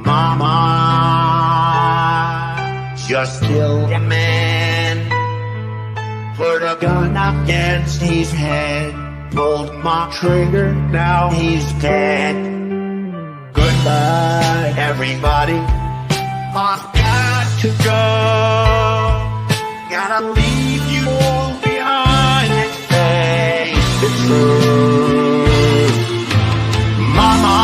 Mama just killed a man, put a gun against his head, pulled my trigger, now he's dead. Goodbye, everybody, I've got to go. Gotta leave you all behind and face the truth. Mama,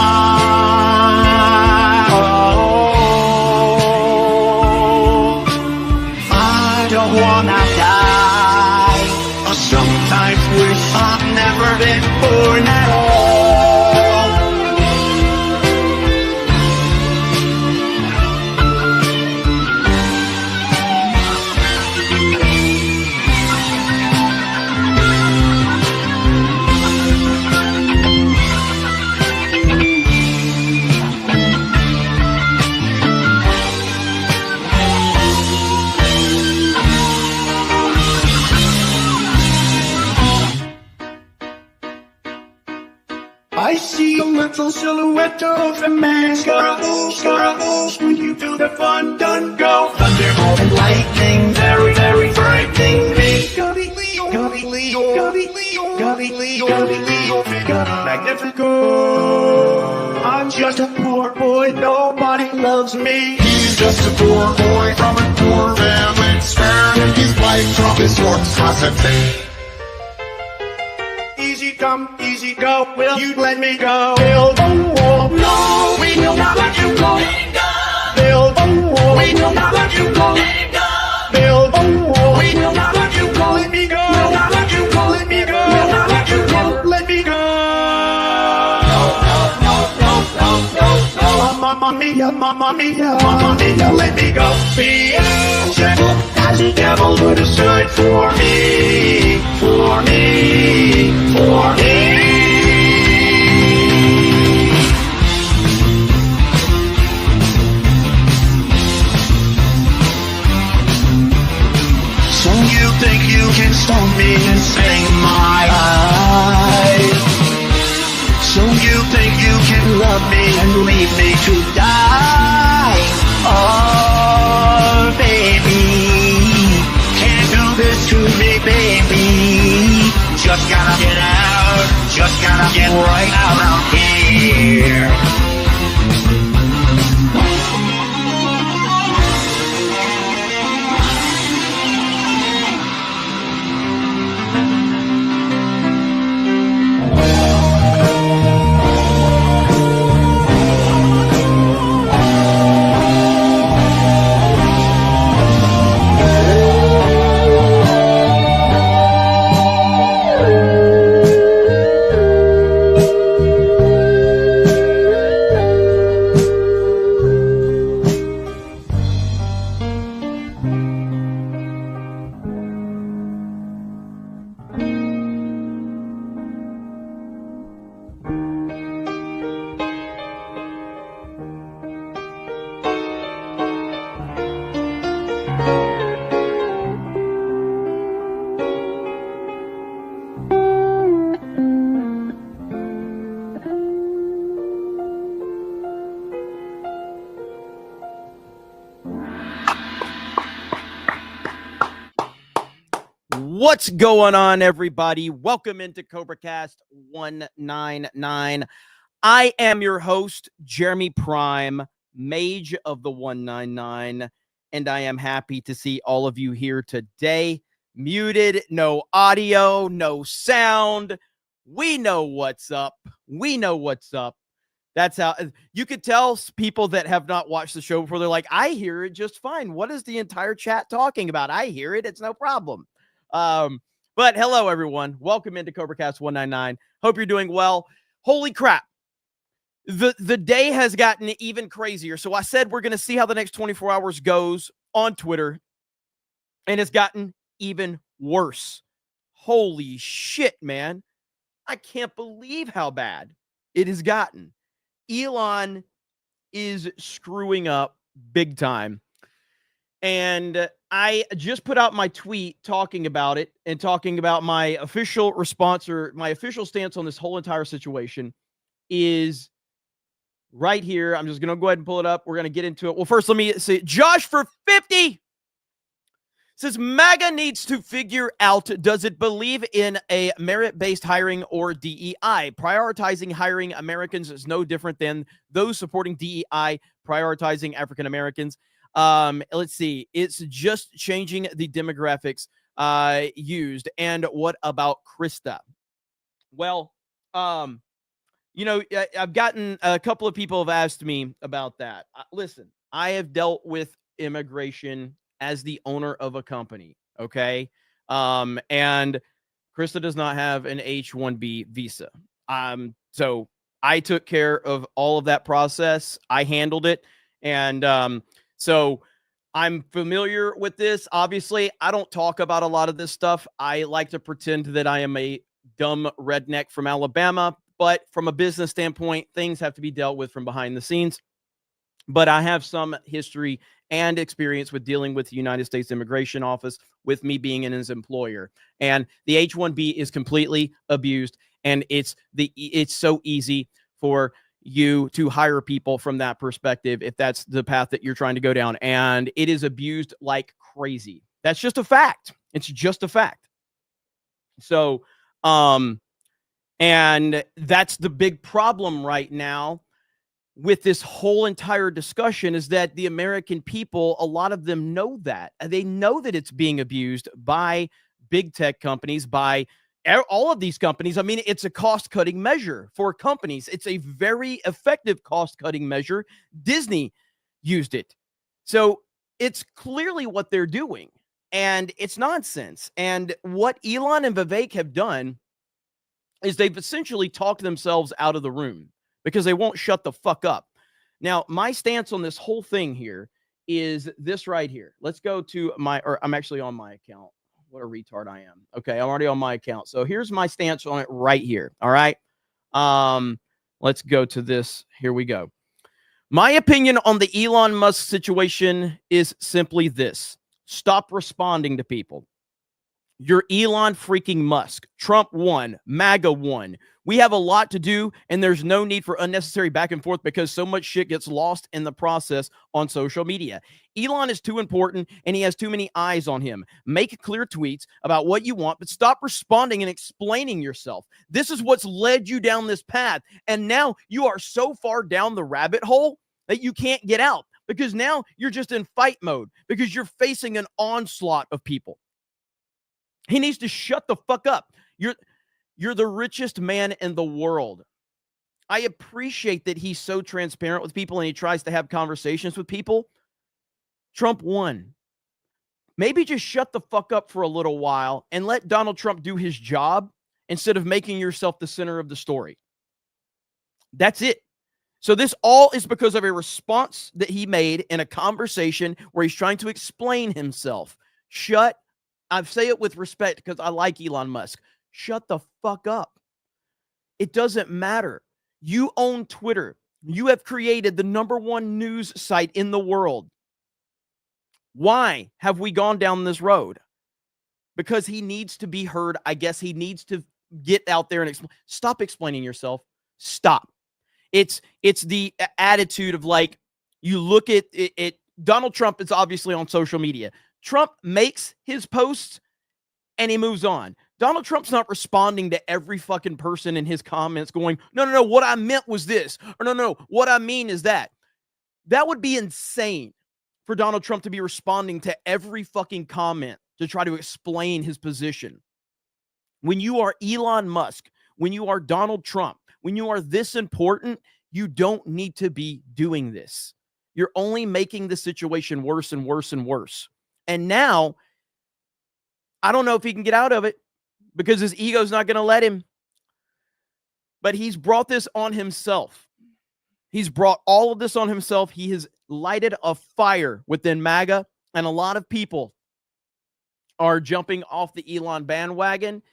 I don't wanna die. I sometimes wish I'd never been born at all. I see a little silhouette of a man. Scaramouche, when you do the fun, done go. Thunderbolt and lightning, very, very frightening me. Magnifico. I'm just a poor boy, nobody loves me. He's just a poor boy from a poor family, sparing his life from his monstrosity. Easy come, easy go, will you let me go? Build a wall, no, we will not let you go. Build a wall, we will not let you go. Build a wall, we will not let you go. Let me go, will not let you go. Let me go, will not let you go. Let me go. Mamma mia, mamma mia, mamma mia, let me go. Beelzebub has the devil put aside for me, for me, for me. So you think you can stone me and sing my life? So you think you can love me and leave me to die? Oh, baby, can't do this to me, baby. Just gotta get out, just gotta get right out of here. What's going on, everybody? Welcome into CobraCast 199. I am your host, Jeremy Prime, Mage of the 199, and I am happy to see all of you here today. Muted, no audio, no sound. We know what's up. We know what's up. That's how you could tell people that have not watched the show before. They're like, I hear it just fine. What is the entire chat talking about? I hear it. It's no problem. But hello, everyone. Welcome into CobraCast 199. Hope you're doing well. Holy crap. The day has gotten even crazier. So I said we're going to see how the next 24 hours goes on Twitter. And it's gotten even worse. Holy shit, man. I can't believe how bad it has gotten. Elon is screwing up big time. And I just put out my tweet talking about it and talking about my official response or my official stance on this whole entire situation is right here. I'm just going to go ahead and pull it up. We're going to get into it. Well, first, let me see. Josh for 50 says MAGA needs to figure out, does it believe in a merit-based hiring or DEI? Prioritizing hiring Americans is no different than those supporting DEI prioritizing African Americans. Let's see. It's just changing the demographics used. And what about Krista? Well, I've gotten a couple of people have asked me about that. Listen, I have dealt with immigration as the owner of a company. Okay. And Krista does not have an H-1B visa. So I took care of all of that process. I handled it. And so I'm familiar with this. Obviously, I don't talk about a lot of this stuff. I like to pretend that I am a dumb redneck from Alabama, but from a business standpoint, things have to be dealt with from behind the scenes. But I have some history and experience with dealing with the United States Immigration Office, with me being in his employer. And the H-1B is completely abused, and it's so easy for you to hire people from that perspective if that's the path that you're trying to go down. And it is abused like crazy. That's just a fact. It's just a fact. So, and that's the big problem right now with this whole entire discussion, is that the American people, a lot of them know that. They know that it's being abused by big tech companies, by all of these companies. I mean, it's a cost-cutting measure for companies. It's a very effective cost-cutting measure. Disney used it. So it's clearly what they're doing, and it's nonsense. And what Elon and Vivek have done is they've essentially talked themselves out of the room, because they won't shut the fuck up. Now, my stance on this whole thing here is this right here. Let's go to I'm actually on my account. What a retard I am. Okay, I'm already on my account. So here's my stance on it right here. All right. Let's go to this. Here we go. My opinion on the Elon Musk situation is simply this: stop responding to people. You're Elon freaking Musk. Trump won. MAGA won. We have a lot to do, and there's no need for unnecessary back and forth, because so much shit gets lost in the process on social media. Elon is too important, and he has too many eyes on him. Make clear tweets about what you want, but stop responding and explaining yourself. This is what's led you down this path, and now you are so far down the rabbit hole that you can't get out, because now you're just in fight mode, because you're facing an onslaught of people. He needs to shut the fuck up. You're the richest man in the world. I appreciate that he's so transparent with people and he tries to have conversations with people. Trump won. Maybe just shut the fuck up for a little while and let Donald Trump do his job instead of making yourself the center of the story. That's it. So this all is because of a response that he made in a conversation where he's trying to explain himself. I say it with respect because I like Elon Musk. Shut the fuck up. It doesn't matter. You own Twitter. You have created the #1 news site in the world. Why have we gone down this road? Because he needs to be heard. I guess he needs to get out there and stop explaining yourself. Stop. It's the attitude of, like, you look at it. Donald Trump is obviously on social media. Trump makes his posts and he moves on. Donald Trump's not responding to every fucking person in his comments going, no, what I meant was this. Or no, what I mean is that. That would be insane for Donald Trump to be responding to every fucking comment to try to explain his position. When you are Elon Musk, when you are Donald Trump, when you are this important, you don't need to be doing this. You're only making the situation worse and worse and worse. And now, I don't know if he can get out of it because his ego's not going to let him. But he's brought this on himself. He's brought all of this on himself. He has lighted a fire within MAGA, and a lot of people are jumping off the Elon bandwagon,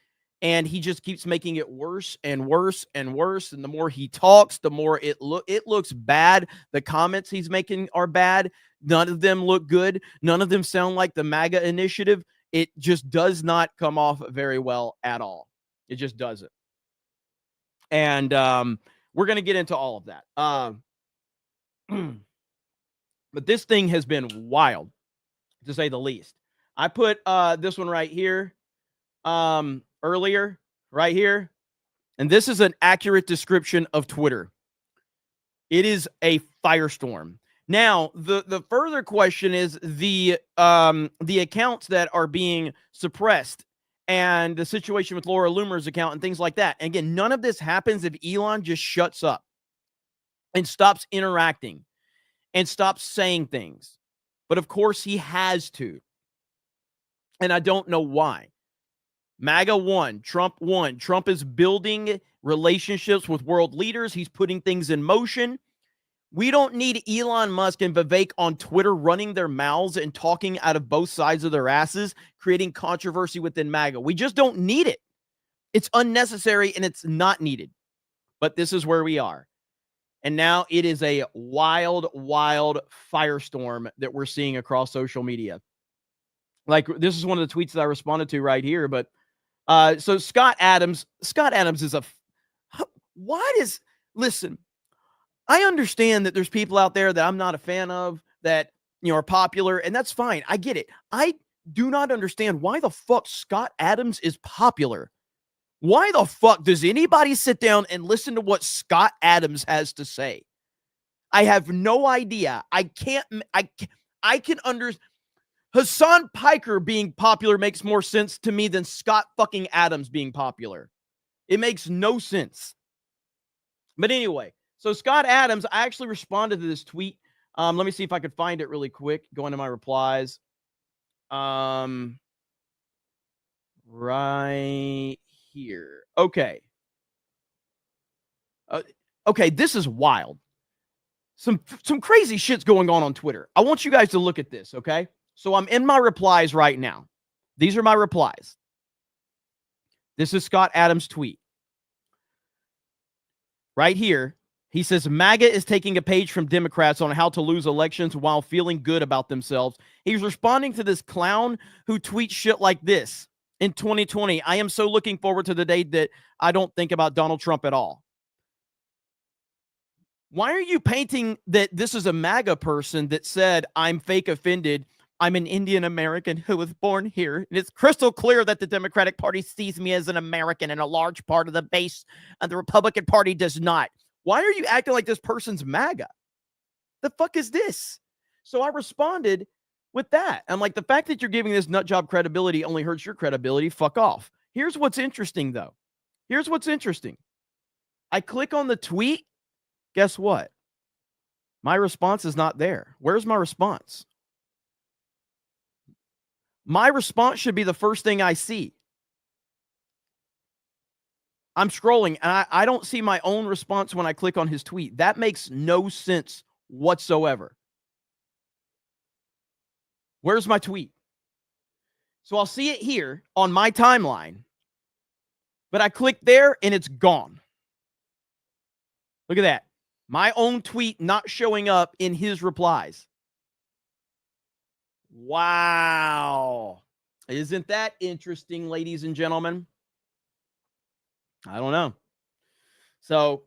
and he just keeps making it worse and worse and worse. And the more he talks, the more it looks bad. The comments he's making are bad. None of them look good. None of them sound like the MAGA initiative. It just does not come off very well at all. It just doesn't. And we're going to get into all of that. But this thing has been wild, to say the least. I put this one right here earlier, right here. And this is an accurate description of Twitter. It is a firestorm. Now, the further question is the accounts that are being suppressed and the situation with Laura Loomer's account and things like that. And again, none of this happens if Elon just shuts up and stops interacting and stops saying things. But of course, he has to. And I don't know why. MAGA won. Trump won. Trump is building relationships with world leaders. He's putting things in motion. We don't need Elon Musk and Vivek on Twitter running their mouths and talking out of both sides of their asses, creating controversy within MAGA. We just don't need it. It's unnecessary and it's not needed. But this is where we are. And now it is a wild, wild firestorm that we're seeing across social media. Like, this is one of the tweets that I responded to right here. But so Scott Adams is listen, I understand that there's people out there that I'm not a fan of that, are popular, and that's fine. I get it. I do not understand why the fuck Scott Adams is popular. Why the fuck does anybody sit down and listen to what Scott Adams has to say? I have no idea. I can understand. Hassan Piker being popular makes more sense to me than Scott fucking Adams being popular. It makes no sense. But anyway, so Scott Adams, I actually responded to this tweet. Let me see if I could find it really quick. Go into my replies. Right here. Okay. Okay, this is wild. Some crazy shit's going on Twitter. I want you guys to look at this, okay? So I'm in my replies right now. These are my replies. This is Scott Adams' tweet. Right here, he says, MAGA is taking a page from Democrats on how to lose elections while feeling good about themselves. He's responding to this clown who tweets shit like this in 2020. I am so looking forward to the day that I don't think about Donald Trump at all. Why are you painting that this is a MAGA person that said, I'm fake offended? I'm an Indian American who was born here. And it's crystal clear that the Democratic Party sees me as an American, and a large part of the base of the Republican Party does not. Why are you acting like this person's MAGA? The fuck is this? So I responded with that. I'm like, the fact that you're giving this nut job credibility only hurts your credibility. Fuck off. Here's what's interesting, though. Here's what's interesting. I click on the tweet. Guess what? My response is not there. Where's my response? My response should be the first thing I see. I'm scrolling, and I don't see my own response when I click on his tweet. That makes no sense whatsoever. Where's my tweet? So I'll see it here on my timeline, but I click there, and it's gone. Look at that. My own tweet not showing up in his replies. Wow. Isn't that interesting, ladies and gentlemen? I don't know. So,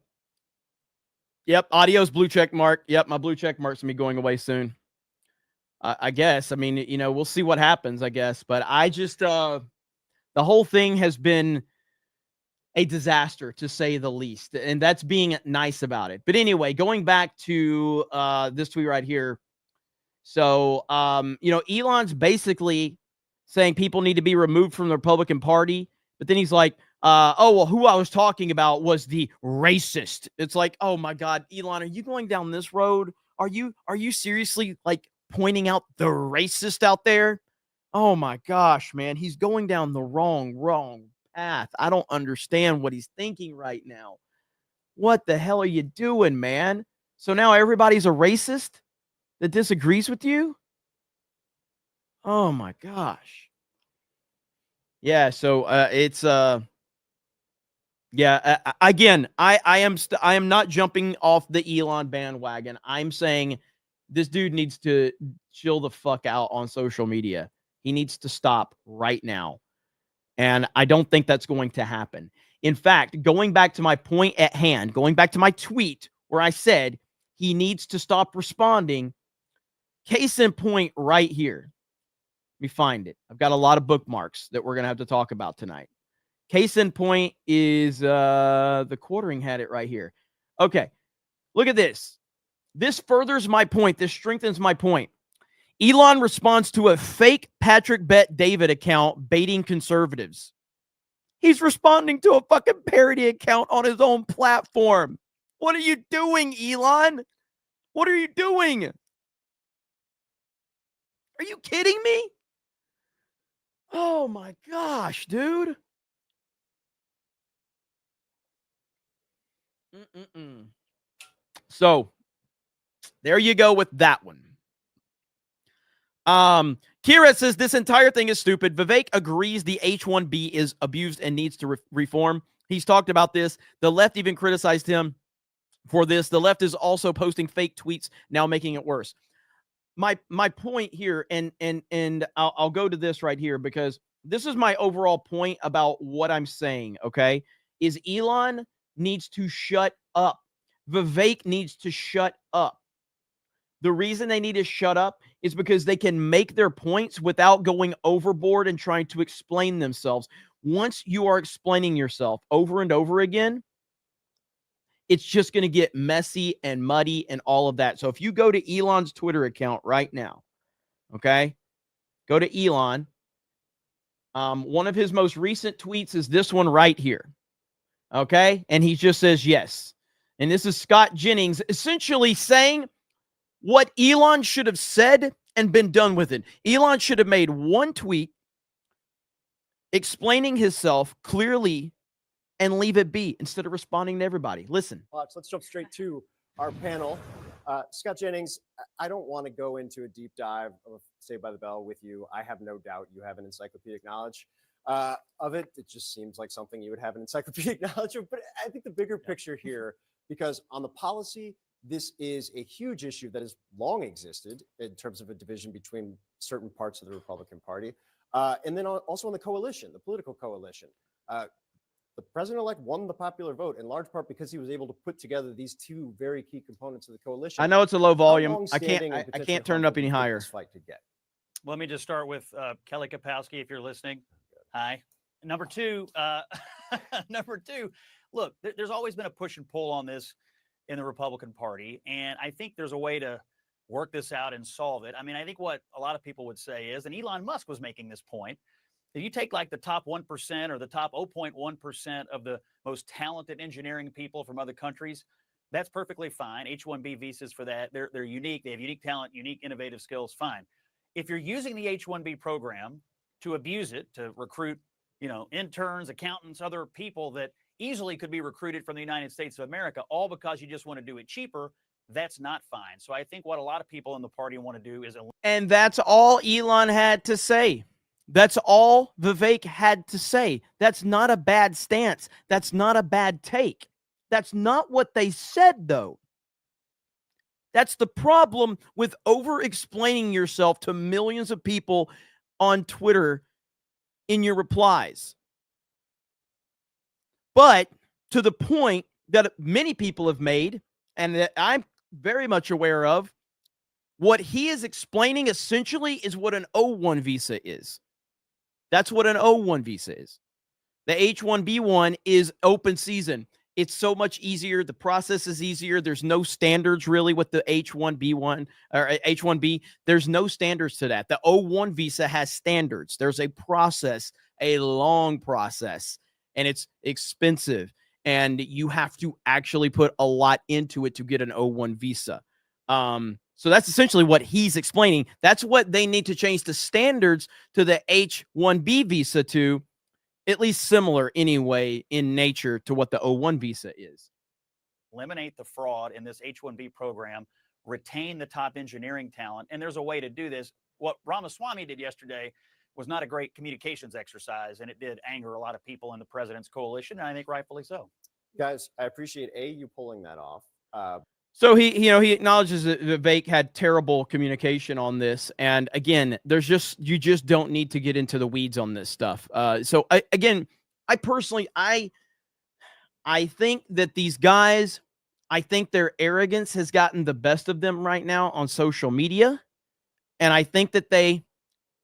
yep, audio's blue check mark. Yep, my blue check mark's going to be going away soon. I guess. I mean, we'll see what happens, I guess. But I just, the whole thing has been a disaster, to say the least. And that's being nice about it. But anyway, going back to this tweet right here. So, Elon's basically saying people need to be removed from the Republican Party. But then he's like, who I was talking about was the racist. It's like, oh my God, Elon, are you going down this road? Are you seriously like pointing out the racist out there? Oh my gosh, man, he's going down the wrong path. I don't understand what he's thinking right now. What the hell are you doing, man? So now everybody's a racist that disagrees with you? Oh my gosh. Yeah, so it's again, I am not jumping off the Elon bandwagon. I'm saying this dude needs to chill the fuck out on social media. He needs to stop right now. And I don't think that's going to happen. In fact, going back to my point at hand, going back to my tweet where I said he needs to stop responding. Case in point right here. Let me find it. I've got a lot of bookmarks that we're going to have to talk about tonight. Case in point is the quartering had it right here. Okay, look at this. This furthers my point. This strengthens my point. Elon responds to a fake Patrick Bet David account baiting conservatives. He's responding to a fucking parody account on his own platform. What are you doing, Elon? What are you doing? Are you kidding me? Oh my gosh, dude. So, there you go with that one. Kira says this entire thing is stupid. Vivek agrees the H-1B is abused and needs to reform. He's talked about this. The left even criticized him for this. The left is also posting fake tweets now, making it worse. My point here, and I'll go to this right here because this is my overall point about what I'm saying, okay, is Elon needs to shut up. Vivek needs to shut up. The reason they need to shut up is because they can make their points without going overboard and trying to explain themselves. Once you are explaining yourself over and over again, it's just going to get messy and muddy and all of that. So if you go to Elon's Twitter account right now, okay, go to Elon. One of his most recent tweets is this one right here, okay? And he just says yes. And this is Scott Jennings essentially saying what Elon should have said and been done with it. Elon should have made one tweet explaining himself clearly and leave it be instead of responding to everybody. Listen. Let's jump straight to our panel. Scott Jennings, I don't want to go into a deep dive of Saved by the Bell with you. I have no doubt you have an encyclopedic knowledge of it. It just seems like something you would have an encyclopedic knowledge of. But I think the bigger picture here, because on the policy, this is a huge issue that has long existed in terms of a division between certain parts of the Republican Party. And then also in the coalition, the political coalition. The president-elect won the popular vote in large part because he was able to put together these two very key components of the coalition. I know it's a low volume. I can't turn it up any higher. Fight to get. Let me just start with Kelly Kapowski, if you're listening. Hi. Number two, look, there's always been a push and pull on this in the Republican Party, and I think there's a way to work this out and solve it. I mean, I think what a lot of people would say is, and Elon Musk was making this point, if you take like the top 1% or the top 0.1% of the most talented engineering people from other countries, that's perfectly fine. H-1B visas for that. They're unique. They have unique talent, unique innovative skills. Fine. If you're using the H-1B program to abuse it, to recruit, interns, accountants, other people that easily could be recruited from the United States of America, all because you just want to do it cheaper, that's not fine. So I think what a lot of people in the party want to do is... And that's all Elon had to say. That's all Vivek had to say. That's not a bad stance. That's not a bad take. That's not what they said, though. That's the problem with over-explaining yourself to millions of people on Twitter in your replies. But to the point that many people have made, and that I'm very much aware of, what he is explaining essentially is what an O1 visa is. That's what an O1 visa is. The H-1B1 is open season. It's so much easier. The process is easier. There's no standards really with the H-1B1 or H-1B. There's no standards to that. The O1 visa has standards. There's a process, a long process, and it's expensive. And you have to actually put a lot into it to get an O1 visa. So that's essentially what he's explaining. That's what they need to change the standards to the H-1B visa to, at least similar anyway in nature to what the O1 visa is. Eliminate the fraud in this H-1B program, retain the top engineering talent, and there's a way to do this. What Ramaswamy did yesterday was not a great communications exercise, and it did anger a lot of people in the president's coalition, and I think rightfully so. Guys, I appreciate you pulling that off. So he acknowledges that Vivek had terrible communication on this, and again, you just don't need to get into the weeds on this stuff. I personally think that these guys I think their arrogance has gotten the best of them right now on social media. And I think that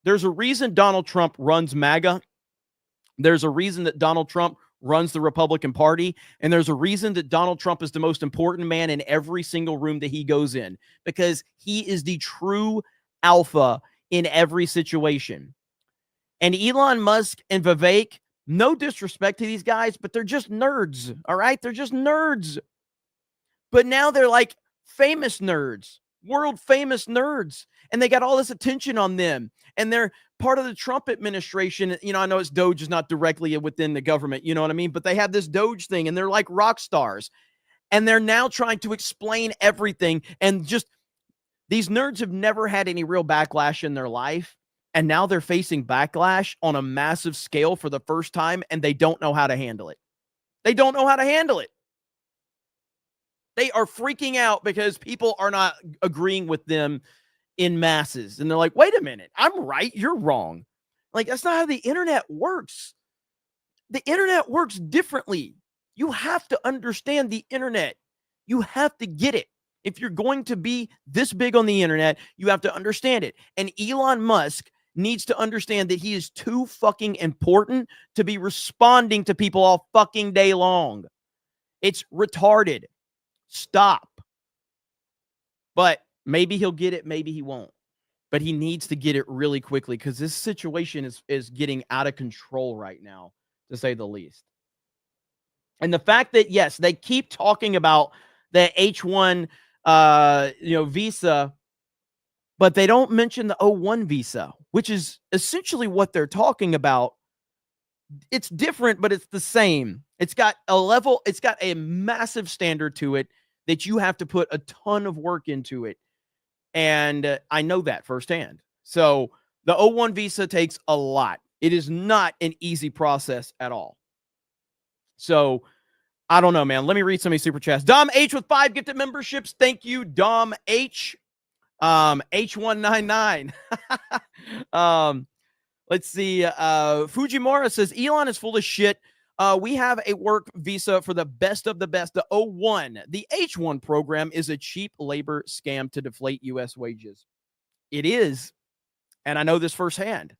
there's a reason Donald Trump runs MAGA. There's a reason that Donald Trump runs the Republican Party. And there's a reason that Donald Trump is the most important man in every single room that he goes in, because he is the true alpha in every situation. And Elon Musk and Vivek, no disrespect to these guys, but they're just nerds. All right. They're just nerds. But now they're like famous nerds, world famous nerds. And they got all this attention on them. And they're part of the Trump administration. You know, I know it's Doge is not directly within the government, you know what I mean? But they have this Doge thing and they're like rock stars. And they're now trying to explain everything. And just these nerds have never had any real backlash in their life. And now they're facing backlash on a massive scale for the first time. And they don't know how to handle it. They don't know how to handle it. They are freaking out because people are not agreeing with them in masses. And they're like, wait a minute, I'm right, you're wrong. Like, that's not how the internet works. The internet works differently. You have to understand the internet. You have to get it. If you're going to be this big on the internet, you have to understand it. And Elon Musk needs to understand that he is too fucking important to be responding to people all fucking day long. It's retarded. Stop. But maybe he'll get it, maybe he won't. But he needs to get it really quickly because this situation is getting out of control right now, to say the least. And the fact that, yes, they keep talking about the H-1 visa, but they don't mention the O-1 visa, which is essentially what they're talking about. It's different, but it's the same. It's got a level, it's got a massive standard to it that you have to put a ton of work into it. And I know that firsthand. So the O-1 visa takes a lot. It is not an easy process at all. So I don't know, man. Let me read some of these super chats. Dom H with 5 gifted memberships. Thank you, Dom H. H199. Let's see. Fujimura says Elon is full of shit. We have a work visa for the best of the best, the O-1. The H-1 program is a cheap labor scam to deflate U.S. wages. It is. And I know this firsthand.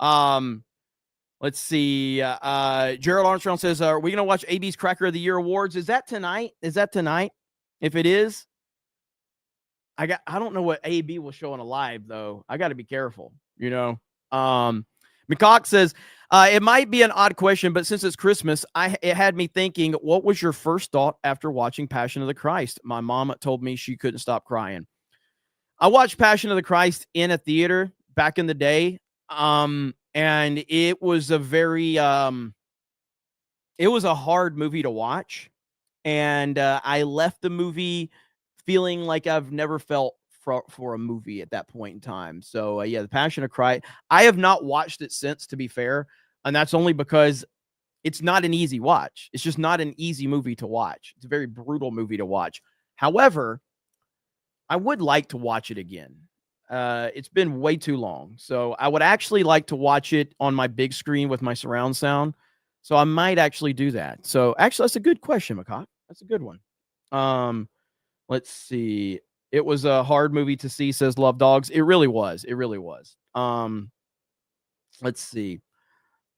Let's see. Gerald Armstrong says, are we going to watch AB's Cracker of the Year Awards? Is that tonight? If it is, I don't know what AB will show on a live, though. I got to be careful, you know. McCock says, it might be an odd question, but since it's Christmas, it had me thinking, what was your first thought after watching Passion of the Christ? My mom told me she couldn't stop crying. I watched Passion of the Christ in a theater back in the day. And it was a very, it was a hard movie to watch. And I left the movie feeling like I've never felt for a movie at that point in time. So yeah, the Passion of Christ, I have not watched it since, to be fair. And that's only because it's not an easy watch. It's just not an easy movie to watch. It's a very brutal movie to watch. However, I would like to watch it again. It's been way too long. So I would actually like to watch it on my big screen with my surround sound. So I might actually do that. So actually, that's a good question, McCock. That's a good one. Let's see. It was a hard movie to see, says Love Dogs. It really was. It really was. Let's see.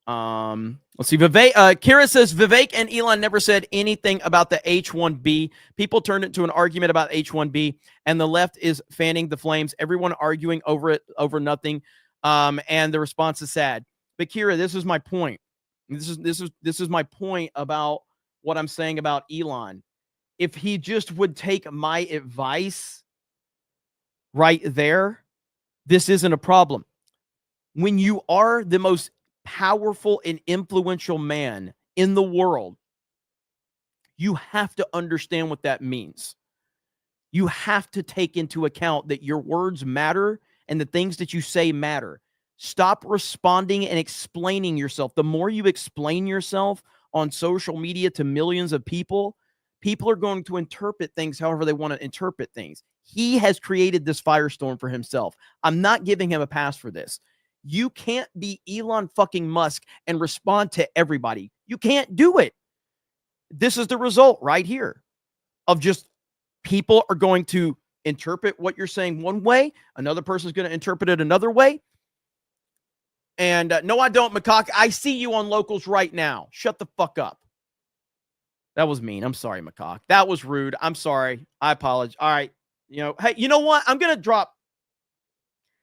Vivek, Kira says Vivek and Elon never said anything about the H-1B. People turned it to an argument about H-1B, and the left is fanning the flames. Everyone arguing over it, over nothing. And the response is sad. But Kira, this is my point. This is my point about what I'm saying about Elon. If he just would take my advice right there, this isn't a problem. When you are the most powerful and influential man in the world, you have to understand what that means. You have to take into account that your words matter and the things that you say matter. Stop responding and explaining yourself. The more you explain yourself on social media to millions of people, people are going to interpret things however they want to interpret things. He has created this firestorm for himself. I'm not giving him a pass for this. You can't be Elon fucking Musk and respond to everybody. You can't do it. This is the result right here. of just people are going to interpret what you're saying one way, another person's going to interpret it another way. And no, I don't, McCock. I see you on locals right now. Shut the fuck up. That was mean. I'm sorry, McCock. That was rude. I'm sorry. I apologize. All right. Hey, you know what? I'm going to drop.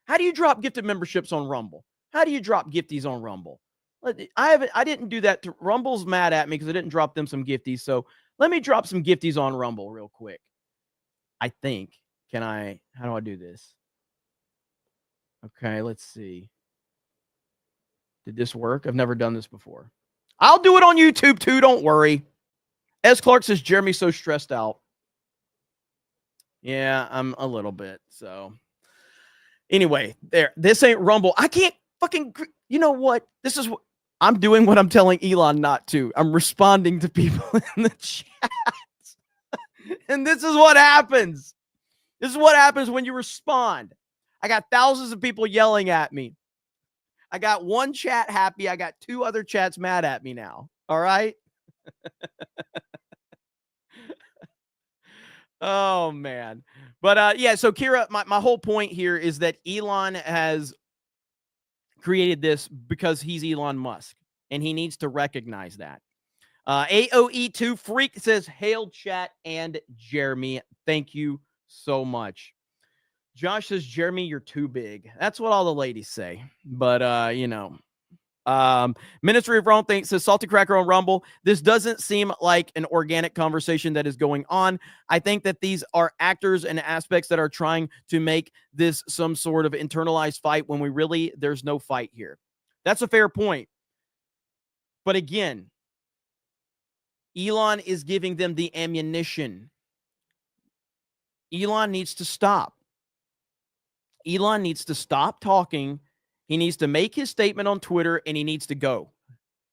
How do you drop gifted memberships on Rumble? How do you drop gifties on Rumble? I didn't do that. Rumble's mad at me because I didn't drop them some gifties. So let me drop some gifties on Rumble real quick. I think. How do I do this? Okay, let's see. Did this work? I've never done this before. I'll do it on YouTube too. Don't worry. S. Clark says, Jeremy's so stressed out. Yeah, I'm a little bit. So anyway, there. This ain't Rumble. I can't fucking, you know what? This is what I'm doing what I'm telling Elon not to. I'm responding to people in the chat. And this is what happens. This is what happens when you respond. I got thousands of people yelling at me. I got one chat happy. I got 2 other chats mad at me now. All right. Oh, man. But yeah, so Kira, my whole point here is that Elon has created this because he's Elon Musk, and he needs to recognize that. AOE2 Freak says, hail chat and Jeremy. Thank you so much. Josh says, Jeremy, you're too big. That's what all the ladies say. But, Ministry of Wrong Things says, Salty Cracker on Rumble. This doesn't seem like an organic conversation that is going on. I think that these are actors and aspects that are trying to make this some sort of internalized fight when there's no fight here. That's a fair point. But again, Elon is giving them the ammunition. Elon needs to stop. Elon needs to stop talking. He needs to make his statement on Twitter, and he needs to go.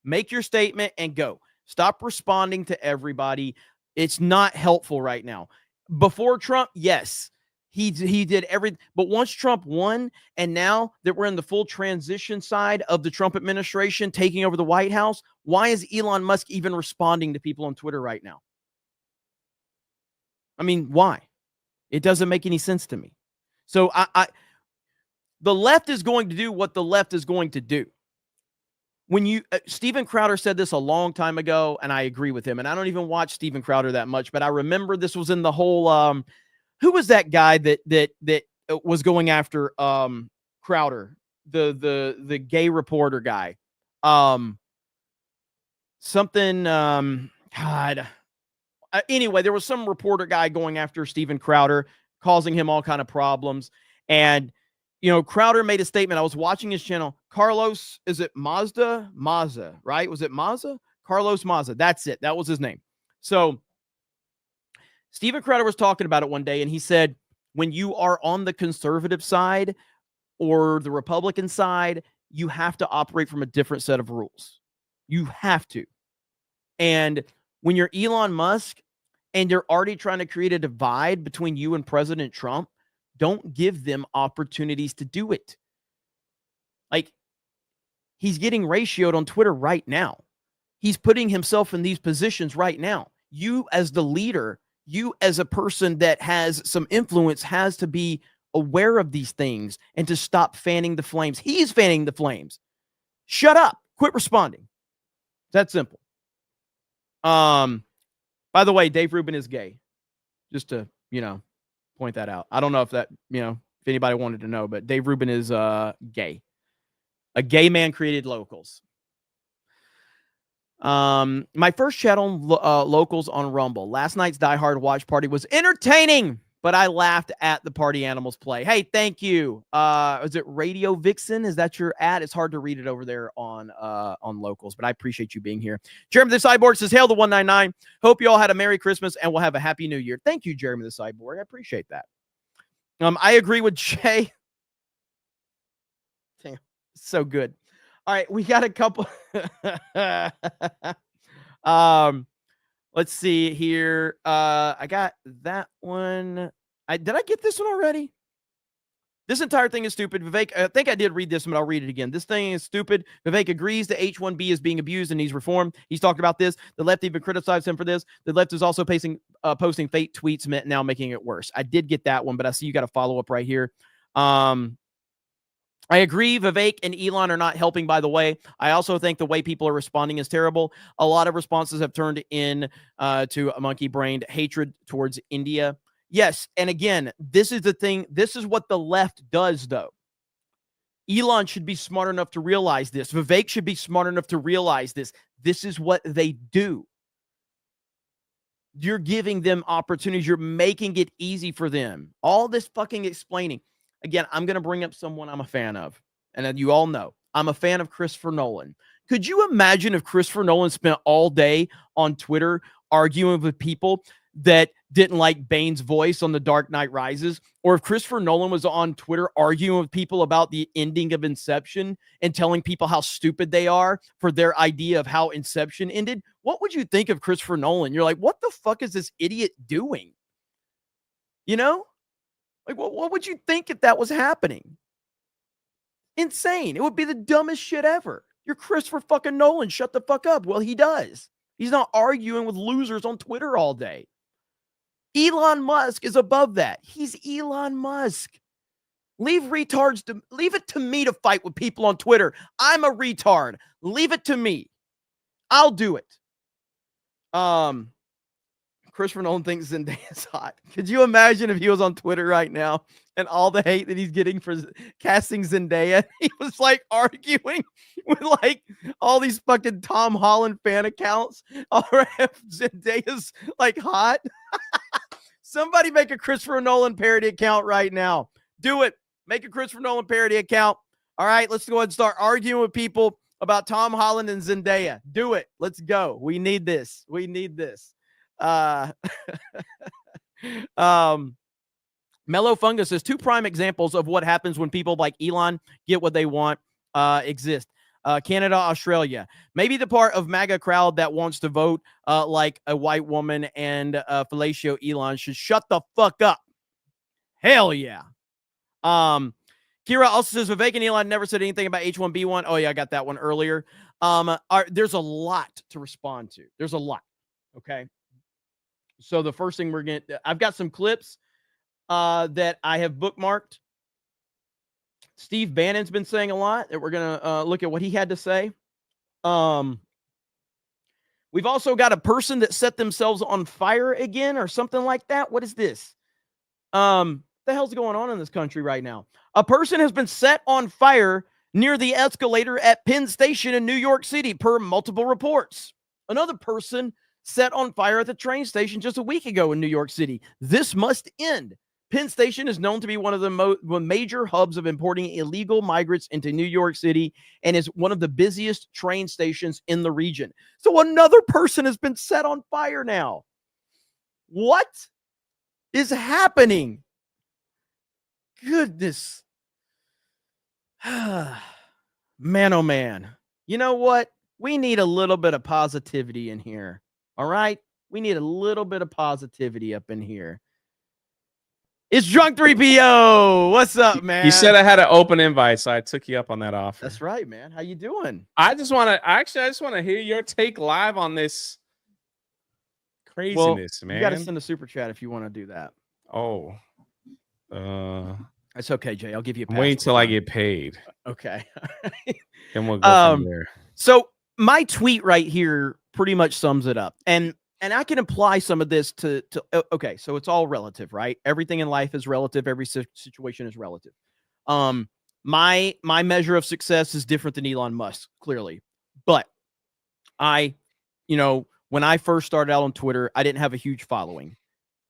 Make your statement and go. Stop responding to everybody. It's not helpful right now. Before Trump, yes, he did everything. But once Trump won, and now that we're in the full transition side of the Trump administration taking over the White House, why is Elon Musk even responding to people on Twitter right now? I mean, why? It doesn't make any sense to me. So the left is going to do what the left is going to do. When Steven Crowder said this a long time ago, and I agree with him, and I don't even watch Steven Crowder that much, but I remember this was in the whole, who was that guy that was going after Crowder, the gay reporter guy, anyway, there was some reporter guy going after Steven Crowder, causing him all kind of problems. And, Crowder made a statement. I was watching his channel. Carlos, is it Mazda? Mazda, right? Was it Mazda? Carlos Mazda. That's it. That was his name. So Steven Crowder was talking about it one day, and he said, when you are on the conservative side or the Republican side, you have to operate from a different set of rules. You have to. And when you're Elon Musk and you're already trying to create a divide between you and President Trump, don't give them opportunities to do it. Like, he's getting ratioed on Twitter right now. He's putting himself in these positions right now. You as the leader, you as a person that has some influence has to be aware of these things and to stop fanning the flames. He's fanning the flames. Shut up. Quit responding. It's that simple. By the way, Dave Rubin is gay. Just to, point that out. I don't know if that, if anybody wanted to know, but Dave Rubin is gay. A gay man created locals. My first chat on locals on Rumble. Last night's Die Hard watch party was entertaining, but I laughed at the party animals play. Hey, thank you. Is it Radio Vixen? Is that your ad? It's hard to read it over there on locals, but I appreciate you being here. Jeremy the Cyborg says, hail the 199. Hope you all had a Merry Christmas and we'll have a Happy New Year. Thank you, Jeremy the Cyborg. I appreciate that. I agree with Jay. Damn, so good. All right, we got a couple. Let's see here. I got that one. Did I get this one already? This entire thing is stupid. Vivek, I think I did read this, but I'll read it again. This thing is stupid. Vivek agrees the H-1B is being abused and needs reform. He's talked about this. The left even criticized him for this. The left is also posting fake tweets, now making it worse. I did get that one, but I see you got a follow-up right here. I agree. Vivek and Elon are not helping, by the way. I also think the way people are responding is terrible. A lot of responses have turned in to a monkey-brained hatred towards India. Yes, and again, this is the thing. This is what the left does, though. Elon should be smart enough to realize this. Vivek should be smart enough to realize this. This is what they do. You're giving them opportunities. You're making it easy for them. All this fucking explaining. Again, I'm going to bring up someone I'm a fan of. And you all know, I'm a fan of Christopher Nolan. Could you imagine if Christopher Nolan spent all day on Twitter arguing with people that didn't like Bane's voice on The Dark Knight Rises? Or if Christopher Nolan was on Twitter arguing with people about the ending of Inception and telling people how stupid they are for their idea of how Inception ended? What would you think of Christopher Nolan? You're like, what the fuck is this idiot doing? You know? Like, what would you think if that was happening? Insane. It would be the dumbest shit ever. You're Christopher fucking Nolan. Shut the fuck up. Well, he does. He's not arguing with losers on Twitter all day. Elon Musk is above that. He's Elon Musk. Leave it to me to fight with people on Twitter. I'm a retard. Leave it to me. I'll do it. Christopher Nolan thinks Zendaya's hot. Could you imagine if he was on Twitter right now and all the hate that he's getting for casting Zendaya? He was like arguing with like all these fucking Tom Holland fan accounts. All right, Zendaya's like hot. Somebody make a Christopher Nolan parody account right now. Do it. Make a Christopher Nolan parody account. All right, let's go ahead and start arguing with people about Tom Holland and Zendaya. Do it. Let's go. We need this. We need this. Mellow Fungus says 2 prime examples of what happens when people like Elon get what they want exist. Canada, Australia. Maybe the part of MAGA crowd that wants to vote like a white woman and fellatio Elon should shut the fuck up. Hell yeah. Kira also says Vivek and Elon never said anything about H1B1. Oh yeah, I got that one earlier. There's a lot to respond to. There's a lot. Okay. So the first thing I've got some clips that I have bookmarked. Steve Bannon's been saying a lot that we're going to look at what he had to say. We've also got a person that set themselves on fire again or something like that. What is this? What the hell's going on in this country right now? A person has been set on fire near the escalator at Penn Station in New York City, per multiple reports. Another person set on fire at the train station just a week ago in New York City. This must end. Penn Station is known to be one of the major hubs of importing illegal migrants into New York City and is one of the busiest train stations in the region. So another person has been set on fire now. What is happening? Goodness. Man, oh man. You know what? We need a little bit of positivity in here. All right? We need a little bit of positivity up in here. It's Drunk 3PO. What's up, man? You said I had an open invite, so I took you up on that offer. That's right, man. How you doing? I just want to hear your take live on this craziness, man. You got to send a super chat if you want to do that. Oh. It's okay, Jay. I'll give you a pass. Wait till I get paid. Okay. Then we'll go from there. So my tweet right here pretty much sums it up. And I can apply some of this to okay, so it's all relative, right? Everything in life is relative. Every situation is relative. My measure of success is different than Elon Musk, clearly. But when I first started out on Twitter, I didn't have a huge following.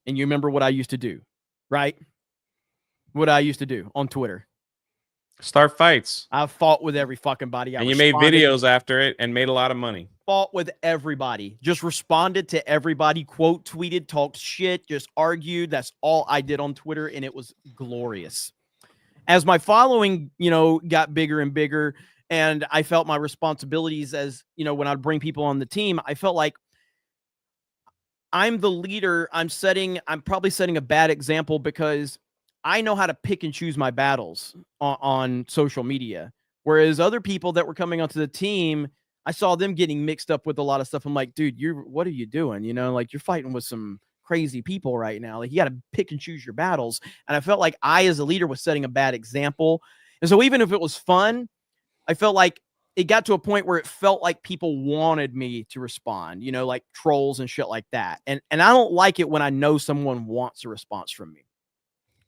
And you remember what I used to do, right? What I used to do on Twitter. Start fights. I fought with every fucking body. And you made videos after it and made a lot of money. Fought with everybody. Just responded to everybody. Quote tweeted, talked shit, just argued. That's all I did on Twitter, and it was glorious. As my following, got bigger and bigger, and I felt my responsibilities as, when I'd bring people on the team, I felt like I'm the leader. I'm probably setting a bad example because I know how to pick and choose my battles on social media. Whereas other people that were coming onto the team, I saw them getting mixed up with a lot of stuff. I'm like, dude, what are you doing? You know, like you're fighting with some crazy people right now. Like you got to pick and choose your battles. And I felt like I, as a leader, was setting a bad example. And so even if it was fun, I felt like it got to a point where it felt like people wanted me to respond, you know, like trolls and shit like that. And I don't like it when I know someone wants a response from me.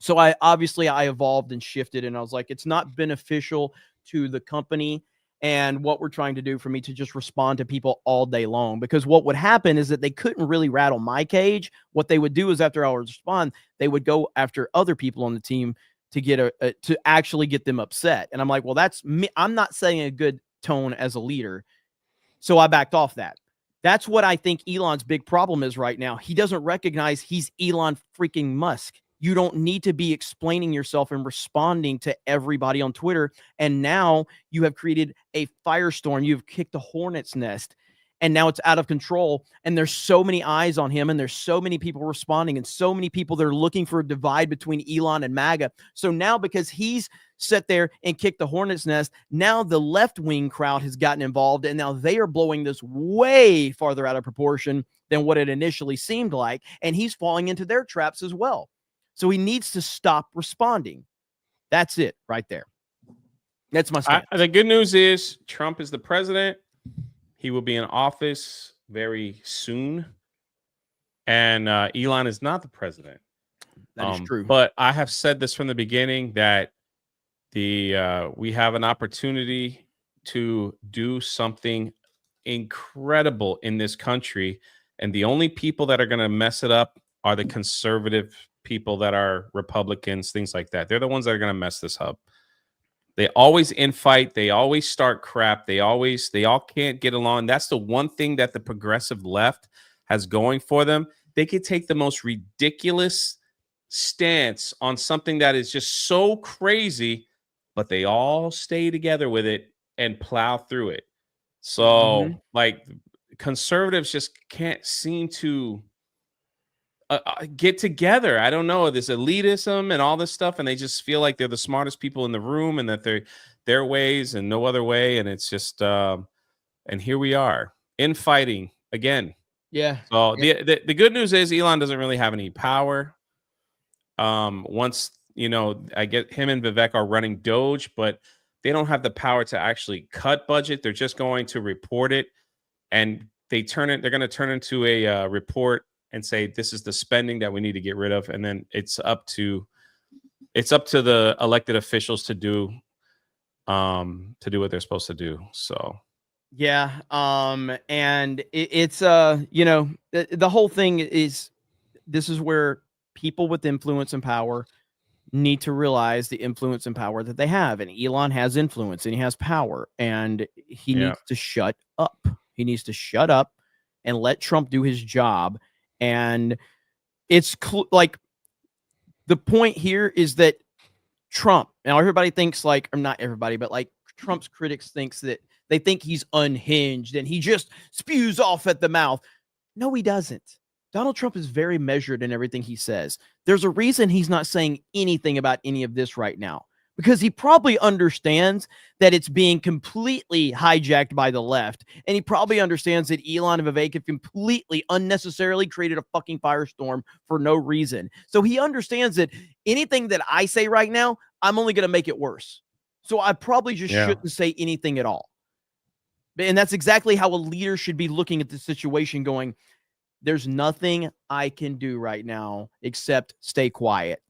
So I evolved and shifted, and I was like, it's not beneficial to the company and what we're trying to do for me to just respond to people all day long. Because what would happen is that they couldn't really rattle my cage. What they would do is after I would respond, they would go after other people on the team to get to actually get them upset. And I'm like, well, that's me. I'm not setting a good tone as a leader. So I backed off that. That's what I think Elon's big problem is right now. He doesn't recognize he's Elon freaking Musk. You don't need to be explaining yourself and responding to everybody on Twitter. And now you have created a firestorm. You've kicked a hornet's nest, and now it's out of control. And there's so many eyes on him, and there's so many people responding, and so many people that are looking for a divide between Elon and MAGA. So now, because he's sat there and kicked the hornet's nest, now the left-wing crowd has gotten involved, and now they are blowing this way farther out of proportion than what it initially seemed like. And he's falling into their traps as well. So he needs to stop responding. That's it right there. That's my stance. The good news is Trump is the president. He will be in office very soon. And Elon is not the president. That is true. But I have said this from the beginning that we have an opportunity to do something incredible in this country. And the only people that are going to mess it up are the conservative people that are Republicans, things like that. They're the ones that are going to mess this up. They always infight. They always start crap. They all can't get along. That's the one thing that the progressive left has going for them. They could take the most ridiculous stance on something that is just so crazy, but they all stay together with it and plow through it. So like conservatives just can't seem to get together. I don't know, this elitism and all this stuff, and they just feel like they're the smartest people in the room and that they're their ways and no other way. And it's just and here we are infighting again. Yeah. So the good news is Elon doesn't really have any power. Once, you know, I get him and Vivek are running Doge, but they don't have the power to actually cut budget. They're just going to report it, and they're going to turn into a report and say, this is the spending that we need to get rid of. And then it's up to the elected officials to do what they're supposed to do. So, yeah. And it's, you know, the whole thing is, this is where people with influence and power need to realize the influence and power that they have. And Elon has influence and he has power, and he needs to shut up. He needs to shut up and let Trump do his job. And it's like, the point here is that Trump, now everybody thinks like, or not everybody, but like Trump's critics thinks that they think he's unhinged and he just spews off at the mouth. No, he doesn't. Donald Trump is very measured in everything he says. There's a reason he's not saying anything about any of this right now, because he probably understands that it's being completely hijacked by the left. And he probably understands that Elon and Vivek have completely unnecessarily created a fucking firestorm for no reason. So he understands that anything that I say right now, I'm only going to make it worse. So I probably just shouldn't say anything at all. And that's exactly how a leader should be looking at the situation, going, there's nothing I can do right now except stay quiet,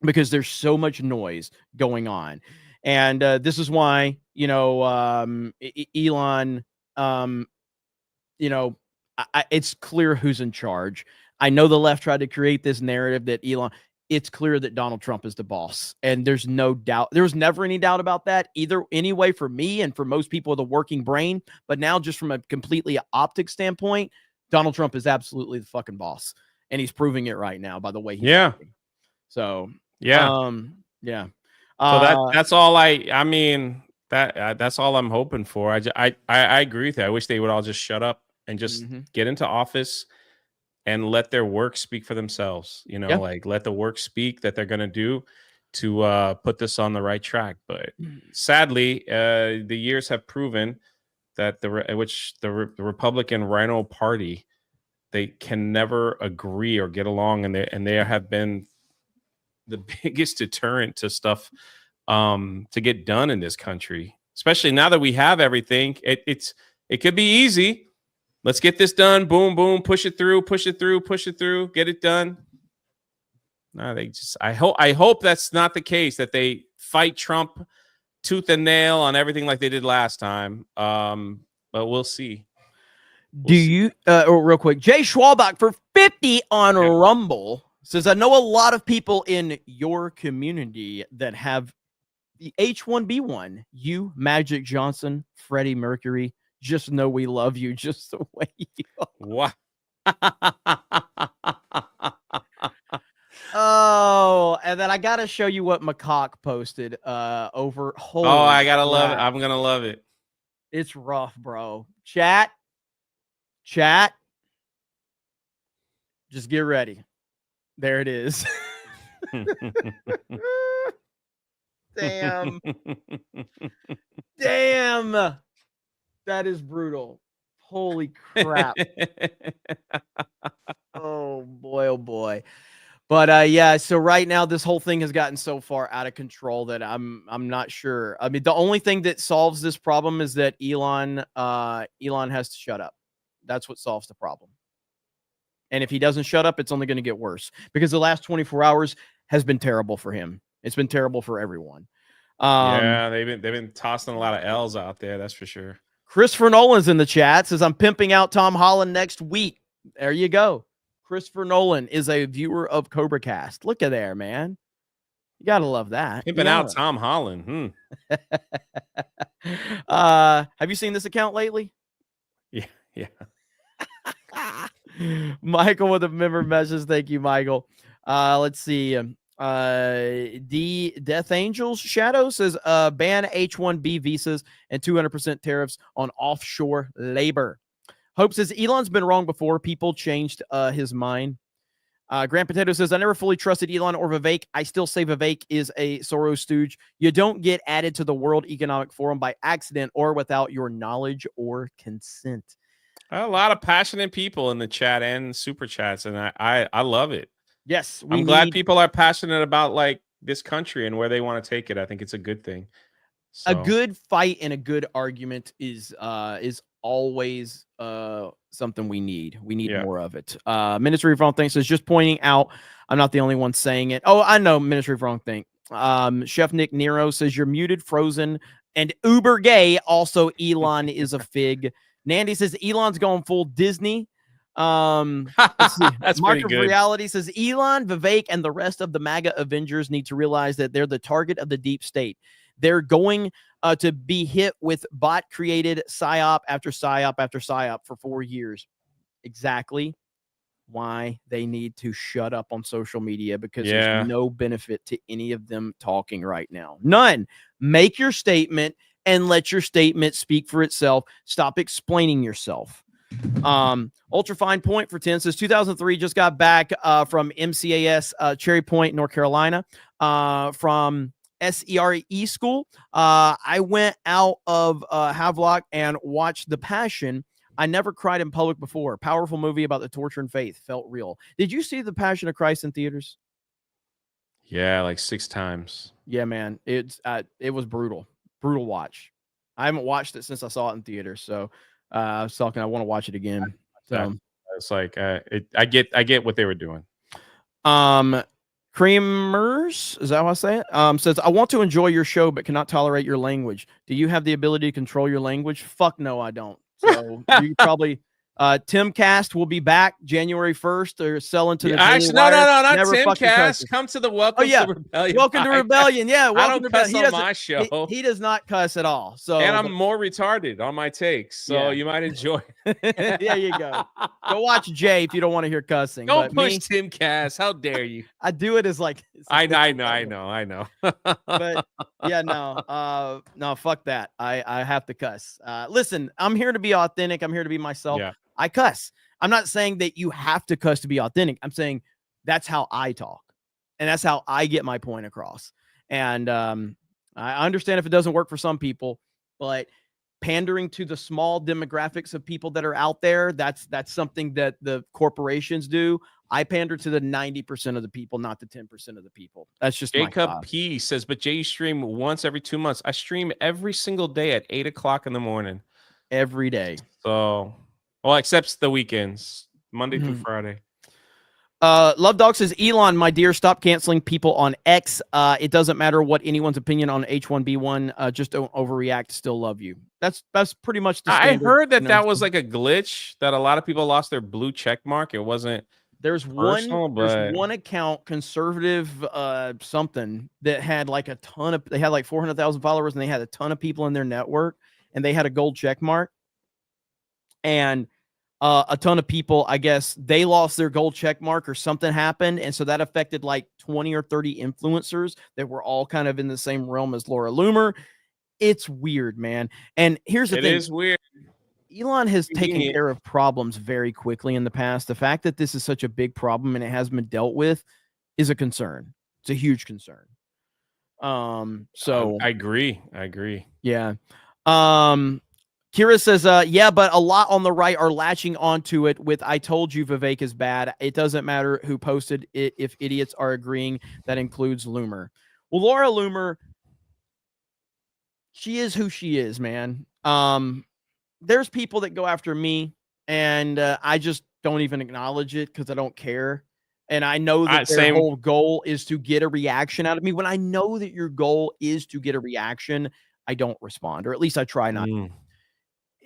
because there's so much noise going on. And this is why, you know, Elon, you know, it's clear who's in charge. I know the left tried to create this narrative that it's clear that Donald Trump is the boss. And there's no doubt. There was never any doubt about that either, anyway, for me and for most people with a working brain. But now, just from a completely optic standpoint, Donald Trump is absolutely the fucking boss. And he's proving it right now by the way he's acting. So, so that's all I mean, that's all I'm hoping for. I agree with that. I wish they would all just shut up and just get into office. and let their work speak for themselves. You know, Yeah. like let the work speak that they're going to do to put this on the right track. But sadly, the years have proven that the Republican Rhino Party, they can never agree or get along, and they have been the biggest deterrent to stuff to get done in this country. Especially now that we have everything, it could be easy. Let's get this done. Boom, boom. Push it through. Push it through. Push it through. Get it done. No, they just. I hope that's not the case. That they fight Trump tooth and nail on everything like they did last time. But we'll see. Do you real quick? Jay Schwalbach for 50 on Rumble says, "I know a lot of people in your community that have the H1B1. You, Magic Johnson, Freddie Mercury. Just know we love you just the way you are." What? Oh, and then I gotta show you what Macaque posted over. Holy I gotta love it. crap. I'm gonna love it. It's rough, bro. Chat. Just get ready. There it is. Damn. That is brutal. Holy crap. Oh boy. But yeah, so right now this whole thing has gotten so far out of control that I'm not sure. I mean, the only thing that solves this problem is that Elon has to shut up. That's what solves the problem. And if he doesn't shut up, it's only going to get worse, because the last 24 hours has been terrible for him. It's been terrible for everyone. Yeah, they've been tossing a lot of L's out there, that's for sure. Christopher Nolan's in the chat, says, "I'm pimping out Tom Holland next week." There you go. Christopher Nolan is a viewer of Cobra Cast. Look at there, man. You gotta love that. Pimping out Tom Holland. Have you seen this account lately? Yeah. Michael with a member message. Thank you, Michael. Let's see. The Death Angels Shadow says, ban H-1B visas and 200% tariffs on offshore labor. Hope says, Elon's been wrong before. People changed his mind. Grant Potato says, I never fully trusted Elon or Vivek. I still say Vivek is a Soros stooge. You don't get added to the World Economic Forum by accident or without your knowledge or consent. A lot of passionate people in the chat and super chats, and I love it. Yes, I'm glad people are passionate about like this country and where they want to take it. I think it's a good thing. So. A good fight and a good argument is always something we need. We need more of it. Ministry of Wrong Thing says, just pointing out, I'm not the only one saying it. Oh, I know, Ministry of Wrong Thing. Chef Nick Nero says, you're muted, frozen, and uber gay. Also, Elon is a fig. Nandy says, Elon's going full Disney. That's Mark pretty of good. Reality says, Elon, Vivek, and the rest of the MAGA Avengers need to realize that they're the target of the deep state. They're going to be hit with bot-created psyop after psyop after psyop for 4 years. Exactly why they need to shut up on social media, because there's no benefit to any of them talking right now. None. Make your statement and let your statement speak for itself. Stop explaining yourself. Ultrafine Point for 10 says 2003, just got back from MCAS Cherry Point, North Carolina, from SERE school. I went out of Havelock and watched The Passion. I never cried in public before. Powerful movie about the torture and faith. Felt real. Did you see The Passion of Christ in theaters? Yeah, like 6 times. Yeah, man. It was brutal. Brutal watch. I haven't watched it since I saw it in theaters, so I was talking. I want to watch it again. So it's like I get what they were doing. Creamers, is that how I say it? Says, I want to enjoy your show, but cannot tolerate your language. Do you have the ability to control your language? Fuck no, I don't. So you probably Timcast will be back January 1st. They're selling to the actually no, not Timcast. Come to the Welcome to Rebellion. Welcome to Rebellion. Yeah, I don't cuss on my show. He does not cuss at all. So and I'm more retarded on my takes, so you might enjoy it. There you go. Go watch Jay if you don't want to hear cussing. Don't push Timcast. How dare you? I do it as like I know. But yeah, no, fuck that. I have to cuss. Listen, I'm here to be authentic. I'm here to be myself. Yeah. I cuss. I'm not saying that you have to cuss to be authentic. I'm saying that's how I talk, and that's how I get my point across. And I understand if it doesn't work for some people, but pandering to the small demographics of people that are out there, that's something that the corporations do. I pander to the 90% of the people, not the 10% of the people. That's just my Jacob job. P says, but Jay, you stream once every 2 months. I stream every single day at 8 o'clock in the morning. Every day. So, well, except the weekends, Monday through Mhm. Friday. Love Dog says, Elon, my dear, stop canceling people on X. It doesn't matter what anyone's opinion on H1B1. Just don't overreact. Still love you. That's pretty much the I standard. heard that that was like a glitch, that a lot of people lost their blue check mark. It wasn't personal, There's but one account, conservative something, that had like they had like 400,000 followers, and they had a ton of people in their network, and they had a gold check mark. And a ton of people, I guess, they lost their gold check mark or something happened. And so that affected like 20 or 30 influencers that were all kind of in the same realm as Laura Loomer. It's weird, man. And here's the it thing. is weird. Elon has taken Convenient. care of problems very quickly in the past. The fact that this is such a big problem and it hasn't been dealt with is a concern. It's a huge concern. So I agree. I agree. yeah. Kira says, yeah, but a lot on the right are latching onto it with I told you Vivek is bad. It doesn't matter who posted it if idiots are agreeing. That includes Loomer. Well, Laura Loomer, she is who she is, man. There's people that go after me, and I just don't even acknowledge it because I don't care. And I know that their whole goal is to get a reaction out of me. When I know that your goal is to get a reaction, I don't respond, or at least I try not.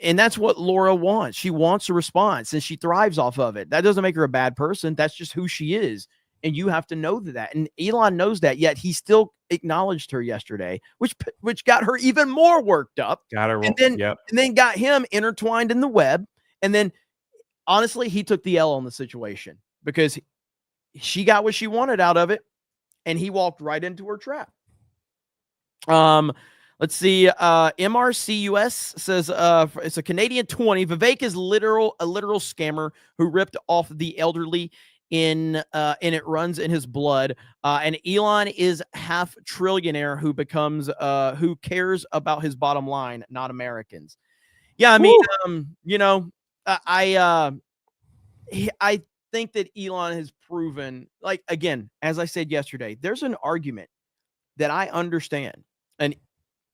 And that's what Laura wants. She wants a response, and she thrives off of it. That doesn't make her a bad person. That's just who she is. And you have to know that. And Elon knows that, yet he still acknowledged her yesterday, which got her even more worked up. And then got him intertwined in the web. And then, honestly, he took the L on the situation because she got what she wanted out of it, and he walked right into her trap. Let's see. MRCUS says it's a Canadian 20. Vivek is a literal scammer who ripped off the elderly and it runs in his blood. And Elon is half trillionaire who cares about his bottom line, not Americans. Yeah, I mean, I think that Elon has proven, like, again, as I said yesterday, there's an argument that I understand. And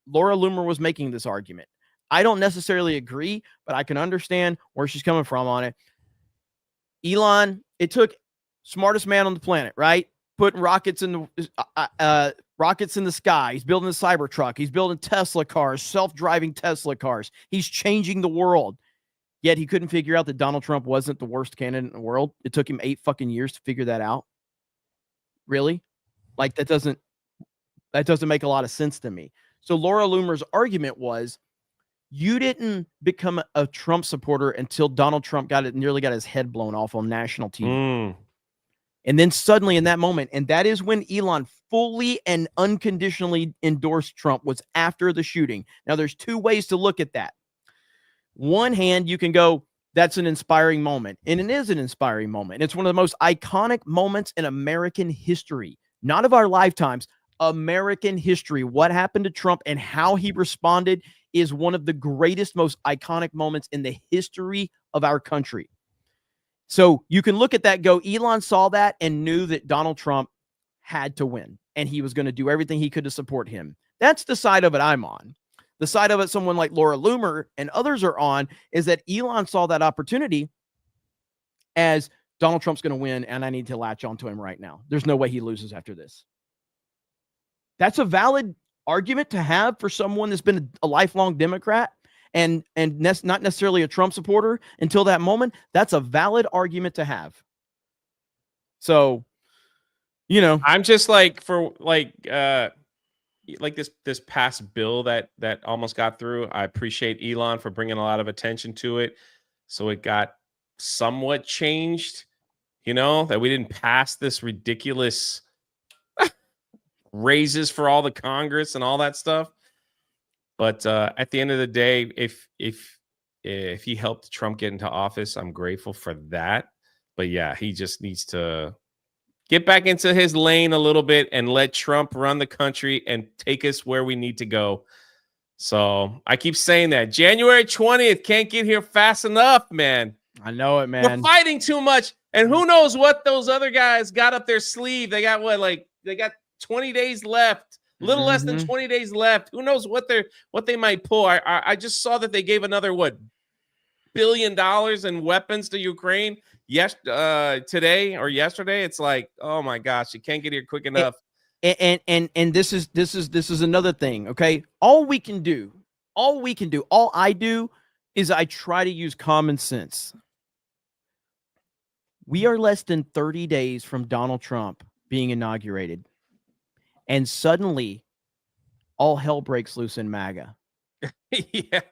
Laura Loomer was making this argument. I don't necessarily agree, but I can understand where she's coming from on it. Elon, it took smartest man on the planet, right? Putting rockets in the sky. He's building a Cybertruck. He's building Tesla cars, self-driving Tesla cars. He's changing the world. Yet he couldn't figure out that Donald Trump wasn't the worst candidate in the world. It took him 8 fucking years to figure that out. Really? Like, that doesn't make a lot of sense to me. So Laura Loomer's argument was, you didn't become a Trump supporter until Donald Trump nearly got his head blown off on national TV. And then suddenly in that moment, and that is when Elon fully and unconditionally endorsed Trump, was after the shooting. Now, there's 2 ways to look at that. One hand, you can go, that's an inspiring moment. And it is an inspiring moment. It's one of the most iconic moments in American history, not of our lifetimes, American history. What happened to Trump and how he responded is one of the greatest, most iconic moments in the history of our country. So you can look at that, go, Elon saw that and knew that Donald Trump had to win, and he was going to do everything he could to support him. That's the side of it I'm on. The side of it someone like Laura Loomer and others are on is that Elon saw that opportunity as Donald Trump's going to win, and I need to latch onto him right now. There's no way he loses after this. That's a valid argument to have for someone that's been a lifelong Democrat and not necessarily a Trump supporter until that moment. That's a valid argument to have. So, I'm just like, for like this past bill that almost got through. I appreciate Elon for bringing a lot of attention to it, so it got somewhat changed. That we didn't pass this ridiculous raises for all the Congress and all that stuff. But at the end of the day, if if he helped Trump get into office, I'm grateful for that. But yeah, he just needs to get back into his lane a little bit and let Trump run the country and take us where we need to go. So I keep saying that January 20th can't get here fast enough, man. I know it, man. We're fighting too much. And who knows what those other guys got up their sleeve. They got they got 20 days left, a little less than 20 days left. Who knows what they might pull. I just saw that they gave another $1 billion in weapons to Ukraine today or yesterday. It's like, oh my gosh, you can't get here quick enough. And this is another thing. Okay, all I do is I try to use common sense. We are less than 30 days from Donald Trump being inaugurated, and suddenly all hell breaks loose in MAGA. Yeah.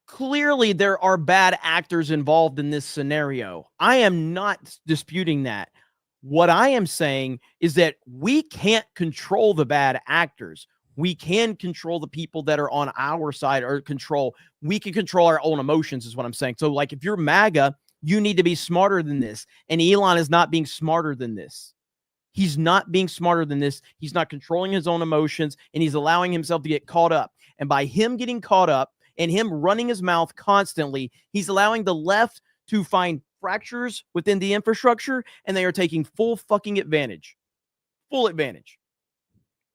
Clearly, there are bad actors involved in this scenario. I am not disputing that. What I am saying is that we can't control the bad actors. We can control the people that are on our side, or we can control our own emotions, is what I'm saying. So, like, if you're MAGA, you need to be smarter than this. And Elon is not being smarter than this. He's not being smarter than this. He's not controlling his own emotions, and he's allowing himself to get caught up. And by him getting caught up and him running his mouth constantly, he's allowing the left to find fractures within the infrastructure, and they are taking full fucking advantage. Full advantage.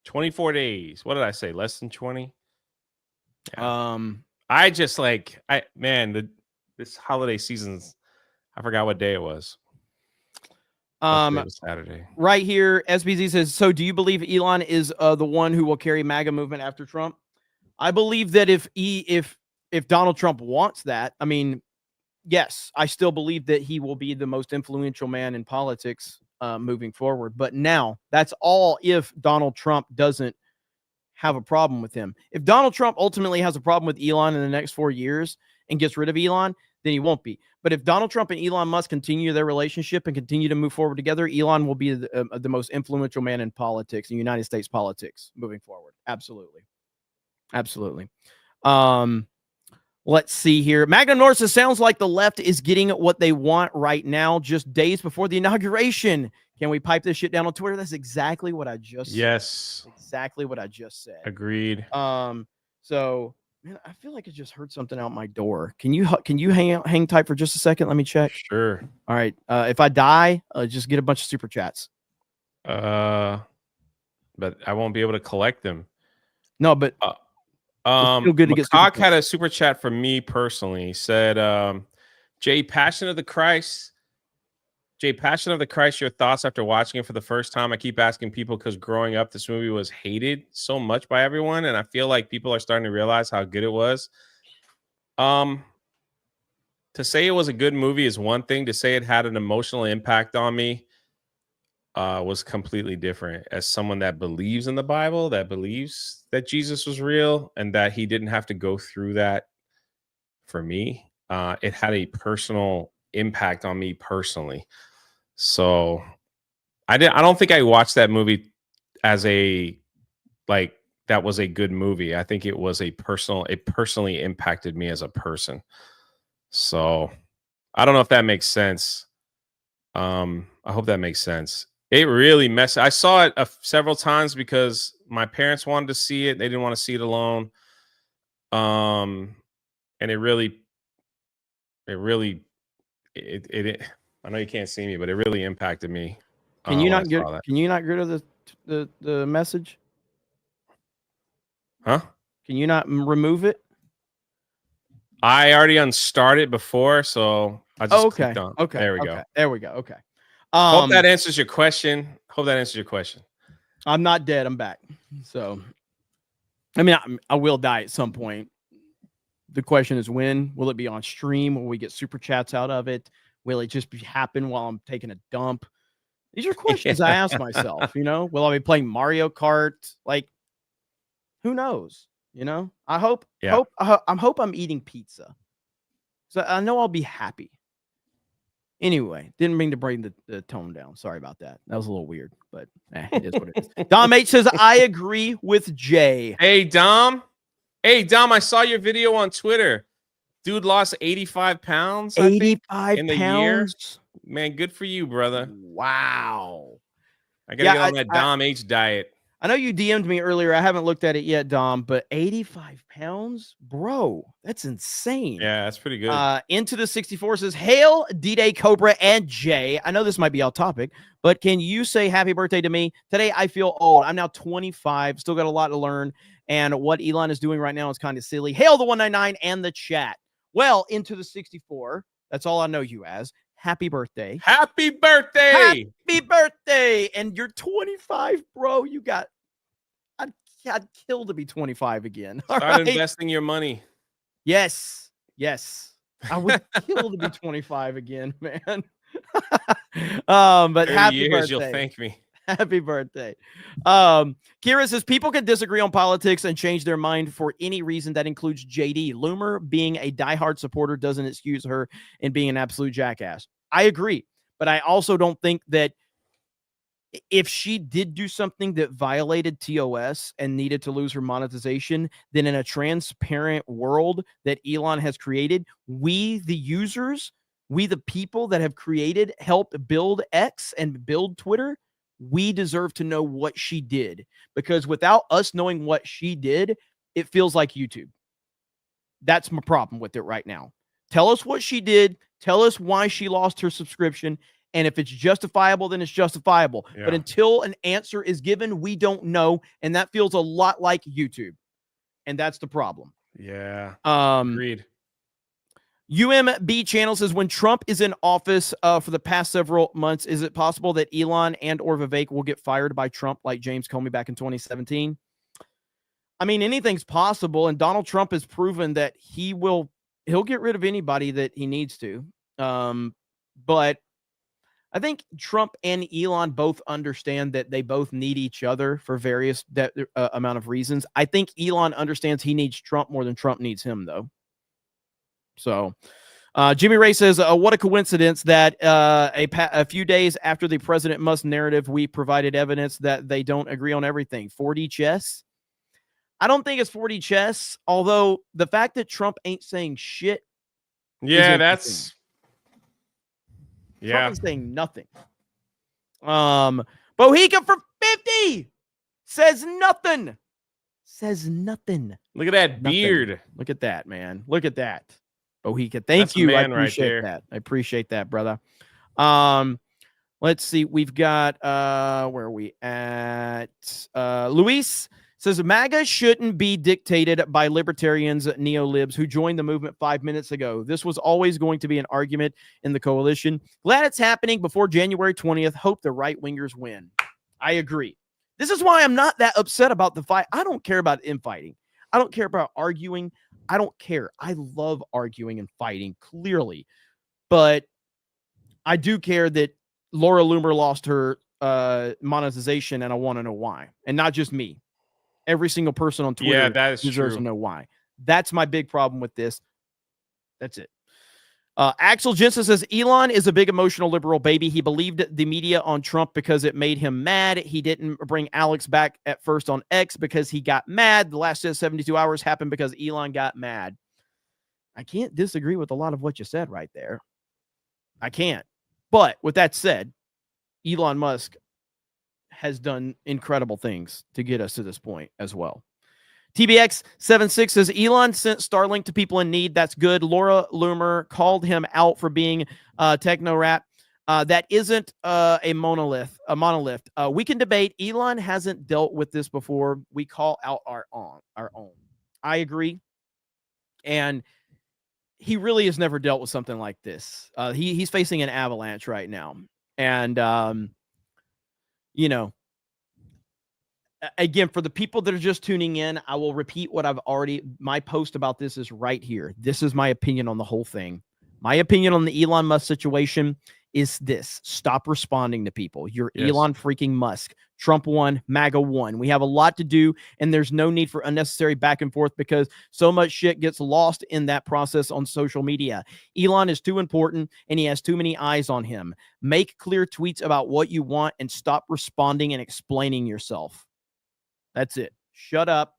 24 days. What did I say? Less than 20? Yeah. I just this holiday season's, I forgot what day it was. It was Saturday. Right here, SBZ says, so do you believe Elon is the one who will carry MAGA movement after Trump? I believe that if Donald Trump wants that, I mean, yes, I still believe that he will be the most influential man in politics moving forward. But now, that's all if Donald Trump doesn't have a problem with him. If Donald Trump ultimately has a problem with Elon in the next 4 years and gets rid of Elon, then he won't be. But if Donald Trump and Elon Musk continue their relationship and continue to move forward together, Elon will be the most influential man in politics, in United States politics, moving forward. Absolutely. Absolutely. Let's see here. Magnum North says, sounds like the left is getting what they want right now, just days before the inauguration. Can we pipe this shit down on Twitter? That's exactly what I just said. Exactly what I just said. Agreed. So, man, I feel like I just heard something out my door. Can you hang tight for just a second? Let me check. Sure. All right. If I die, just get a bunch of super chats. But I won't be able to collect them. No, but feel good to get Cock had a super chat from me personally. He said, Jay, Passion of the Christ, your thoughts after watching it for the first time. I keep asking people because growing up, this movie was hated so much by everyone, and I feel like people are starting to realize how good it was. To say it was a good movie is one thing. To say it had an emotional impact on me was completely different. As someone that believes in the Bible, that believes that Jesus was real and that he didn't have to go through that for me, it had a personal impact on me personally. So I don't think I watched that movie as that was a good movie. I think it personally impacted me as a person. So I don't know if that makes sense. I hope that makes sense. It really messed. I saw it several times because my parents wanted to see it. They didn't want to see it alone. And it really, I know you can't see me, but it really impacted me. Can you not get rid of the message? Huh? Can you not remove it? I already unstarted before, so I just clicked on. Okay. There we go. There we go. Okay. Hope that answers your question. I'm not dead. I'm back. So, I mean, I will die at some point. The question is when. Will it be on stream? Will we get super chats out of it? Will it just happen while I'm taking a dump? These are questions I ask myself, Will I be playing Mario Kart? Like, who knows? I hope I'm eating pizza. So I know I'll be happy. Anyway, didn't mean to bring the tone down. Sorry about that. That was a little weird, but it is what it is. Dom H says, I agree with Jay. Hey, Dom, I saw your video on Twitter. Dude lost 85 pounds, I think, 85 in the year. pounds. Man, good for you, brother. Wow. I gotta get on that Dom H diet. I know you DM'd me earlier. I haven't looked at it yet, Dom, but 85 pounds? Bro, that's insane. Yeah, that's pretty good. Into the 64 says, Hail, D-Day, Cobra, and Jay. I know this might be off topic, but can you say happy birthday to me? Today, I feel old. I'm now 25, still got a lot to learn, and what Elon is doing right now is kind of silly. Hail the 199 and the chat. Well, into the 64, that's all I know you as. Happy birthday. Happy birthday. Happy birthday. And you're 25, bro. I'd kill to be 25 again. All Start right? investing your money. Yes. I would kill to be 25 again, man. But 30 happy years, birthday. you'll thank me. Happy birthday. Kira says people can disagree on politics and change their mind for any reason. That includes JD. Loomer being a diehard supporter doesn't excuse her in being an absolute jackass. I agree, but I also don't think that if she did do something that violated TOS and needed to lose her monetization, then in a transparent world that Elon has created, we, the users, we, the people that have created, helped build X and build Twitter, we deserve to know what she did, because without us knowing what she did, it feels like YouTube. That's my problem with it right now. Tell us what she did. Tell us why she lost her subscription. And if it's justifiable, then it's justifiable. Yeah. But until an answer is given, we don't know. And that feels a lot like YouTube. And that's the problem. Yeah. Agreed. UMB channel says, when Trump is in office for the past several months, is it possible that Elon and or Vivek will get fired by Trump like James Comey back in 2017? I mean, anything's possible. And Donald Trump has proven that he'll get rid of anybody that he needs to. But I think Trump and Elon both understand that they both need each other for various amount of reasons. I think Elon understands he needs Trump more than Trump needs him, though. So Jimmy Ray says, what a coincidence that a few days after the President Musk narrative, we provided evidence that they don't agree on everything. 4D chess? I don't think it's 4D chess, although the fact that Trump ain't saying shit. Yeah, that's... Trump is saying nothing. Bohica for 50 says nothing. Says nothing. Look at that beard. Look at that, man. Look at that. Bohica, thank you. I appreciate that. I appreciate that, brother. Let's see. We've got where are we at? Luis says MAGA shouldn't be dictated by libertarians, neo-libs who joined the movement 5 minutes ago. This was always going to be an argument in the coalition. Glad it's happening before January 20th. Hope the right-wingers win. I agree. This is why I'm not that upset about the fight. I don't care about infighting. I don't care about arguing. I don't care. I love arguing and fighting, clearly. But I do care that Laura Loomer lost her monetization, and I want to know why. And not just me. Every single person on Twitter deserves to know why. That's my big problem with this. That's it. Axel Jensen says, Elon is a big emotional liberal baby. He believed the media on Trump because it made him mad. He didn't bring Alex back at first on X because he got mad. The last 72 hours happened because Elon got mad. I can't disagree with a lot of what you said right there. I can't. But with that said, Elon Musk has done incredible things to get us to this point as well. TBX76 says, Elon sent Starlink to people in need. That's good. Laura Loomer called him out for being techno-rat. That isn't a monolith. We can debate. Elon hasn't dealt with this before. We call out our own. I agree. And he really has never dealt with something like this. He's facing an avalanche right now. And, you know, again, for the people that are just tuning in, I will repeat what my post about this is right here. This is my opinion on the whole thing. My opinion on the Elon Musk situation is this: stop responding to people. You're Elon freaking Musk. Trump won, MAGA won. We have a lot to do, and there's no need for unnecessary back and forth because so much shit gets lost in that process on social media. Elon is too important, and he has too many eyes on him. Make clear tweets about what you want and stop responding and explaining yourself. That's it. Shut up.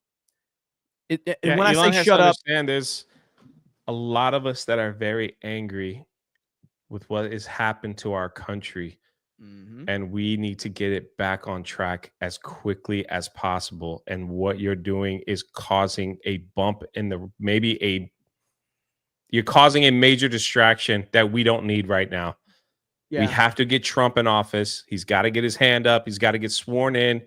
When I say shut up, understand is a lot of us that are very angry with what has happened to our country, and we need to get it back on track as quickly as possible. And what you're doing is causing a bump in the you're causing a major distraction that we don't need right now. Yeah. We have to get Trump in office. He's got to get his hand up. He's got to get sworn in.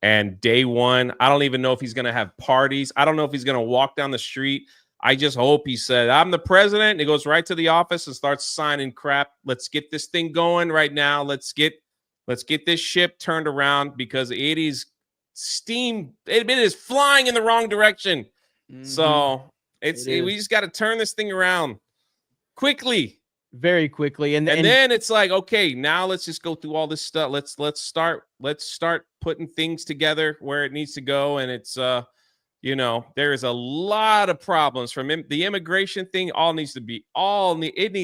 And day one, I don't even know if he's going to have parties. I don't know if he's going to walk down the street. I just hope he said, I'm the president. And he goes right to the office and starts signing crap. Let's get this thing going right now. Let's get this ship turned around, because it is it is flying in the wrong direction. So we just got to turn this thing around quickly. Very quickly. And then it's like, okay, now let's just go through all this stuff. Let's start putting things together where it needs to go. And it's there is a lot of problems from the immigration thing. It needs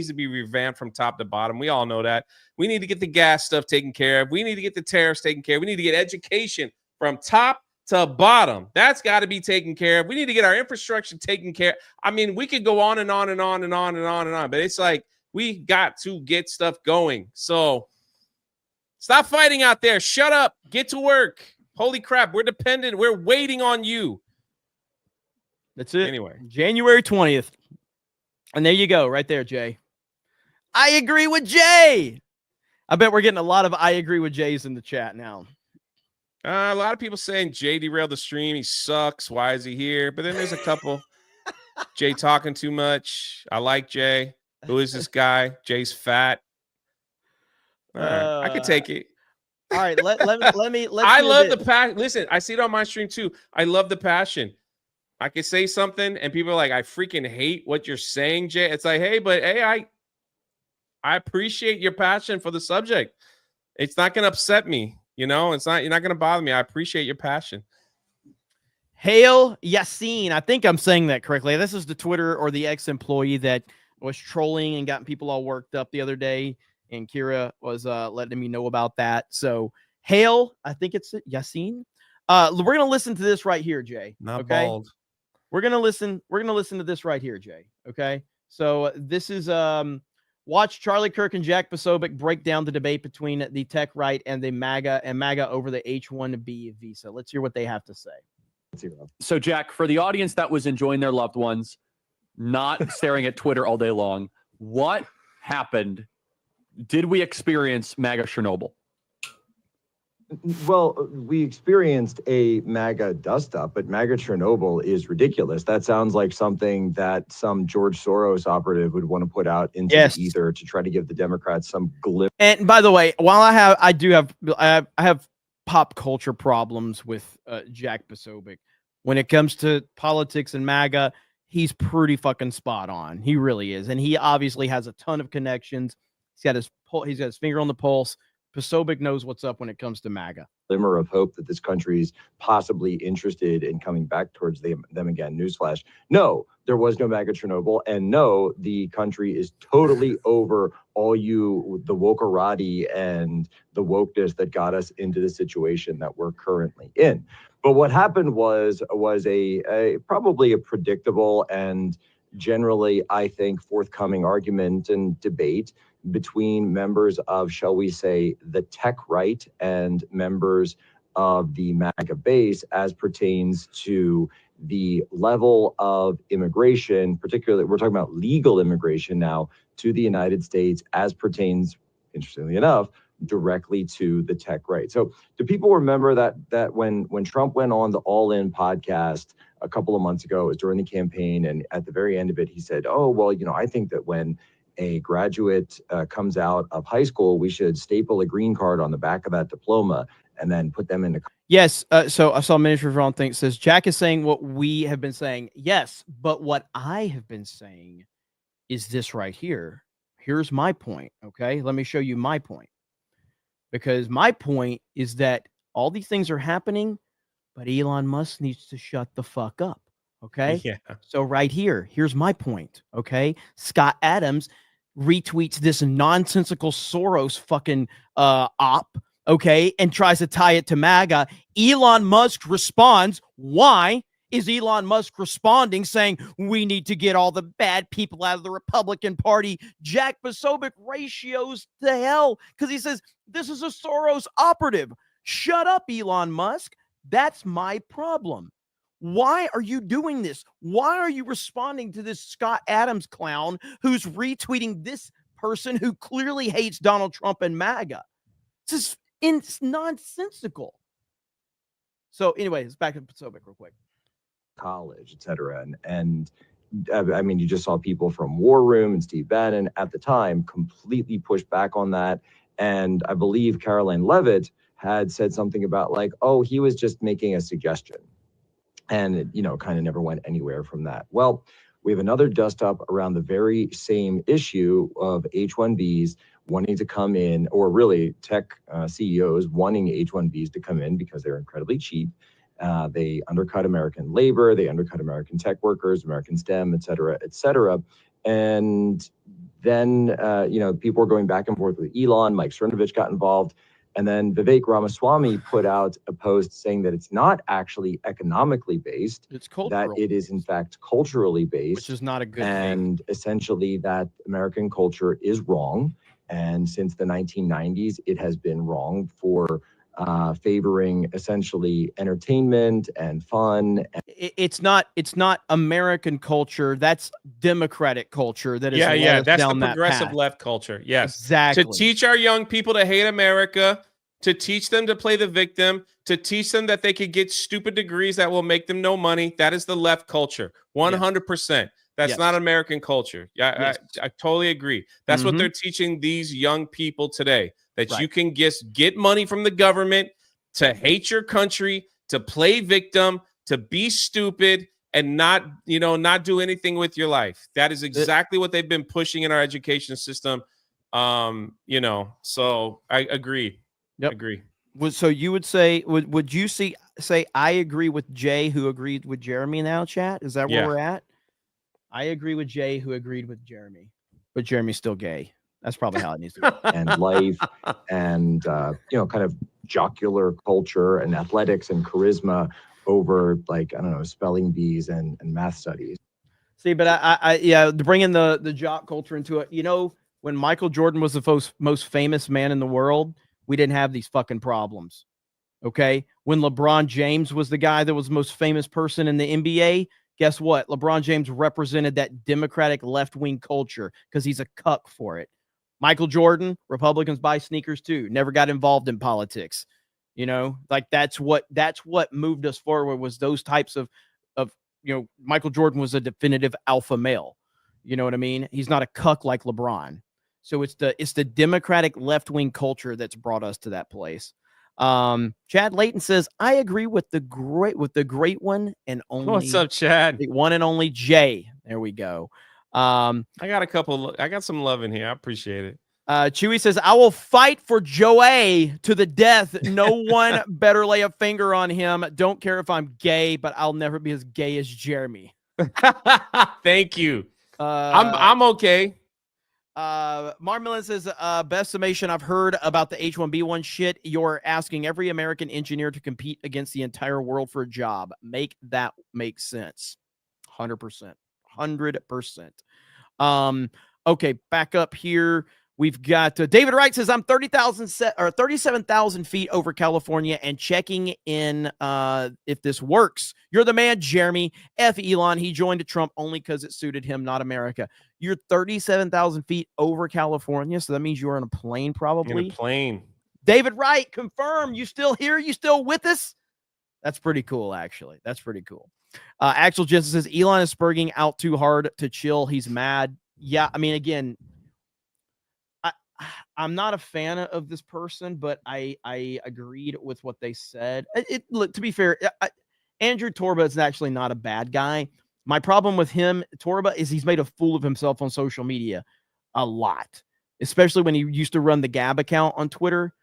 to be revamped from top to bottom. We all know that. We need to get the gas stuff taken care of. We need to get the tariffs taken care of. We need to get education from top to bottom. That's got to be taken care of. We need to get our infrastructure taken care of. I mean, we could go on and on and on and on and on and on, but it's like, we got to get stuff going. So stop fighting out there. Shut up. Get to work. Holy crap. We're dependent. We're waiting on you. That's it. Anyway, January 20th. And there you go, right there, Jay. I agree with Jay. I bet we're getting a lot of I agree with Jays in the chat now. A lot of people saying Jay derailed the stream. He sucks. Why is he here? But then there's a couple. Jay talking too much. I like Jay. Who is this guy? Jay's fat. All right. I could take it. All right, let's I love the passion. Listen, I see it on my stream too. I love the passion. I could say something and people are like, I freaking hate what you're saying, Jay. It's like, hey, I appreciate your passion for the subject. It's not gonna upset me, you're not gonna bother me. I appreciate your passion. Hail Yassine. I think I'm saying that correctly. This is the Twitter or the ex-employee that was trolling and got people all worked up the other day, and Kira was letting me know about that. So hail, I think it's Yassine. We're gonna listen to this right here, Jay. Not bald. We're gonna listen to this right here, Jay. Okay. So this is watch Charlie Kirk and Jack Posobiec break down the debate between the tech right and the MAGA over the H-1B visa. Let's hear what they have to say. So Jack, for the audience that was enjoying their loved ones, not staring at Twitter all day long, what happened? Did we experience MAGA Chernobyl? Well, we experienced a MAGA dust-up, but MAGA Chernobyl is ridiculous. That sounds like something that some George Soros operative would want to put out into the ether to try to give the Democrats some glimmer. And by the way, while I have pop culture problems with Jack Posobiec, when it comes to politics and MAGA, he's pretty fucking spot on. He really is. And he obviously has a ton of connections. He's got his finger on the pulse. Posobiec knows what's up when it comes to MAGA. Glimmer of hope that this country is possibly interested in coming back towards them again. Newsflash. No, there was no MAGA Chernobyl. And no, the country is totally over all the wokerati and the wokeness that got us into the situation that we're currently in. But what happened was a probably a predictable and generally, I think, forthcoming argument and debate between members of, shall we say, the tech right and members of the MAGA base as pertains to the level of immigration, particularly we're talking about legal immigration now to the United States as pertains, interestingly enough, directly to the tech right. So do people remember that when Trump went on the All In podcast a couple of months ago, it was during the campaign, and at the very end of it, he said, oh, well, I think that when a graduate comes out of high school, we should staple a green card on the back of that diploma and then put them into. Yes. So I saw Minister Ron thing says Jack is saying what we have been saying. Yes. But what I have been saying is this right here. Here's my point. Okay. Let me show you my point. Because my point is that all these things are happening, but Elon Musk needs to shut the fuck up. Okay. Yeah. So right here, here's my point. Okay. Scott Adams retweets this nonsensical Soros fucking op. Okay. And tries to tie it to MAGA. Elon Musk responds, why? Is Elon Musk responding saying we need to get all the bad people out of the Republican Party? Jack Posobiec ratios to hell because he says this is a Soros operative. Shut up, Elon Musk. That's my problem. Why are you doing this? Why are you responding to this Scott Adams clown who's retweeting this person who clearly hates Donald Trump and MAGA? It's nonsensical. So anyway, let's back to Posobiec real quick. College, et cetera. And I mean, you just saw people from War Room and Steve Bannon at the time completely push back on that. And I believe Caroline Levitt had said something about like, oh, he was just making a suggestion. And it, you know, kind of never went anywhere from that. Well, we have another dust up around the very same issue of H-1Bs wanting to come in, or really tech CEOs wanting H-1Bs to come in because they're incredibly cheap. They undercut American labor, they undercut American tech workers, American STEM, et cetera, et cetera. And then, you know, people were going back and forth with Elon. Mike Cernovich got involved. And then Vivek Ramaswamy put out a post saying that it's not actually economically based, It's cultural, that it is in fact culturally based, which is not a good thing. and essentially that American culture is wrong. And since the 1990s, it has been wrong for favoring essentially entertainment and fun. It's not American culture. That's Democratic culture. That is That's the down that progressive path. left culture. Yes, Exactly. to teach our young people to hate America, to teach them to play the victim, to teach them that they could get stupid degrees that will make them no money. That is the left culture, 100%. That's Yes. not American culture. Yeah, Yes. I totally agree. That's what they're teaching these young people today. That Right. you can just get money from the government, to hate your country, to play victim, to be stupid, and not do anything with your life. That is exactly what they've been pushing in our education system. So I agree. Yep. Agree. So you would say, would you say I agree with Jay, who agreed with Jeremy now, chat? Is that where Yeah. we're at? I agree with Jay, who agreed with Jeremy, but Jeremy's still gay. That's probably how it needs to be. And life and, kind of jocular culture and athletics and charisma over like, I don't know, spelling bees and math studies. See, but I bringing the jock culture into it. You know, when Michael Jordan was the most famous man in the world, we didn't have these fucking problems. Okay. When LeBron James was the guy that was the most famous person in the NBA, guess what? LeBron James represented that Democratic left-wing culture because he's a cuck for it. Michael Jordan, Republicans buy sneakers too. Never got involved in politics. You know, like that's what moved us forward, was those types of Michael Jordan was a definitive alpha male. You know what I mean? He's not a cuck like LeBron. So it's the Democratic left-wing culture that's brought us to that place. Chad Layton says, I agree with the great one and only. What's up, Chad? The one and only Jay. There we go. I got some love in here. I appreciate it. Chewy says, I will fight for Joey to the death. No one better lay a finger on him. Don't care if I'm gay, but I'll never be as gay as Jeremy. Thank you. I'm okay. Marmalin says, best summation I've heard about the H-1B1 shit. You're asking every American engineer to compete against the entire world for a job. Make that make sense. 100%. 100%. Okay, back up here. We've got David Wright says, I'm 37,000 feet over California and checking in if this works. You're the man, Jeremy. F Elon. He joined Trump only because it suited him, not America. You're 37,000 feet over California, so that means you're on a plane probably. In a plane. David Wright, confirm. You still here? You still with us? That's pretty cool, actually. That's pretty cool. Axel Jensen says, Elon is spurging out too hard to chill. He's mad. Yeah, I mean, again, I'm not a fan of this person, but I agreed with what they said. Look, to be fair, Andrew Torba is actually not a bad guy. My problem with him, Torba, is he's made a fool of himself on social media a lot, especially when he used to run the Gab account on Twitter.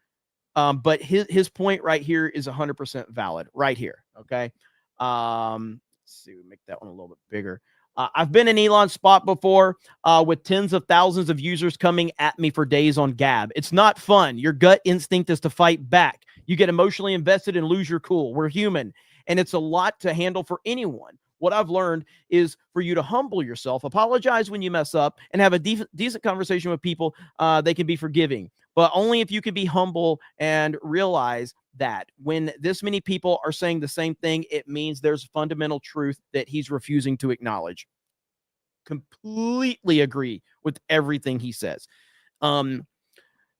But his point right here is 100% valid right here. Okay. Let's see, make that one a little bit bigger. I've been in Elon's spot before with tens of thousands of users coming at me for days on Gab. It's not fun. Your gut instinct is to fight back. You get emotionally invested and lose your cool. We're human. and it's a lot to handle for anyone. What I've learned is for you to humble yourself, apologize when you mess up, and have a decent conversation with people. They can be forgiving, but only if you can be humble and realize that when this many people are saying the same thing, it means there's fundamental truth that he's refusing to acknowledge. Completely agree with everything he says.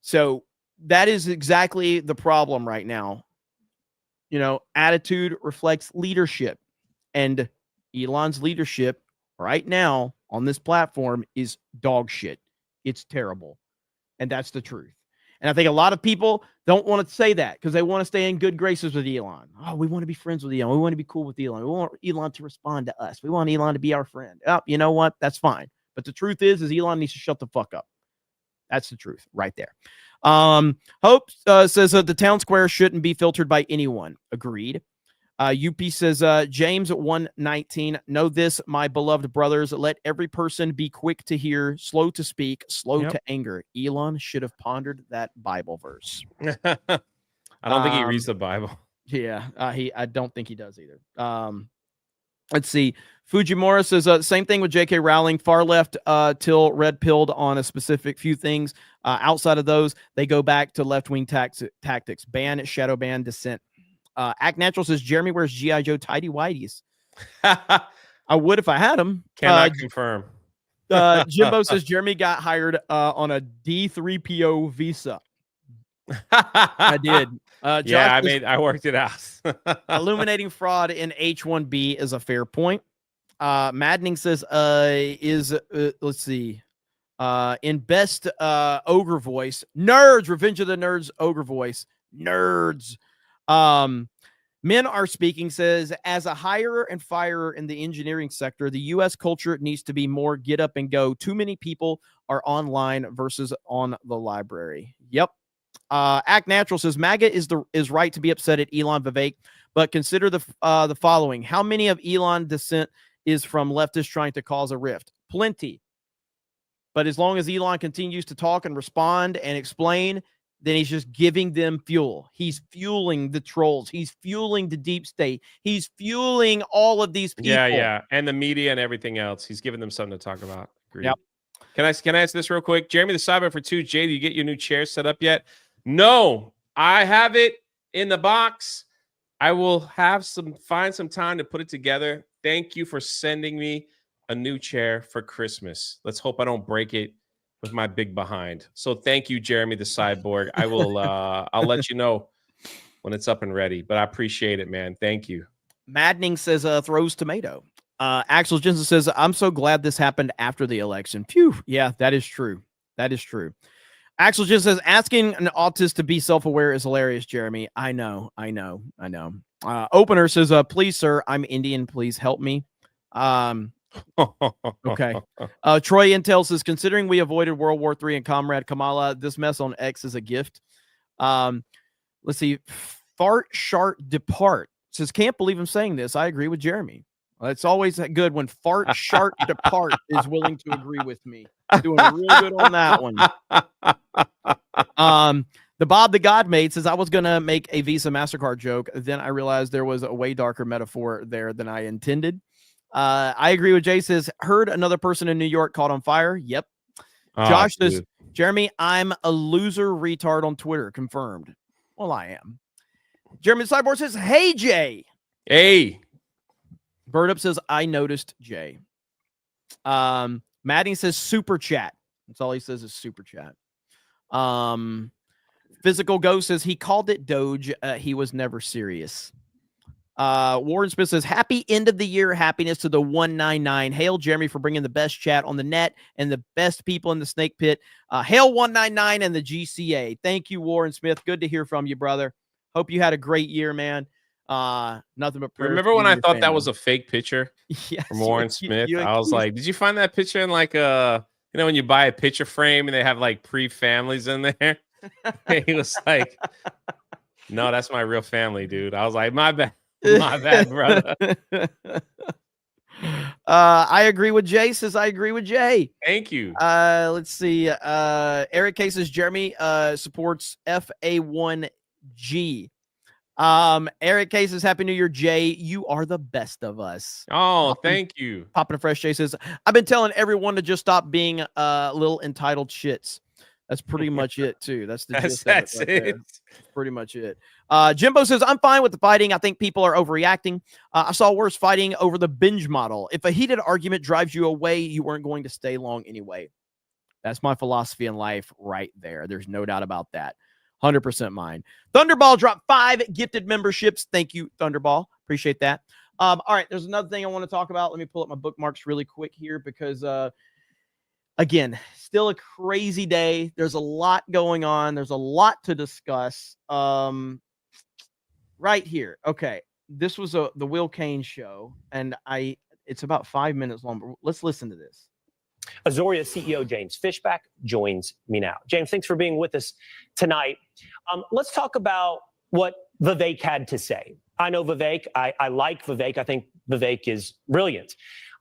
So that is exactly the problem right now. You know, attitude reflects leadership, and Elon's leadership right now on this platform is dog shit. It's terrible. And that's the truth. And I think a lot of people don't want to say that because they want to stay in good graces with Elon. Oh, we want to be friends with Elon. We want to be cool with Elon. We want Elon to respond to us. We want Elon to be our friend. Oh, you know what? That's fine. But the truth is Elon needs to shut the fuck up. That's the truth right there. Hope says the town square shouldn't be filtered by anyone. Agreed. UP says, James 119, know this, my beloved brothers, let every person be quick to hear, slow to speak, slow to anger. Elon should have pondered that Bible verse. I don't think he reads the Bible. Yeah, I don't think he does either. Let's see. Fujimura says, same thing with J.K. Rowling, far left till red pilled on a specific few things. Outside of those, they go back to left-wing tactics. Ban, shadow ban, dissent. Act Natural says Jeremy wears G.I. Joe tidy whities. I would if I had them. Cannot confirm. Jimbo says Jeremy got hired on a D3PO visa. I did. Yeah, I worked it out. Illuminating fraud in H1B is a fair point. Maddening says let's see. In best ogre voice, nerds, Revenge of the Nerds ogre voice, nerds. Men Are Speaking says, as a hirer and firer in the engineering sector, the U.S. culture needs to be more get up and go. Too many people are online versus on the library. Yep. Act Natural says, MAGA is right to be upset at Elon Vivek, but consider the following. How many of Elon dissent is from leftists trying to cause a rift? Plenty. But as long as Elon continues to talk and respond and explain, then he's just giving them fuel. He's fueling the trolls. He's fueling the deep state. He's fueling all of these people. Yeah. And the media and everything else. He's giving them something to talk about. Agreed. Yep. Can I ask this real quick? Jeremy the Cyber for 2. Jay, do you get your new chair set up yet? No, I have it in the box. I will find some time to put it together. Thank you for sending me a new chair for Christmas. Let's hope I don't break it with my big behind. So thank you, Jeremy the Cyborg. I will I'll let you know when it's up and ready, but I appreciate it, man. Thank you. Maddening says throws tomato. Axel Jensen says, I'm so glad this happened after the election. Phew. Yeah, that is true. That is true. Axel Jensen says, asking an autist to be self-aware is hilarious, Jeremy. I know. Opener says, please, sir, I'm Indian. Please help me. Okay. Troy Intel says, considering we avoided World War III and Comrade Kamala, this mess on X is a gift. Let's see. Fart Shart Depart says, can't believe I'm saying this. I agree with Jeremy. It's always good when Fart Shart Depart is willing to agree with me. Doing real good on that one. The Bob the God Mate says, I was going to make a Visa MasterCard joke. Then I realized there was a way darker metaphor there than I intended. I agree with Jay says, heard another person in New York caught on fire. Yep. Josh says, Jeremy, I'm a loser retard on Twitter. Confirmed. Well, I am. Jeremy Cyborg says, hey, Jay. Hey. Bird Up says, I noticed Jay. Maddie says, super chat. That's all he says is super chat. Physical Ghost says, he called it Doge. He was never serious. Warren Smith says, happy end of the year happiness to the 199. Hail Jeremy for bringing the best chat on the net and the best people in the snake pit. Hail 199 and the GCA. Thank you, Warren Smith. Good to hear from you, brother. Hope you had a great year, man. Nothing but prayers. Remember when I thought that was a fake picture yes, from Warren Smith? I was like, did you find that picture in like when you buy a picture frame and they have like pre-families in there? He was like, no, that's my real family, dude. I was like, my bad. My bad, brother. I agree with Jay. Says I agree with Jay. Thank you. Let's see. Eric K says Jeremy supports FA1G. Eric K says, Happy New Year, Jay. You are the best of us. Oh, thank you. Popping a fresh Jay says, I've been telling everyone to just stop being little entitled shits. That's pretty much it, too. That's the gist of it right there. That's pretty much it. Jimbo says, I'm fine with the fighting. I think people are overreacting. I saw worse fighting over the binge model. If a heated argument drives you away, you weren't going to stay long anyway. That's my philosophy in life right there. There's no doubt about that. 100% mine. Thunderball dropped 5 gifted memberships. Thank you, Thunderball. Appreciate that. All right, there's another thing I want to talk about. Let me pull up my bookmarks really quick here because, again, still a crazy day. There's a lot going on. There's a lot to discuss. Right here. Okay, this was the Will Kane show, and it's about 5 minutes long, but let's listen to this. Azoria CEO James Fishback joins me now. James, thanks for being with us tonight. Let's talk about what Vivek had to say. I know Vivek. I like Vivek. I think Vivek is brilliant.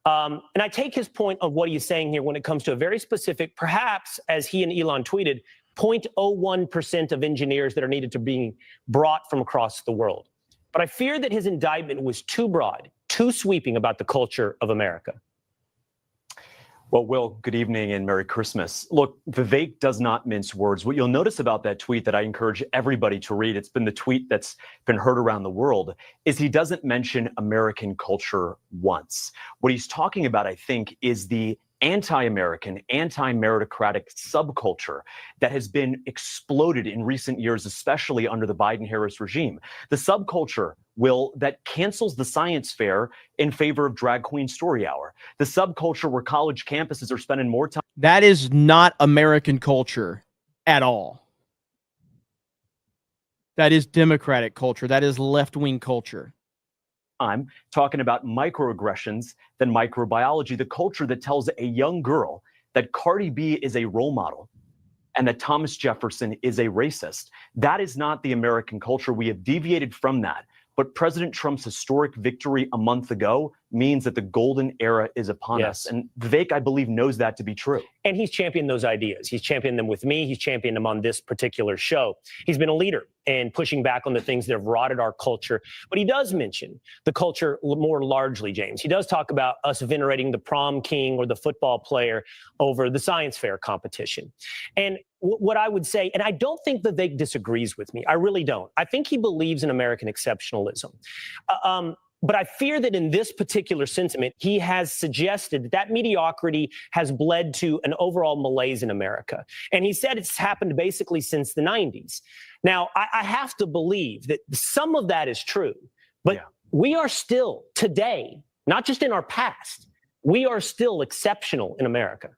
And I take his point on what he's saying here when it comes to a very specific, perhaps, as he and Elon tweeted, 0.01% of engineers that are needed to be brought from across the world. But I fear that his indictment was too broad, too sweeping about the culture of America. Well, Will, good evening and Merry Christmas. Look, Vivek does not mince words. What you'll notice about that tweet that I encourage everybody to read, it's been the tweet that's been heard around the world, is he doesn't mention American culture once. What he's talking about, I think, is the anti-American, anti-meritocratic subculture that has been exploded in recent years, especially under the Biden-Harris regime. The subculture, Will, that cancels the science fair in favor of drag queen story hour. The subculture where college campuses are spending more time. That is not American culture at all. That is Democratic culture. That is left-wing culture. I'm talking about microaggressions than microbiology, the culture that tells a young girl that Cardi B is a role model and that Thomas Jefferson is a racist. That is not the American culture. We have deviated from that. But President Trump's historic victory a month ago means that the golden era is upon us. And Vivek, I believe, knows that to be true. And he's championed those ideas. He's championed them with me. He's championed them on this particular show. He's been a leader in pushing back on the things that have rotted our culture. But he does mention the culture more largely, James. He does talk about us venerating the prom king or the football player over the science fair competition. And what I would say, and I don't think Vivek disagrees with me. I really don't. I think he believes in American exceptionalism. But I fear that in this particular sentiment, he has suggested that mediocrity has bled to an overall malaise in America. And he said it's happened basically since the 90s. Now, I have to believe that some of that is true, but we are still today, not just in our past, we are still exceptional in America.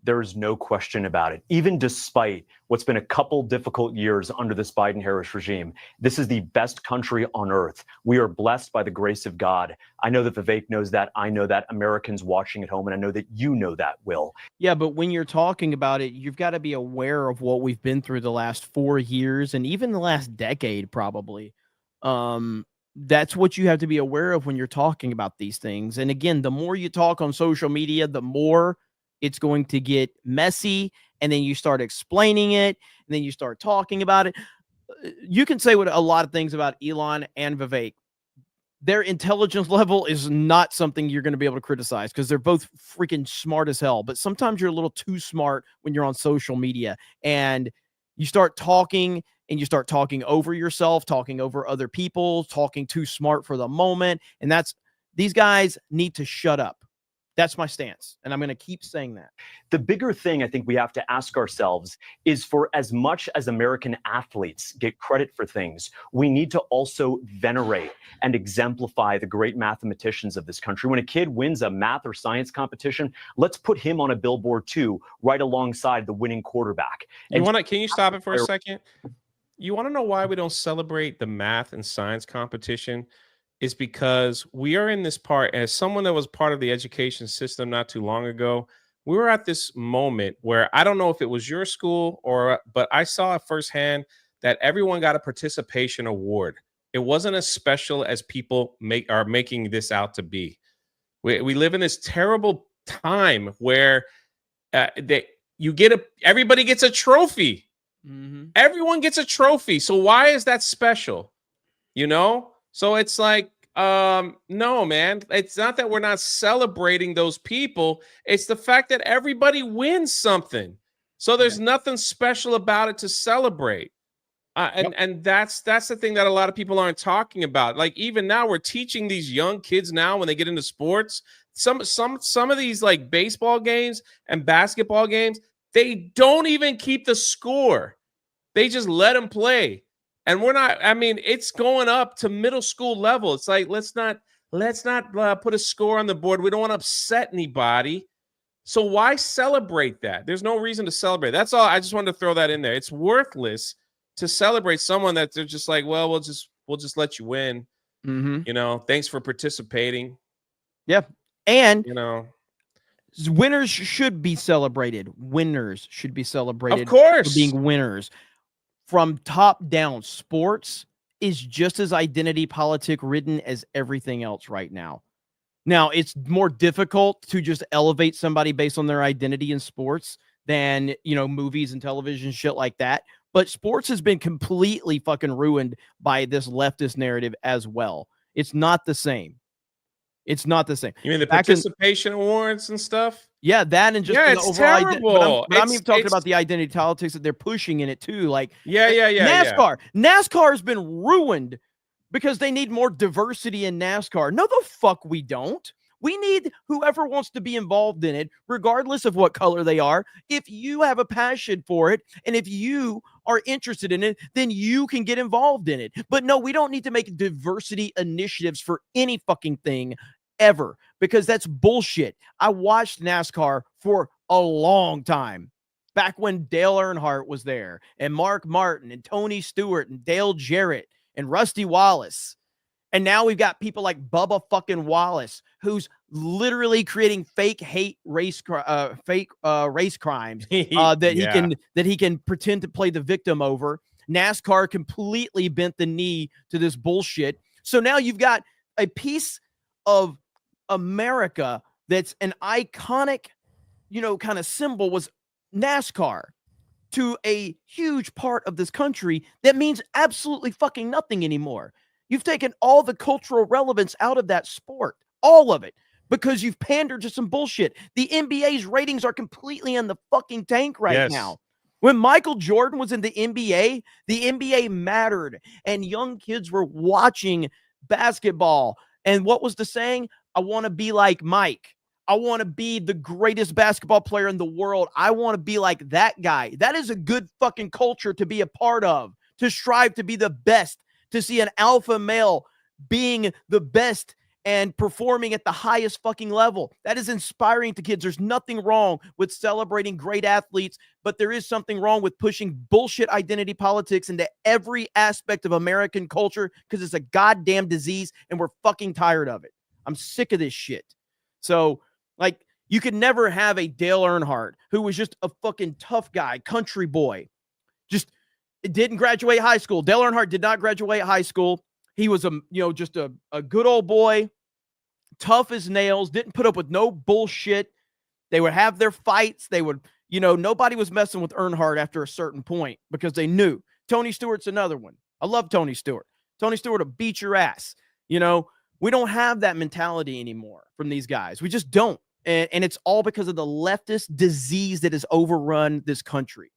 There is no question about it. Even despite what's been a couple difficult years under this Biden-Harris regime, this is the best country on earth. We are blessed by the grace of God. I know that Vivek knows that. I know that Americans watching at home, and I know that you know that, Will. Yeah, but when you're talking about it, you've got to be aware of what we've been through the last 4 years and even the last decade, probably. That's what you have to be aware of when you're talking about these things. And again, the more you talk on social media, the more it's going to get messy, and then you start explaining it, and then you start talking about it. You can say what a lot of things about Elon and Vivek. Their intelligence level is not something you're going to be able to criticize because they're both freaking smart as hell. But sometimes you're a little too smart when you're on social media, and you start talking and you start talking over yourself, talking over other people, talking too smart for the moment. And these guys need to shut up. That's my stance, and I'm going to keep saying that. The bigger thing I think we have to ask ourselves is, for as much as American athletes get credit for things, we need to also venerate and exemplify the great mathematicians of this country. When a kid wins a math or science competition, let's put him on a billboard too, right alongside the winning quarterback. Can you stop it for a second? You want to know why we don't celebrate the math and science competition? Is because we are in this part, as someone that was part of the education system not too long ago, we were at this moment where I don't know if it was your school but I saw firsthand that everyone got a participation award. It wasn't as special as people are making this out to be. We live in this terrible time where everybody gets a trophy. Mm-hmm. Everyone gets a trophy. So why is that special? you know? So it's like, no, man, it's not that we're not celebrating those people. It's the fact that everybody wins something. So there's nothing special about it to celebrate. And that's the thing that a lot of people aren't talking about. Like, even now, we're teaching these young kids now when they get into sports. Some of these like baseball games and basketball games, they don't even keep the score. They just let them play. And we're not. I mean, it's going up to middle school level. It's like let's not put a score on the board. We don't want to upset anybody. So why celebrate that? There's no reason to celebrate. That's all. I just wanted to throw that in there. It's worthless to celebrate someone that they're just like, well, we'll just let you win. You know, thanks for participating. Yeah. And you know, winners should be celebrated. Winners should be celebrated. Of course. For being winners. From top down, sports is just as identity politic ridden as everything else right now. Now, it's more difficult to just elevate somebody based on their identity in sports than, you know, movies and television, shit like that. But sports has been completely fucking ruined by this leftist narrative as well. It's not the same. It's not the same. You mean the participation awards and stuff? Yeah, that and just Yeah, the it's overall terrible. But I'm even talking about the identity politics that they're pushing in it too. Like, NASCAR. NASCAR has been ruined because they need more diversity in NASCAR. No, the fuck we don't. We need whoever wants to be involved in it, regardless of what color they are. If you have a passion for it, and if you are interested in it, then you can get involved in it. But no, we don't need to make diversity initiatives for any fucking thing ever, because that's bullshit. I watched NASCAR for a long time, back when Dale Earnhardt was there, and Mark Martin, and Tony Stewart, and Dale Jarrett, and Rusty Wallace. And now we've got people like Bubba fucking Wallace, who's literally creating fake race crimes that he can pretend to play the victim over. NASCAR completely bent the knee to this bullshit. So now you've got a piece of America that's an iconic, you know, kind of symbol was NASCAR, to a huge part of this country that means absolutely fucking nothing anymore. You've taken all the cultural relevance out of that sport, all of it, because you've pandered to some bullshit. The NBA's ratings are completely in the fucking tank right now. When Michael Jordan was in the NBA mattered, and young kids were watching basketball. And what was the saying? I want to be like Mike. I want to be the greatest basketball player in the world. I want to be like that guy. That is a good fucking culture to be a part of, to strive to be the best, to see an alpha male being the best and performing at the highest fucking level. That is inspiring to kids. There's nothing wrong with celebrating great athletes, but there is something wrong with pushing bullshit identity politics into every aspect of American culture, because it's a goddamn disease and we're fucking tired of it. I'm sick of this shit. So, like, you could never have a Dale Earnhardt who was just a fucking tough guy, country boy, just didn't graduate high school. Dale Earnhardt did not graduate high school. He was just a good old boy, tough as nails, didn't put up with no bullshit. They would have their fights. They would, nobody was messing with Earnhardt after a certain point because they knew. Tony Stewart's another one. I love Tony Stewart. Tony Stewart will beat your ass. We don't have that mentality anymore from these guys. We just don't. And it's all because of the leftist disease that has overrun this country.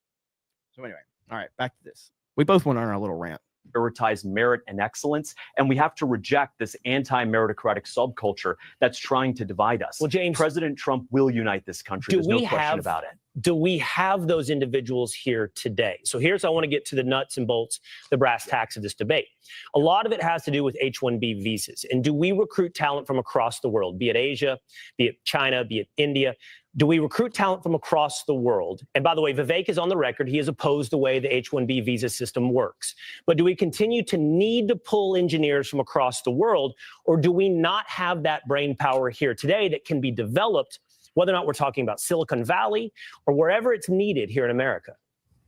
So anyway, all right, back to this. We both went on our little rant. Prioritize merit and excellence, and we have to reject this anti-meritocratic subculture that's trying to divide us. Well, James, President Trump will unite this country. There's no question about it. Do we have those individuals here today? So I want to get to the nuts and bolts, the brass tacks of this debate. A lot of it has to do with H-1B visas. And do we recruit talent from across the world, be it Asia, be it China, be it India? Do we recruit talent from across the world? And by the way, Vivek is on the record. He has opposed the way the H-1B visa system works. But do we continue to need to pull engineers from across the world, or do we not have that brain power here today that can be developed, whether or not we're talking about Silicon Valley or wherever it's needed here in America?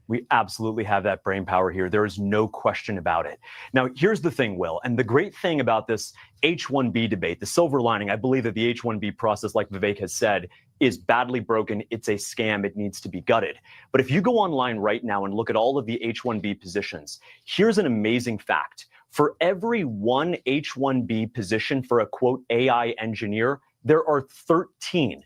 We absolutely have that brain power here. There is no question about it. Now, here's the thing, Will, and the great thing about this H-1B debate, the silver lining, I believe that the H-1B process, like Vivek has said, is badly broken. It's a scam. It needs to be gutted. But if you go online right now and look at all of the H-1B positions, here's an amazing fact. For every one H-1B position for a quote AI engineer, there are 13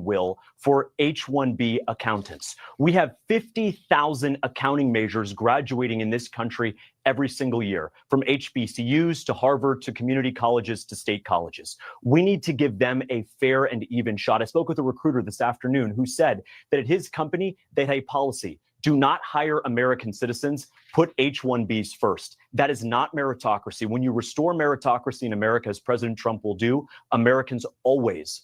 will for H-1B accountants. We have 50,000 accounting majors graduating in this country every single year, from HBCUs to Harvard to community colleges to state colleges. We need to give them a fair and even shot. I spoke with a recruiter this afternoon who said that at his company, they had a policy: do not hire American citizens, put H-1Bs first. That is not meritocracy. When you restore meritocracy in America, as President Trump will do, Americans always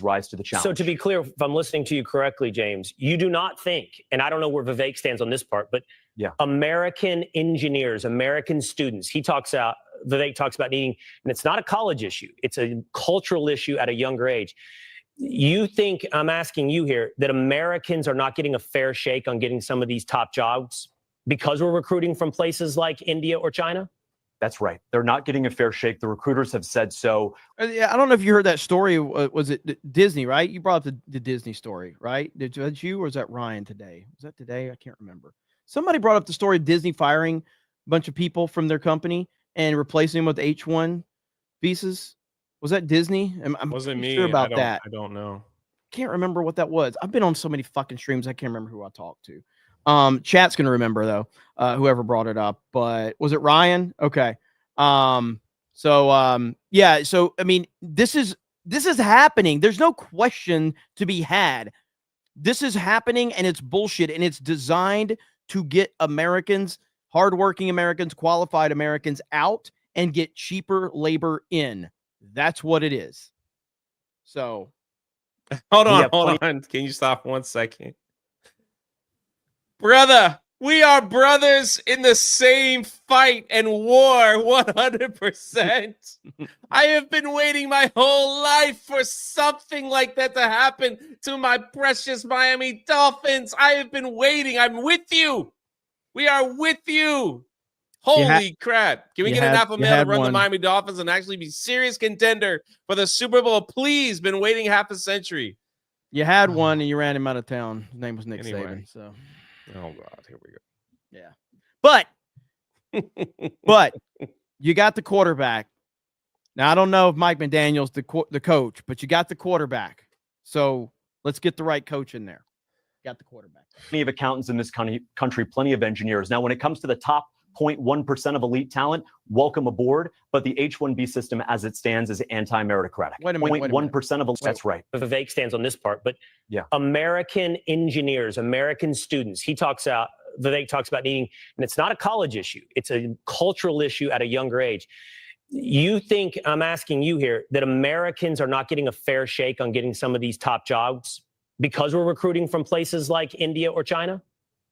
rise to the challenge. So to be clear, if I'm listening to you correctly, James, you do not think, and I don't know where Vivek stands on this part, but yeah, American engineers, American students, Vivek talks about needing, and it's not a college issue, it's a cultural issue at a younger age. You think, I'm asking you here, that Americans are not getting a fair shake on getting some of these top jobs because we're recruiting from places like India or China? That's right. They're not getting a fair shake. The recruiters have said so. Yeah, I don't know if you heard that story. Was it Disney, right? You brought up the Disney story, right? Did you, or was that Ryan today? Was that today? I can't remember. Somebody brought up the story of Disney firing a bunch of people from their company and replacing them with H-1 visas. Was that Disney? I'm Wasn't me. sure about that. I don't know. Can't remember what that was. I've been on so many fucking streams, I can't remember who I talked to. Chat's gonna remember though, whoever brought it up. But was it Ryan? Okay. Yeah. So I mean, this is happening. There's no question to be had. This is happening, and it's bullshit, and it's designed to get Americans, hardworking Americans, qualified Americans out and get cheaper labor in. That's what it is. So hold on. Can you stop 1 second? Brother, we are brothers in the same fight and war, 100%. I have been waiting my whole life for something like that to happen to my precious Miami Dolphins. I have been waiting. I'm with you. We are with you. Holy crap. Can we get an alpha male to run the Miami Dolphins and actually be serious contender for the Super Bowl? Please, been waiting half a century. You had one and you ran him out of town. His name was Nick Saban. So, oh God, here we go. Yeah, but you got the quarterback. Now I don't know if Mike McDaniel's the coach, but you got the quarterback. So let's get the right coach in there. Got the quarterback. Plenty of accountants in this country, plenty of engineers. Now, when it comes to the top 0.1% of elite talent, welcome aboard. But the H-1B system as it stands is anti-meritocratic. Wait a minute. 0.1% of that's right. Vivek stands on this part, but yeah, American engineers, American students, Vivek talks about needing, and it's not a college issue, it's a cultural issue at a younger age. You think, I'm asking you here, that Americans are not getting a fair shake on getting some of these top jobs because we're recruiting from places like India or China?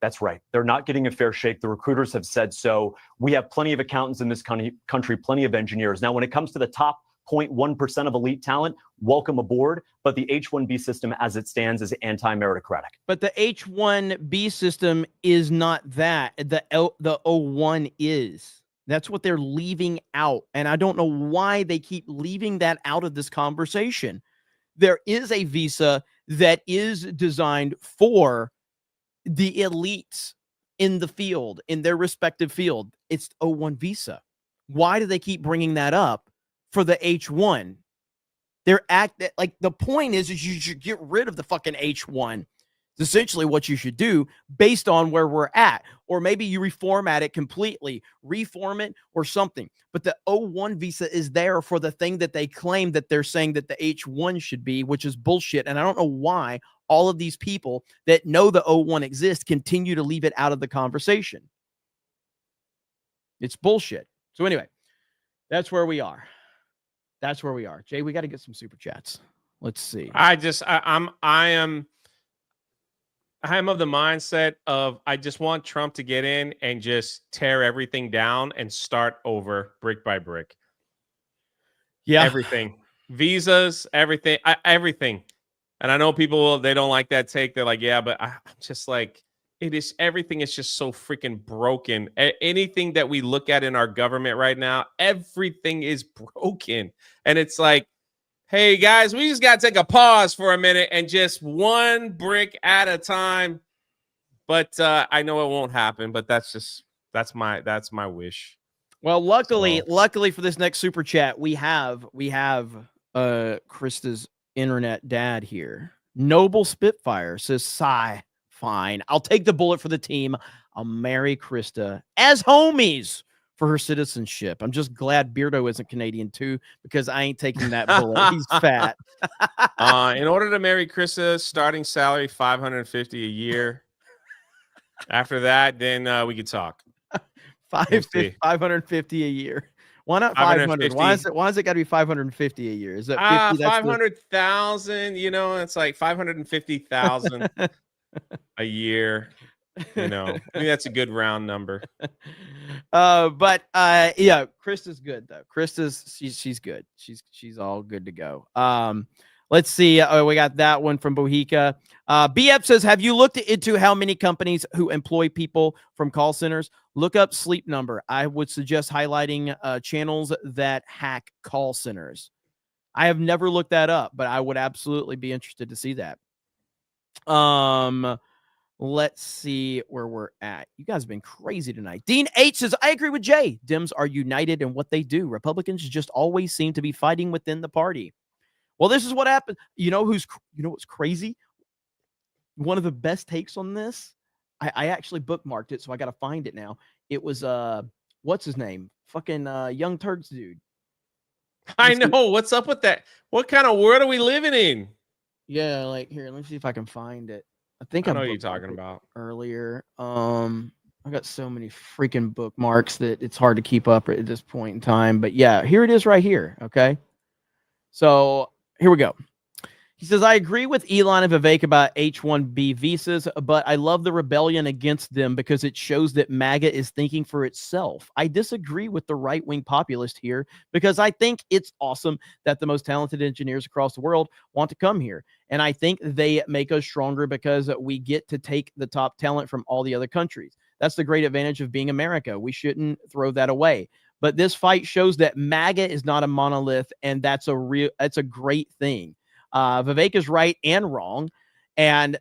That's right. They're not getting a fair shake. The recruiters have said so. We have plenty of accountants in this country, plenty of engineers. Now, when it comes to the top 0.1% of elite talent, welcome aboard. But the H-1B system as it stands is anti-meritocratic. But the H-1B system is not that. The O-1 is. That's what they're leaving out. And I don't know why they keep leaving that out of this conversation. There is a visa that is designed for the elites in the field, in their respective field. It's O-1 visa. Why do they keep bringing that up for the H-1? Like the point is you should get rid of the fucking H-1. It's essentially what you should do based on where we're at. Or maybe you reformat it completely, reform it or something. But the O-1 visa is there for the thing that they claim that they're saying that the H-1 should be, which is bullshit. And I don't know why all of these people that know the O-1 exists continue to leave it out of the conversation. It's bullshit. So anyway, that's where we are. That's where we are. Jay, we got to get some super chats. Let's see. I am of the mindset of I just want Trump to get in and just tear everything down and start over brick by brick. Yeah. Everything. Visas, everything, everything. And I know people, they don't like that take. They're like, yeah, but I'm just like, everything is just so freaking broken. Anything that we look at in our government right now, everything is broken. And it's like, hey guys, we just got to take a pause for a minute and just one brick at a time. But I know it won't happen, but that's my wish. Well, luckily, So- luckily for this next super chat, we have Krista's internet dad here. Noble Spitfire says, "Sigh, fine. I'll take the bullet for the team. I'll marry Krista as homies for her citizenship. I'm just glad Beardo isn't Canadian too, because I ain't taking that bullet. He's fat." In order to marry Krista, starting salary $550 a year. After that, then we could talk. 550 a year. Why not 500? Why is it got to be 550 a year? Is that 50? 500,000, it's like 550,000 a year. I think that's a good round number. But yeah, Krista's good though. She's good. She's all good to go. Let's see. We got that one from Bohica. BF says, "Have you looked into how many companies who employ people from call centers? Look up Sleep Number. I would suggest highlighting channels that hack call centers." I have never looked that up, but I would absolutely be interested to see that. Let's see where we're at. You guys have been crazy tonight. Dean H says, "I agree with Jay. Dems are united in what they do. Republicans just always seem to be fighting within the party." Well, this is what happened. You know what's crazy? One of the best takes on this, I actually bookmarked it, so I got to find it now. It was what's his name? Fucking Young Turks dude. I know. What's up with that? What kind of world are we living in? Yeah, like here, let me see if I can find it. I think I know what you're talking about earlier. I got so many freaking bookmarks that it's hard to keep up at this point in time. But yeah, here it is right here. Okay. So here we go. He says, "I agree with Elon and Vivek about H-1B visas, but I love the rebellion against them because it shows that MAGA is thinking for itself. I disagree with the right-wing populist here because I think it's awesome that the most talented engineers across the world want to come here. And I think they make us stronger because we get to take the top talent from all the other countries. That's the great advantage of being America. We shouldn't throw that away. But this fight shows that MAGA is not a monolith, and that's a great thing. Vivek is right and wrong. And,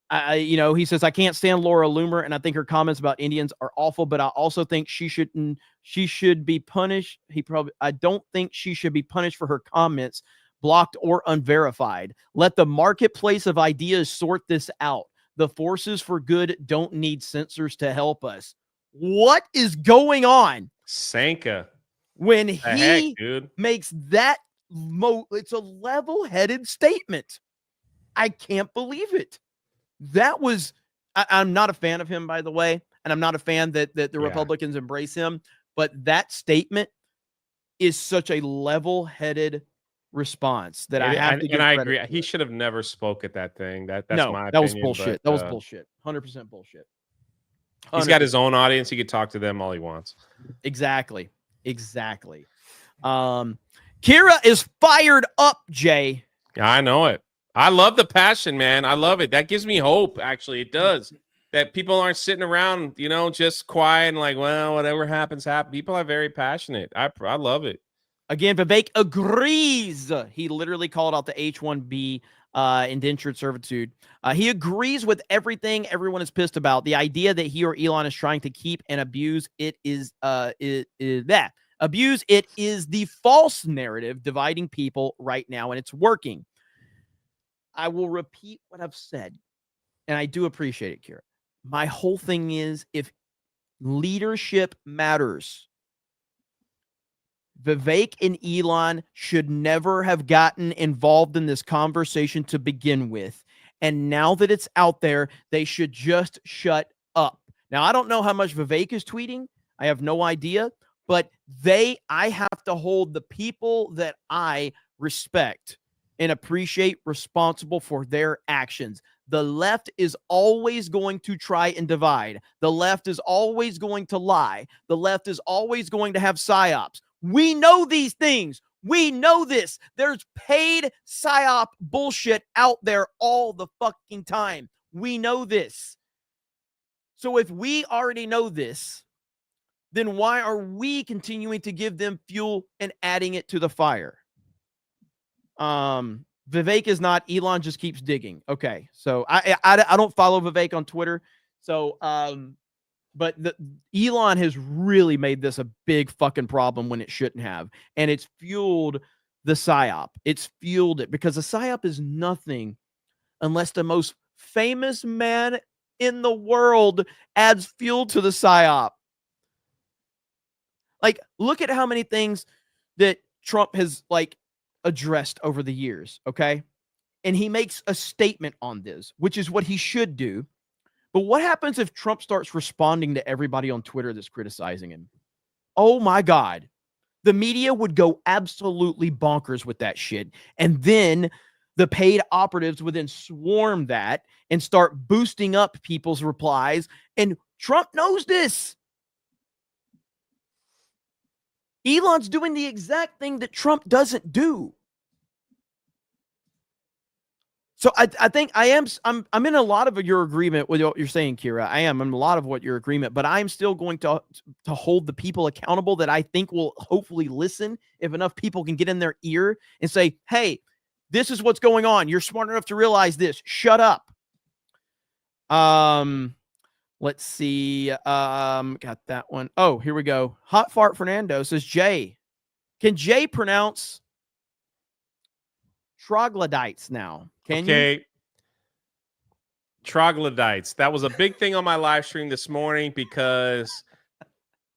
he says, "I can't stand Laura Loomer, and I think her comments about Indians are awful, but I also think she should be punished. I don't think she should be punished for her comments, blocked or unverified. Let the marketplace of ideas sort this out. The forces for good don't need censors to help us." What is going on? Sanka. When he dude. makes that it's a level-headed statement. I can't believe it. That was I'm not a fan of him, by the way, and I'm not a fan that the Republicans embrace him, but that statement is such a level-headed response that I have to give I credit agree. He should have never spoke at that thing. That's my opinion. That was bullshit. But, that was bullshit. 100% bullshit. 100%. He's got his own audience. He could talk to them all he wants. Exactly. Kira is fired up, Jay. Yeah, I know it. I love the passion, man. I love it. That gives me hope, actually. It does. That people aren't sitting around, just quiet and like, well, whatever happens, happens. People are very passionate. I love it. Again, Vivek agrees. He literally called out the H-1B indentured servitude. He agrees with everything everyone is pissed about. The idea that he or Elon is trying to keep and abuse it is that. Abuse it is the false narrative dividing people right now, and it's working. I will repeat what I've said, and I do appreciate it, Kira. My whole thing is, if leadership matters, Vivek and Elon should never have gotten involved in this conversation to begin with. And now that it's out there, they should just shut up. Now, I don't know how much Vivek is tweeting. I have no idea. But I have to hold the people that I respect and appreciate responsible for their actions. The left is always going to try and divide. The left is always going to lie. The left is always going to have psyops. We know these things. We know this. There's paid psyop bullshit out there all the fucking time. We know this. So if we already know this, then why are we continuing to give them fuel and adding it to the fire? Vivek is not. Elon just keeps digging. Okay, so I don't follow Vivek on Twitter. So But Elon has really made this a big fucking problem when it shouldn't have. And it's fueled the PSYOP. It's fueled it because the PSYOP is nothing unless the most famous man in the world adds fuel to the PSYOP. Like, look at how many things that Trump has, like, addressed over the years, okay? And he makes a statement on this, which is what he should do. But what happens if Trump starts responding to everybody on Twitter that's criticizing him? Oh my God. The media would go absolutely bonkers with that shit. And then the paid operatives would then swarm that and start boosting up people's replies. And Trump knows this. Elon's doing the exact thing that Trump doesn't do. So I think I'm in a lot of your agreement with what you're saying, Kira. I'm in a lot of what your agreement, but I'm still going to hold the people accountable that I think will hopefully listen if enough people can get in their ear and say, hey, this is what's going on. You're smart enough to realize this. Shut up. Let's see. Got that one. Oh, here we go. Hot Fart Fernando says, Jay, can Jay pronounce troglodytes now? Can you? Troglodytes. That was a big thing on my live stream this morning because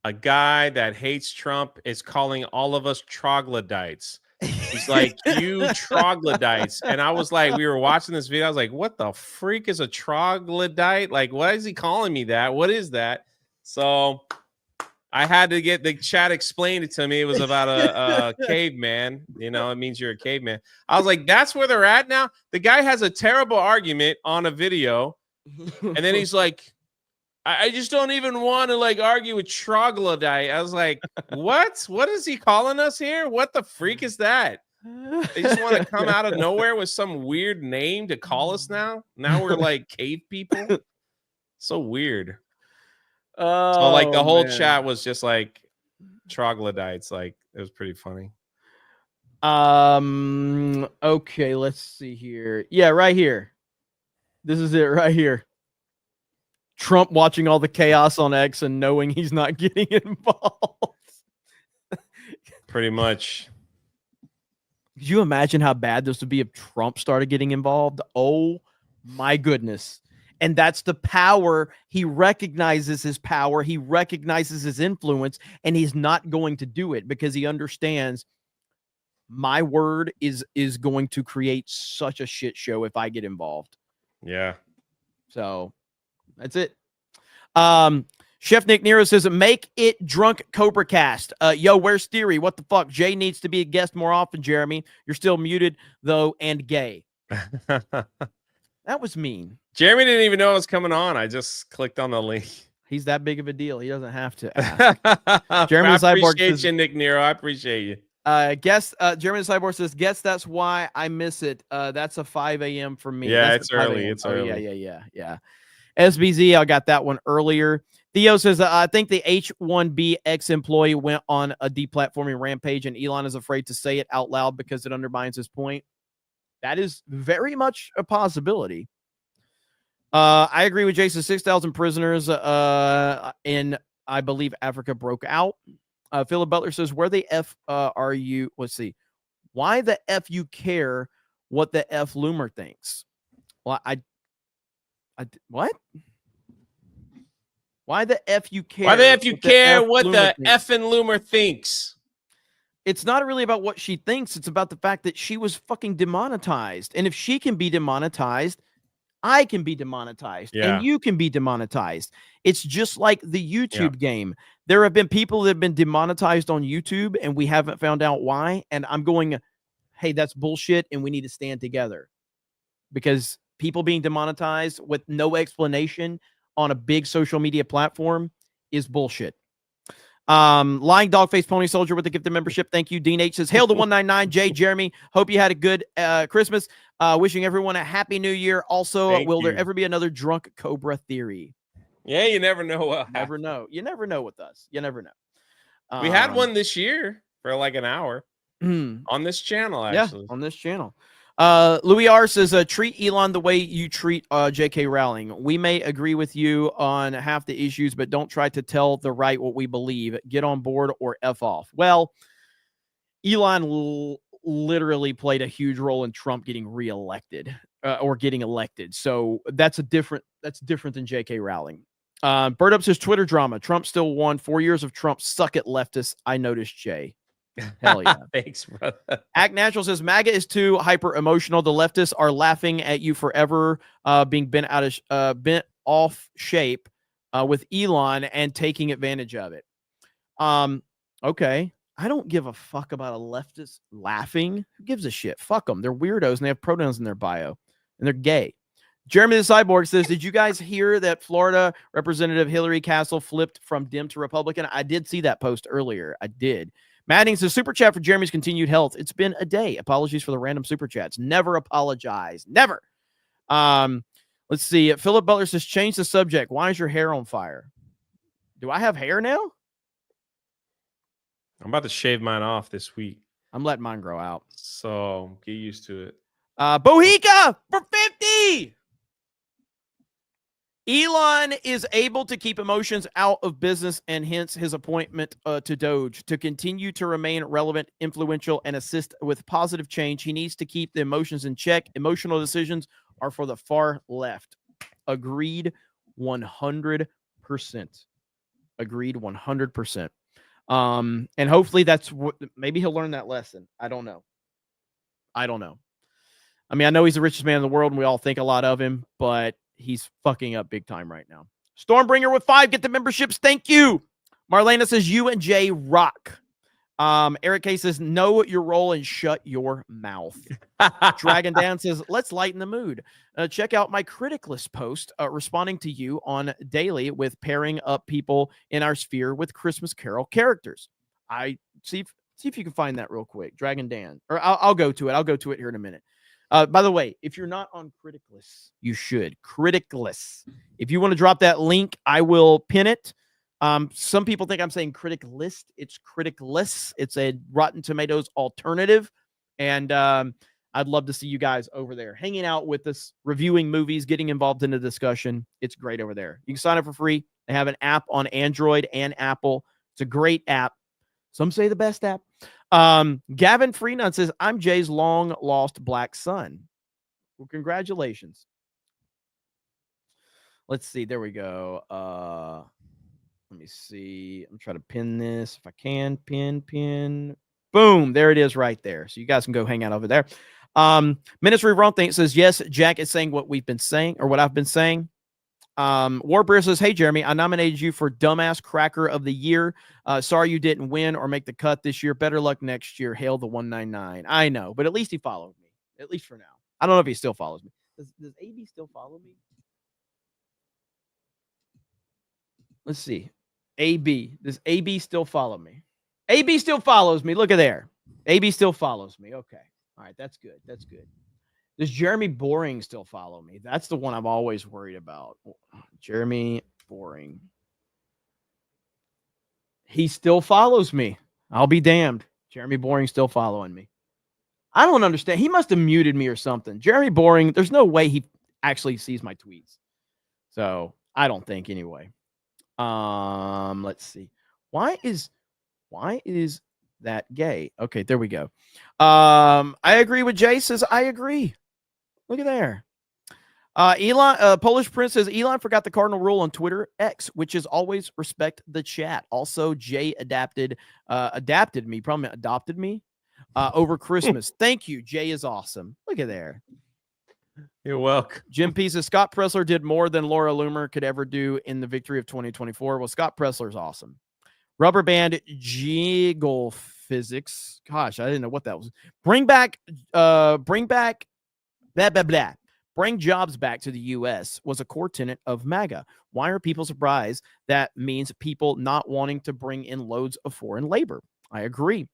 a guy that hates Trump is calling all of us troglodytes. He's like, you troglodytes. And I was like, we were watching this video. I was like, what the freak is a troglodyte? Like, why is he calling me that? What is that? So I had to get the chat explained it to me. It was about a caveman. You know, it means you're a caveman. I was like, that's where they're at now. The guy has a terrible argument on a video. And then he's like, I just don't even want to like argue with troglodyte. I was like, what? What is he calling us here? What the freak is that? They just want to come out of nowhere with some weird name to call us now. Now we're like cave people. So weird. Oh, so like the whole man. chat was just like troglodytes. Like it was pretty funny. Okay, let's see here. Yeah, right here. This is it right here. Trump watching all the chaos on X and knowing he's not getting involved. Pretty much. Could you imagine how bad this would be if Trump started getting involved? Oh my goodness. And that's the power. He recognizes his power. He recognizes his influence, and he's not going to do it because he understands my word is going to create such a shit show if I get involved. Yeah. So that's it. Chef Nick Nero says, make it drunk Cobra cast. Yo, where's Theory? What the fuck? Jay needs to be a guest more often, Jeremy. You're still muted, though, and gay. That was mean. Jeremy didn't even know it was coming on. I just clicked on the link. He's that big of a deal. He doesn't have to ask. Jeremy I Cyborg appreciate says, you, Nick Nero. I appreciate you. Jeremy Cyborg says, guess that's why I miss it. That's a 5 a.m. for me. Yeah, That's it's a 5 early. a.m. It's early. Yeah. SBZ, I got that one earlier. Theo says, I think the H-1B ex-employee went on a deplatforming rampage, and Elon is afraid to say it out loud because it undermines his point. That is very much a possibility. I agree with Jason. 6,000 prisoners in, I believe, Africa broke out. Philip Butler says, where the F are you? Let's see. Why the F you care what the F Loomer thinks? Well, what? Why the F you care? Why the F you care what the F effing Loomer thinks? It's not really about what she thinks. It's about the fact that she was fucking demonetized. And if she can be demonetized, I can be demonetized. Yeah. And you can be demonetized. It's just like the YouTube game. There have been people that have been demonetized on YouTube, and we haven't found out why. And I'm going, hey, that's bullshit, and we need to stand together. Because people being demonetized with no explanation on a big social media platform is bullshit. Lying dog face pony soldier with the gifted membership. Thank you. Dean H says, hail to 199. Jay, Jeremy, hope you had a good Christmas. Wishing everyone a happy new year. Also, will there ever be another drunk Cobra theory? Yeah, you never know. Never know. You never know with us. You never know. We had one this year for like an hour on this channel, actually. Yeah, on this channel. Louis R says, treat Elon the way you treat J.K. Rowling. We may agree with you on half the issues, but don't try to tell the right what we believe. Get on board or F off. Well, Elon literally played a huge role in Trump getting reelected or getting elected. So that's different than J.K. Rowling. Bird Up says, Twitter drama. Trump still won. 4 years of Trump. Suck it, leftists. I noticed Jay. Hell yeah. Thanks, brother. Act Natural says MAGA is too hyper emotional. The leftists are laughing at you forever, being bent off shape with Elon and taking advantage of it. Okay. I don't give a fuck about a leftist laughing. Who gives a shit? Fuck them. They're weirdos and they have pronouns in their bio and they're gay. Jeremy the Cyborg says, did you guys hear that Florida Representative Hillary Castle flipped from Dem to Republican? I did see that post earlier. I did. Madding says, super chat for Jeremy's continued health. It's been a day. Apologies for the random super chats. Never apologize. Never. Let's see. Philip Butler says, change the subject. Why is your hair on fire? Do I have hair now? I'm about to shave mine off this week. I'm letting mine grow out. So get used to it. Bohica for 50. Elon is able to keep emotions out of business and hence his appointment to Doge. To continue to remain relevant, influential, and assist with positive change, he needs to keep the emotions in check. Emotional decisions are for the far left. Agreed 100%. Agreed 100%. And hopefully that's what, maybe he'll learn that lesson. I don't know. I mean, I know he's the richest man in the world and we all think a lot of him, but he's fucking up big time right now. Stormbringer with 5. Get the memberships. Thank you. Marlena says, you and Jay rock. Eric K says, know your role and shut your mouth. Dragon Dan says, let's lighten the mood. Check out my critic list post responding to you on daily with pairing up people in our sphere with Christmas Carol characters. I see if you can find that real quick. Dragon Dan. Or I'll go to it. I'll go to it here in a minute. By the way, if you're not on Critic List, you should. Critic List. If you want to drop that link, I will pin it. Some people think I'm saying Critic List. It's Critic List. It's a Rotten Tomatoes alternative. And I'd love to see you guys over there hanging out with us, reviewing movies, getting involved in the discussion. It's great over there. You can sign up for free. They have an app on Android and Apple. It's a great app. Some say the best app. Gavin Freenun says, I'm Jay's long lost black son. Well, congratulations. Let's see. There we go. Let me see. I'm trying to pin this. If I can, pin. Boom. There it is right there. So you guys can go hang out over there. Ministry of Wrong Thing says, yes, Jack is saying what we've been saying or what I've been saying. Warbear says, hey, Jeremy, I nominated you for Dumbass Cracker of the Year. Sorry you didn't win or make the cut this year. Better luck next year. Hail the 199. I know, but at least he followed me, at least for now. I don't know if he still follows me. Does AB still follow me? Let's see. AB. Does AB still follow me? AB still follows me. Look at there. AB still follows me. Okay. All right. That's good. That's good. Does Jeremy Boring still follow me? That's the one I'm always worried about. Jeremy Boring. He still follows me. I'll be damned. Jeremy Boring still following me. I don't understand. He must have muted me or something. Jeremy Boring, there's no way he actually sees my tweets. So I don't think anyway. Let's see. Why is that gay? Okay, there we go. I agree with Jay says I agree. Look at there. Elon, Polish Prince says Elon forgot the cardinal rule on Twitter X, which is always respect the chat. Also, Jay adopted me over Christmas. Thank you. Jay is awesome. Look at there. You're welcome. Jim P says Scott Pressler did more than Laura Loomer could ever do in the victory of 2024. Well, Scott Pressler's awesome. Rubber Band Jiggle Physics. Gosh, I didn't know what that was. Bring back blah, blah, blah. Bring jobs back to the U.S. was a core tenet of MAGA. Why are people surprised? That means people not wanting to bring in loads of foreign labor. I agree.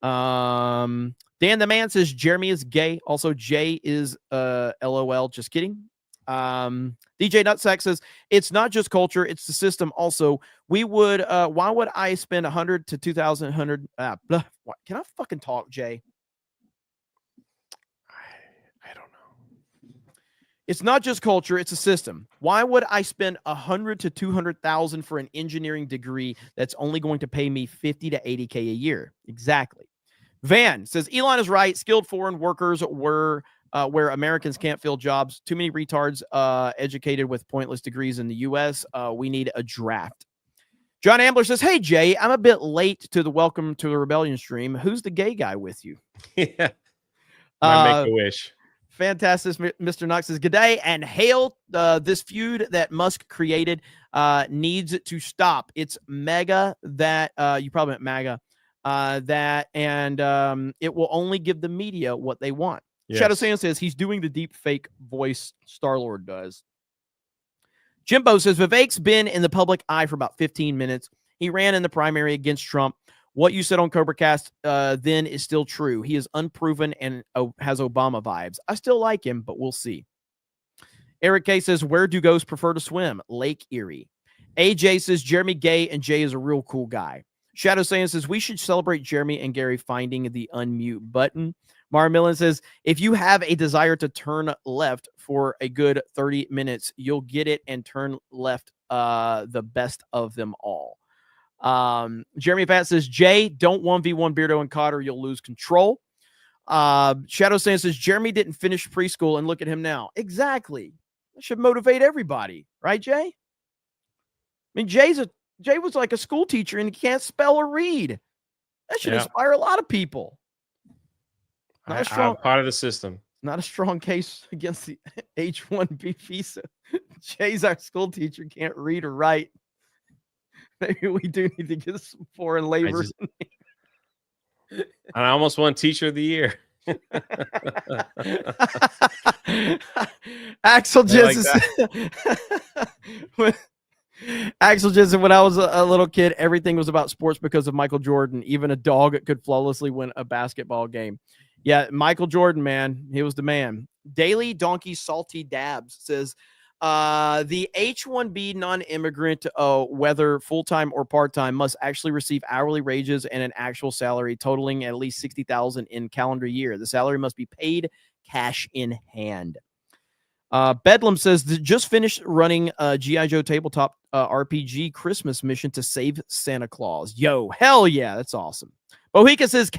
Dan the Man says Jeremy is gay. Also, Jay is LOL. Just kidding. DJ Nutsack says it's not just culture, it's the system. Also, we would why would I spend 100 to 2,000 can I fucking talk, Jay? It's not just culture, it's a system. Why would I spend $100,000 to $200,000 for an engineering degree that's only going to pay me $50,000 to $80,000 a year? Exactly. Van says Elon is right. Skilled foreign workers were where Americans can't fill jobs. Too many retards educated with pointless degrees in the U.S. We need a draft. John Ambler says, hey, Jay, I'm a bit late to the Welcome to the Rebellion stream. Who's the gay guy with you? Yeah. My Make-A-Wish. Fantastic. Mr. Knox says, good day and hail this feud that Musk created needs to stop. It's mega that you probably meant MAGA that and it will only give the media what they want. Yes. Shadow Sand says he's doing the deep fake voice Star-Lord does. Jimbo says Vivek's been in the public eye for about 15 minutes. He ran in the primary against Trump. What you said on CobraCast then is still true. He is unproven and has Obama vibes. I still like him, but we'll see. Eric K says, where do ghosts prefer to swim? Lake Erie. AJ says, Jeremy gay and Jay is a real cool guy. Shadow Saiyan says, we should celebrate Jeremy and Gary finding the unmute button. Mara Millen says, if you have a desire to turn left for a good 30 minutes, you'll get it and turn left the best of them all. Jeremy Pat says, Jay, don't 1v1 Beardo and Cotter. You'll lose control. Shadow Saiyan says, Jeremy didn't finish preschool and look at him now. Exactly. That should motivate everybody. Right, Jay? I mean, Jay was like a school teacher and he can't spell or read. That should inspire a lot of people. I'm part of the system. Not a strong case against the H-1B visa. Jay's our school teacher, can't read or write. Maybe we do need to get some foreign labor. I almost won Teacher of the Year. Axel Jensen. Axel Jensen, when I was a little kid, everything was about sports because of Michael Jordan. Even a dog could flawlessly win a basketball game. Yeah, Michael Jordan, man. He was the man. Daily Donkey Salty Dabs says, the H-1B non-immigrant, whether full-time or part-time, must actually receive hourly wages and an actual salary totaling at least $60,000 in calendar year. The salary must be paid cash in hand. Bedlam says, just finished running a G.I. Joe tabletop RPG Christmas mission to save Santa Claus. Yo, hell yeah, that's awesome. Bohica says,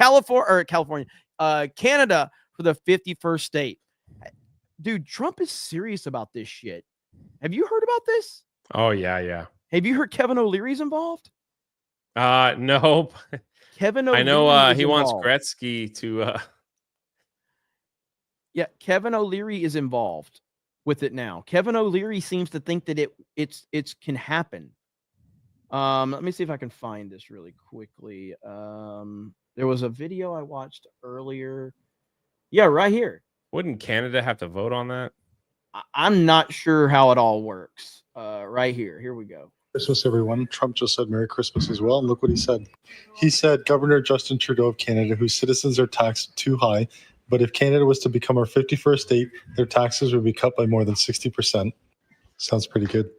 Canada for the 51st state. Dude, Trump is serious about this shit. Have you heard about this? Oh, yeah. Have you heard Kevin O'Leary's involved? No. Kevin O'Leary, I know he wants Gretzky to... Yeah, Kevin O'Leary is involved with it now. Kevin O'Leary seems to think that it can happen. Let me see if I can find this really quickly. There was a video I watched earlier. Yeah, right here. Wouldn't Canada have to vote on that? I'm not sure how it all works. Right here. Here we go. Christmas, everyone. Trump just said Merry Christmas as well. And look what he said. He said, Governor Justin Trudeau of Canada, whose citizens are taxed too high, but if Canada was to become our 51st state, their taxes would be cut by more than 60%. Sounds pretty good.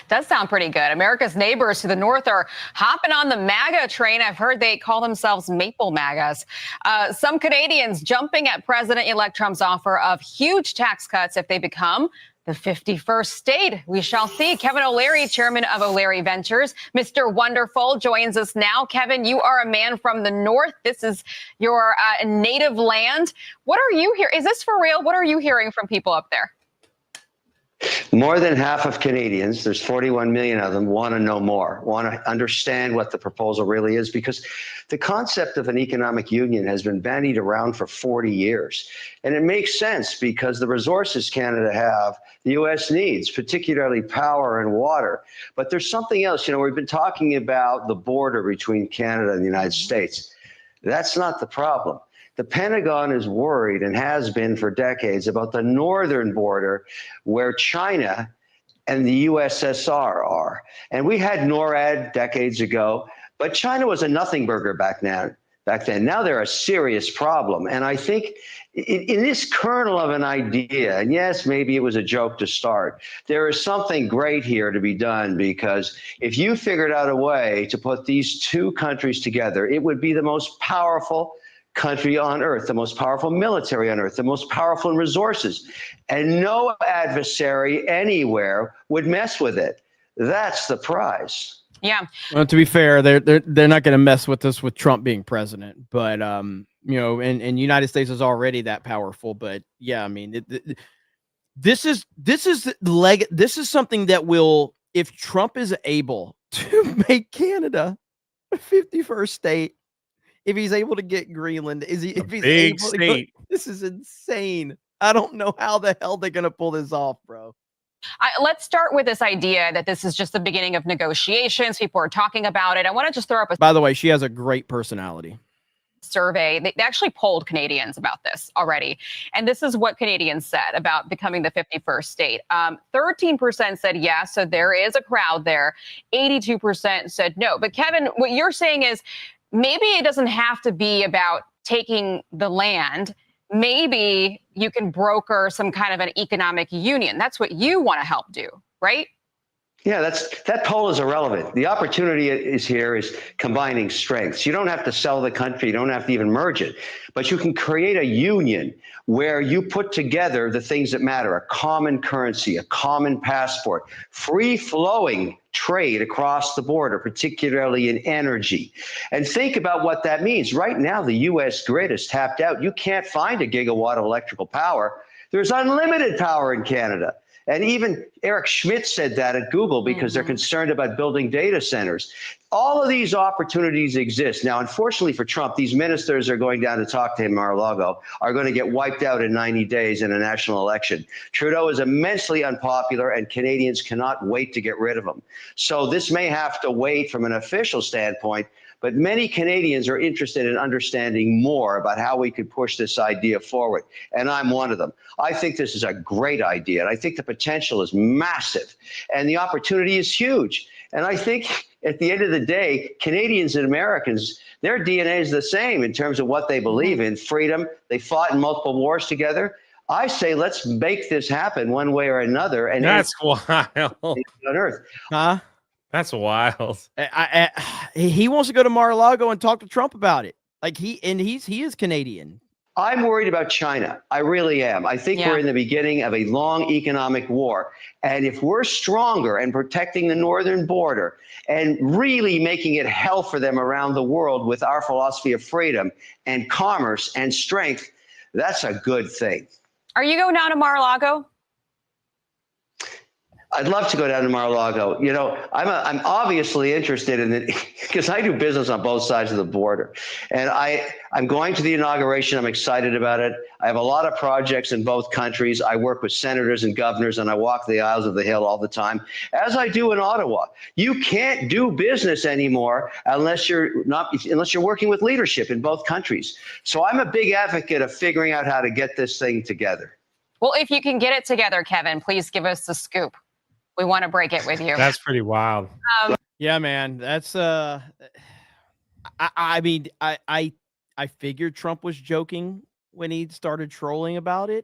Does sound pretty good. America's neighbors to the north are hopping on the MAGA train. I've heard they call themselves Maple MAGAs. Some Canadians jumping at President-elect Trump's offer of huge tax cuts if they become the 51st state. We shall see. Kevin O'Leary, chairman of O'Leary Ventures, Mr. Wonderful, joins us now. Kevin, you are a man from the north. This is your native land. What are you hearing? Is this for real? What are you hearing from people up there? More than half of Canadians, there's 41 million of them, want to know more, want to understand what the proposal really is, because the concept of an economic union has been bandied around for 40 years. And it makes sense because the resources Canada have, the U.S. needs, particularly power and water. But there's something else. We've been talking about the border between Canada and the United States. That's not the problem. The Pentagon is worried and has been for decades about the northern border where China and the USSR are. And we had NORAD decades ago, but China was a nothing burger back then. Now they're a serious problem. And I think in this kernel of an idea, and yes, maybe it was a joke to start, there is something great here to be done, because if you figured out a way to put these two countries together, it would be the most powerful country on earth, the most powerful military on earth, the most powerful in resources, and no adversary anywhere would mess with it. That's the prize. Yeah. Well, to be fair, they're not going to mess with us with Trump being president, but you know, and United States is already that powerful. But yeah, I mean, this is something that will, if Trump is able to make Canada a 51st state, if he's able to get Greenland, if he's big able to state. this is insane. I don't know how the hell they're going to pull this off, bro. Let's start with this idea that this is just the beginning of negotiations. People are talking about it. I want to just throw up a By the way, she has a great personality. survey. They actually polled Canadians about this already. And this is what Canadians said about becoming the 51st state. 13% said yes, so there is a crowd there. 82% said no. But Kevin, what you're saying is maybe it doesn't have to be about taking the land. Maybe you can broker some kind of an economic union. That's what you want to help do, right? Yeah, that poll is irrelevant. The opportunity is combining strengths. You don't have to sell the country. You don't have to even merge it, but you can create a union where you put together the things that matter: a common currency, a common passport, free-flowing trade across the border, particularly in energy. And think about what that means. Right now, the U.S. grid is tapped out. You can't find a gigawatt of electrical power. There's unlimited power in Canada. And even Eric Schmidt said that at Google because they're concerned about building data centers. All of these opportunities exist. Now, unfortunately for Trump, these ministers are going down to talk to him, Mar-a-Lago, are going to get wiped out in 90 days in a national election. Trudeau is immensely unpopular, and Canadians cannot wait to get rid of him. So this may have to wait from an official standpoint, but many Canadians are interested in understanding more about how we could push this idea forward, and I'm one of them. I think this is a great idea, and I think the potential is massive, and the opportunity is huge. And I think at the end of the day, Canadians and Americans, their DNA is the same in terms of what they believe in: freedom. They fought in multiple wars together. I say let's make this happen one way or another. And that's wild. On earth. Huh? That's wild. He wants to go to Mar-a-Lago and talk to Trump about it. Like he is Canadian. I'm worried about China. I really am. I think we're in the beginning of a long economic war. And if we're stronger and protecting the northern border and really making it hell for them around the world with our philosophy of freedom and commerce and strength, that's a good thing. Are you going down to Mar-a-Lago? I'd love to go down to Mar-a-Lago. You know, I'm obviously interested in it because I do business on both sides of the border. And I'm going to the inauguration. I'm excited about it. I have a lot of projects in both countries. I work with senators and governors, and I walk the aisles of the Hill all the time, as I do in Ottawa. You can't do business anymore unless you're working with leadership in both countries. So I'm a big advocate of figuring out how to get this thing together. Well, if you can get it together, Kevin, please give us the scoop. We want to break it with you. That's pretty wild. Yeah, man. That's I mean, I figured Trump was joking when he started trolling about it,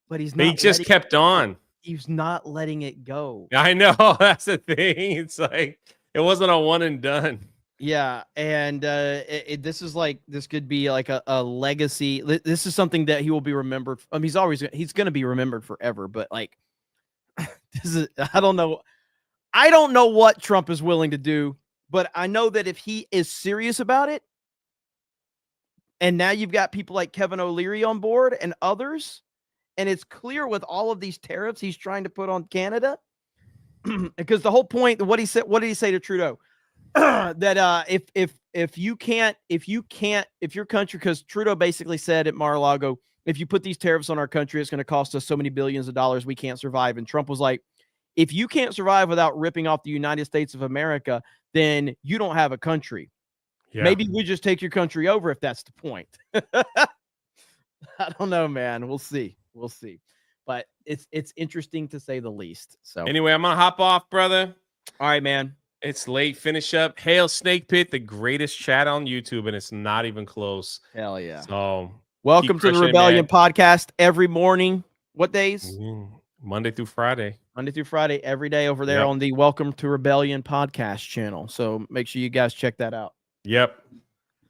but he's not. He just kept on. He's not letting it go. I know. That's the thing. It's like it wasn't a one and done. Yeah, and this is like, this could be like a legacy. This is something that he will be remembered. I mean, he's going to be remembered forever. But like, this is, I don't know what Trump is willing to do, but I know that if he is serious about it, and now you've got people like Kevin O'Leary on board and others, and it's clear with all of these tariffs he's trying to put on Canada, because the whole point, what did he say to Trudeau? That if your country, because Trudeau basically said at Mar-a-Lago, if you put these tariffs on our country, it's going to cost us so many billions of dollars, we can't survive. And Trump was like, if you can't survive without ripping off the United States of America, then you don't have a country. Yeah. Maybe we just take your country over if that's the point. I don't know, man. We'll see. But it's interesting to say the least. So anyway, I'm gonna hop off, brother. All right, man. It's late. Finish up. Hail Snake Pit, the greatest chat on YouTube, and it's not even close. Hell yeah. So welcome to the Rebellion podcast every morning. What days? Monday through Friday. Monday through Friday, every day over there on the Welcome to Rebellion podcast channel. So make sure you guys check that out. Yep.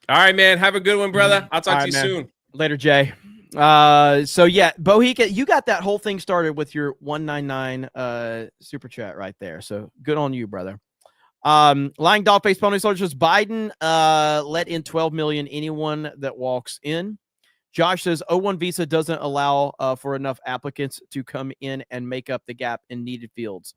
All right, man. Have a good one, brother. I'll talk All to right, you man. soon. Later, Jay. So yeah, Bohica, you got that whole thing started with your 199 super chat right there. So good on you, brother. Lying dog face pony soldiers. Biden let in 12 million anyone that walks in. Josh says O1 visa doesn't allow for enough applicants to come in and make up the gap in needed fields.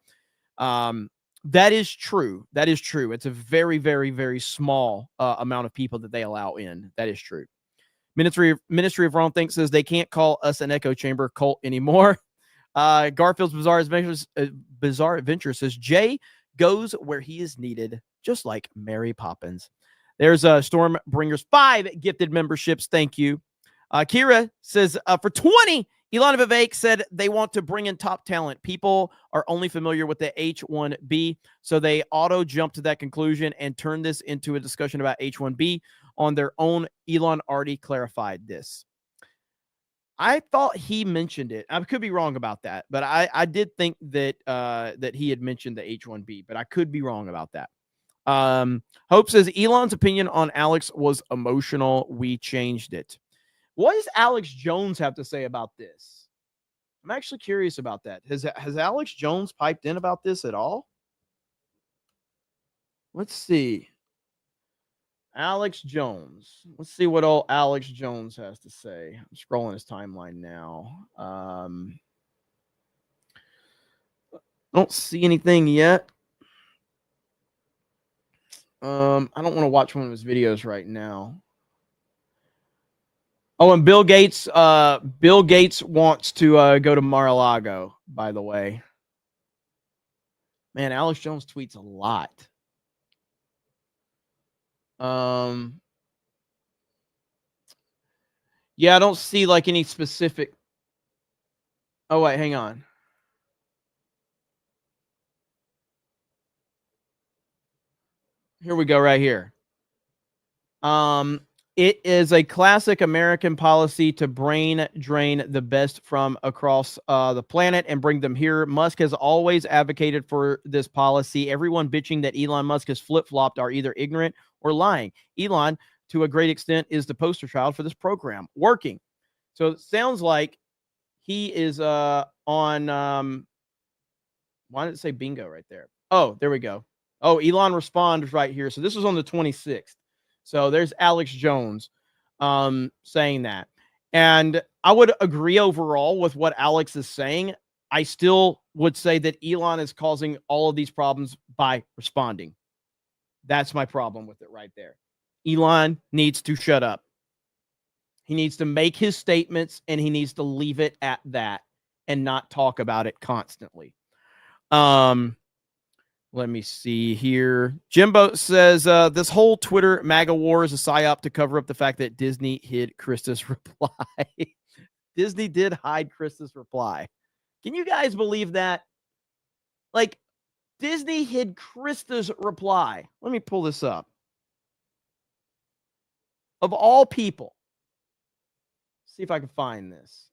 That is true. That is true. It's a very, very, very small amount of people that they allow in. That is true. Ministry of Wrong Think says they can't call us an echo chamber cult anymore. Garfield's Bizarre Adventure says Jay goes where he is needed, just like Mary Poppins. There's Stormbringers 5 gifted memberships. Thank you. Kira says for 20, Elon and Vivek said they want to bring in top talent. People are only familiar with the H-1B, so they auto jump to that conclusion and turn this into a discussion about H-1B on their own. Elon already clarified this. I thought he mentioned it. I could be wrong about that, but I did think that that he had mentioned the H-1B, but I could be wrong about that. Hope says Elon's opinion on Alex was emotional. We changed it. What does Alex Jones have to say about this? I'm actually curious about that. Has Alex Jones piped in about this at all? Let's see. Alex Jones. Let's see what old Alex Jones has to say. I'm scrolling his timeline now. Don't see anything yet. I don't want to watch one of his videos right now. Oh, and Bill Gates wants to go to Mar-a-Lago, by the way. Man, Alex Jones tweets a lot. Yeah, I don't see like any specific. Oh, wait, hang on. Here we go right here. It is a classic American policy to brain drain the best from across the planet and bring them here. Musk has always advocated for this policy. Everyone bitching that Elon Musk has flip-flopped are either ignorant or lying. Elon, to a great extent, is the poster child for this program. Working. So it sounds like he is on why did it say bingo right there? Oh, there we go. Oh, Elon responds right here. So this was on the 26th. So there's Alex Jones saying that. And I would agree overall with what Alex is saying. I still would say that Elon is causing all of these problems by responding. That's my problem with it right there. Elon needs to shut up. He needs to make his statements and he needs to leave it at that and not talk about it constantly. Let me see here. Jimbo says this whole Twitter MAGA war is a psyop to cover up the fact that Disney hid Krista's reply. Disney did hide Krista's reply. Can you guys believe that? Like, Disney hid Krista's reply. Let me pull this up. Of all people. See if I can find this.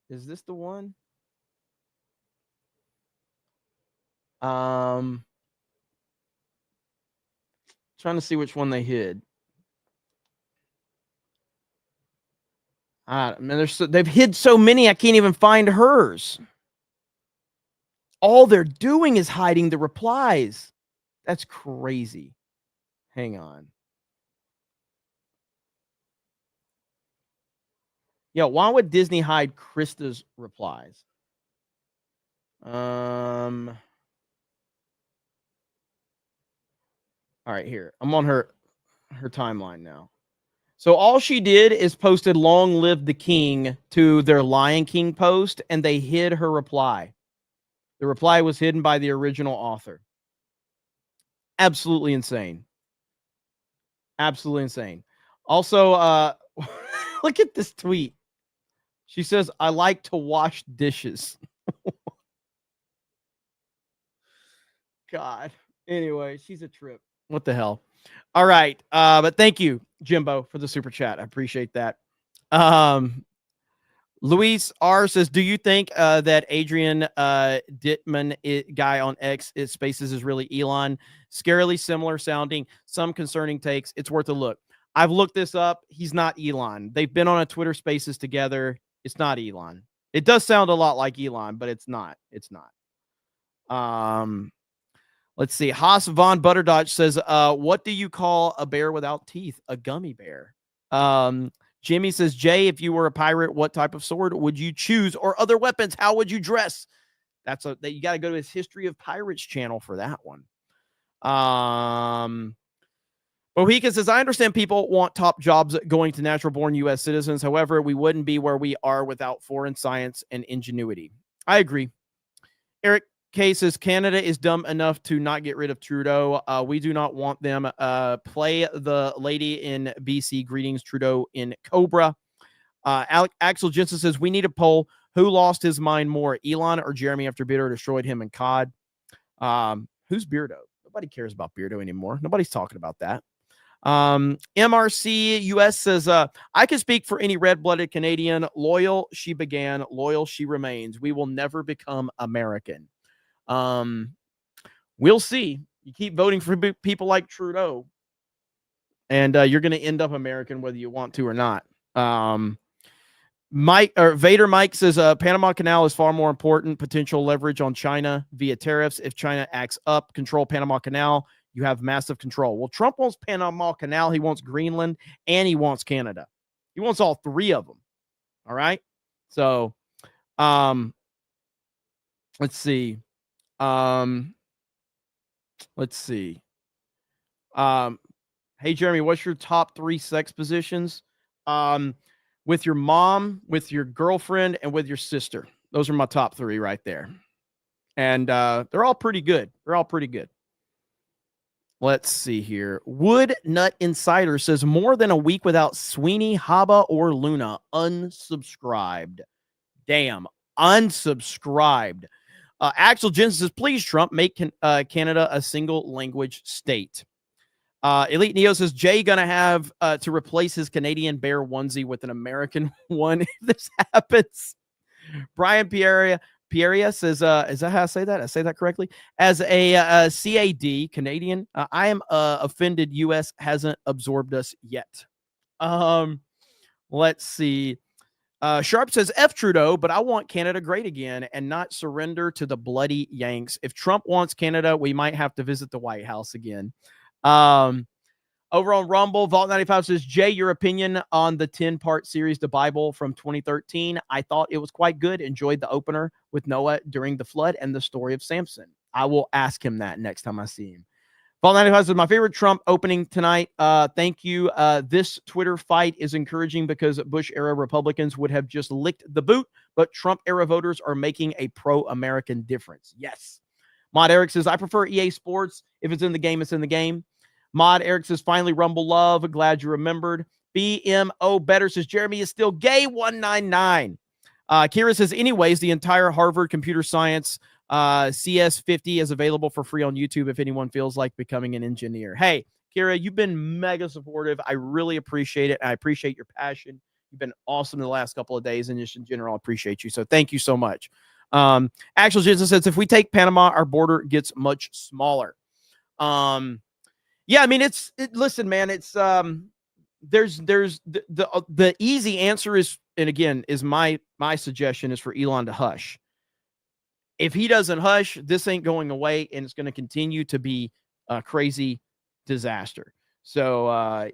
Is this the one? Trying to see which one they hid. Man, they've hid so many, I can't even find hers. All they're doing is hiding the replies. That's crazy. Hang on. Yeah, why would Disney hide Krista's replies? All right, here. I'm on her timeline now. So all she did is posted "Long live the king" to their Lion King post, and they hid her reply. The reply was hidden by the original author. Absolutely insane. Absolutely insane. Also, look at this tweet. She says, "I like to wash dishes." God. Anyway, she's a trip. What the hell? All right. But thank you, Jimbo, for the super chat. I appreciate that. Luis R says, do you think that Adrian Dittman guy on X Spaces is really Elon? Scarily similar sounding, some concerning takes. It's worth a look. I've looked this up. He's not Elon. They've been on a Twitter Spaces together. It's not Elon. It does sound a lot like Elon, but it's not. It's not. Let's see. Haas Von Butterdodge says, what do you call a bear without teeth? A gummy bear. Jimmy says, Jay, if you were a pirate, what type of sword would you choose, or other weapons? How would you dress? That you got to go to his History of Pirates channel for that one. Bohica says, I understand people want top jobs going to natural born U.S. citizens. However, we wouldn't be where we are without foreign science and ingenuity. I agree. Eric K says, Canada is dumb enough to not get rid of Trudeau. We do not want them. Play the lady in BC. Greetings, Trudeau in Cobra. Axel Jensen says, we need a poll. Who lost his mind more, Elon or Jeremy, after Beardo destroyed him in COD? Who's Beardo? Nobody cares about Beardo anymore. Nobody's talking about that. MRC US says, I can speak for any red-blooded Canadian. Loyal she began, loyal she remains. We will never become American. We'll see. You keep voting for people like Trudeau, and you're going to end up American whether you want to or not. Vader Mike says, Panama Canal is far more important. Potential leverage on China via tariffs. If China acts up, control Panama Canal, you have massive control. Well, Trump wants Panama Canal. He wants Greenland, and he wants Canada. He wants all three of them. All right. So, let's see. Hey, Jeremy, what's your top 3 sex positions? With your mom, with your girlfriend, and with your sister. Those are my top 3 right there. And they're all pretty good. They're all pretty good. Let's see here. Wood Nut Insider says, more than a week without Sweeney, Haba, or Luna. Unsubscribed. Damn. Unsubscribed. Axel Jensen says, please, Trump, make Canada a single language state. Elite Neo says, Jay gonna have to replace his Canadian bear onesie with an American one if this happens. Brian Pieria says, is that how I say that? I say that correctly? As a CAD, Canadian, I am offended U.S. hasn't absorbed us yet. Let's see. Sharp says, F Trudeau, but I want Canada great again and not surrender to the bloody Yanks. If Trump wants Canada, we might have to visit the White House again. Over on Rumble, Vault 95 says, Jay, your opinion on the 10-part series, The Bible from 2013. I thought it was quite good. Enjoyed the opener with Noah during the flood and the story of Samson. I will ask him that next time I see him. Vault 95 says, my favorite Trump opening tonight. Thank you. This Twitter fight is encouraging because Bush-era Republicans would have just licked the boot, but Trump-era voters are making a pro-American difference. Yes. Mod Eric says, I prefer EA Sports. If it's in the game, it's in the game. Mod Eric says, finally, Rumble love. Glad you remembered. BMO Better says, Jeremy is still gay. 199. Kira says, anyways, the entire Harvard computer science CS50 is available for free on YouTube if anyone feels like becoming an engineer. Hey, Kira, you've been mega supportive. I really appreciate it. I appreciate your passion. You've been awesome the last couple of days, and just in general, I appreciate you. So thank you so much. Actual Jensen says, if we take Panama, our border gets much smaller. Yeah, I mean, listen, man, it's there's the easy answer is, and again, is my suggestion is for Elon to hush. If he doesn't hush, this ain't going away, and it's going to continue to be a crazy disaster. So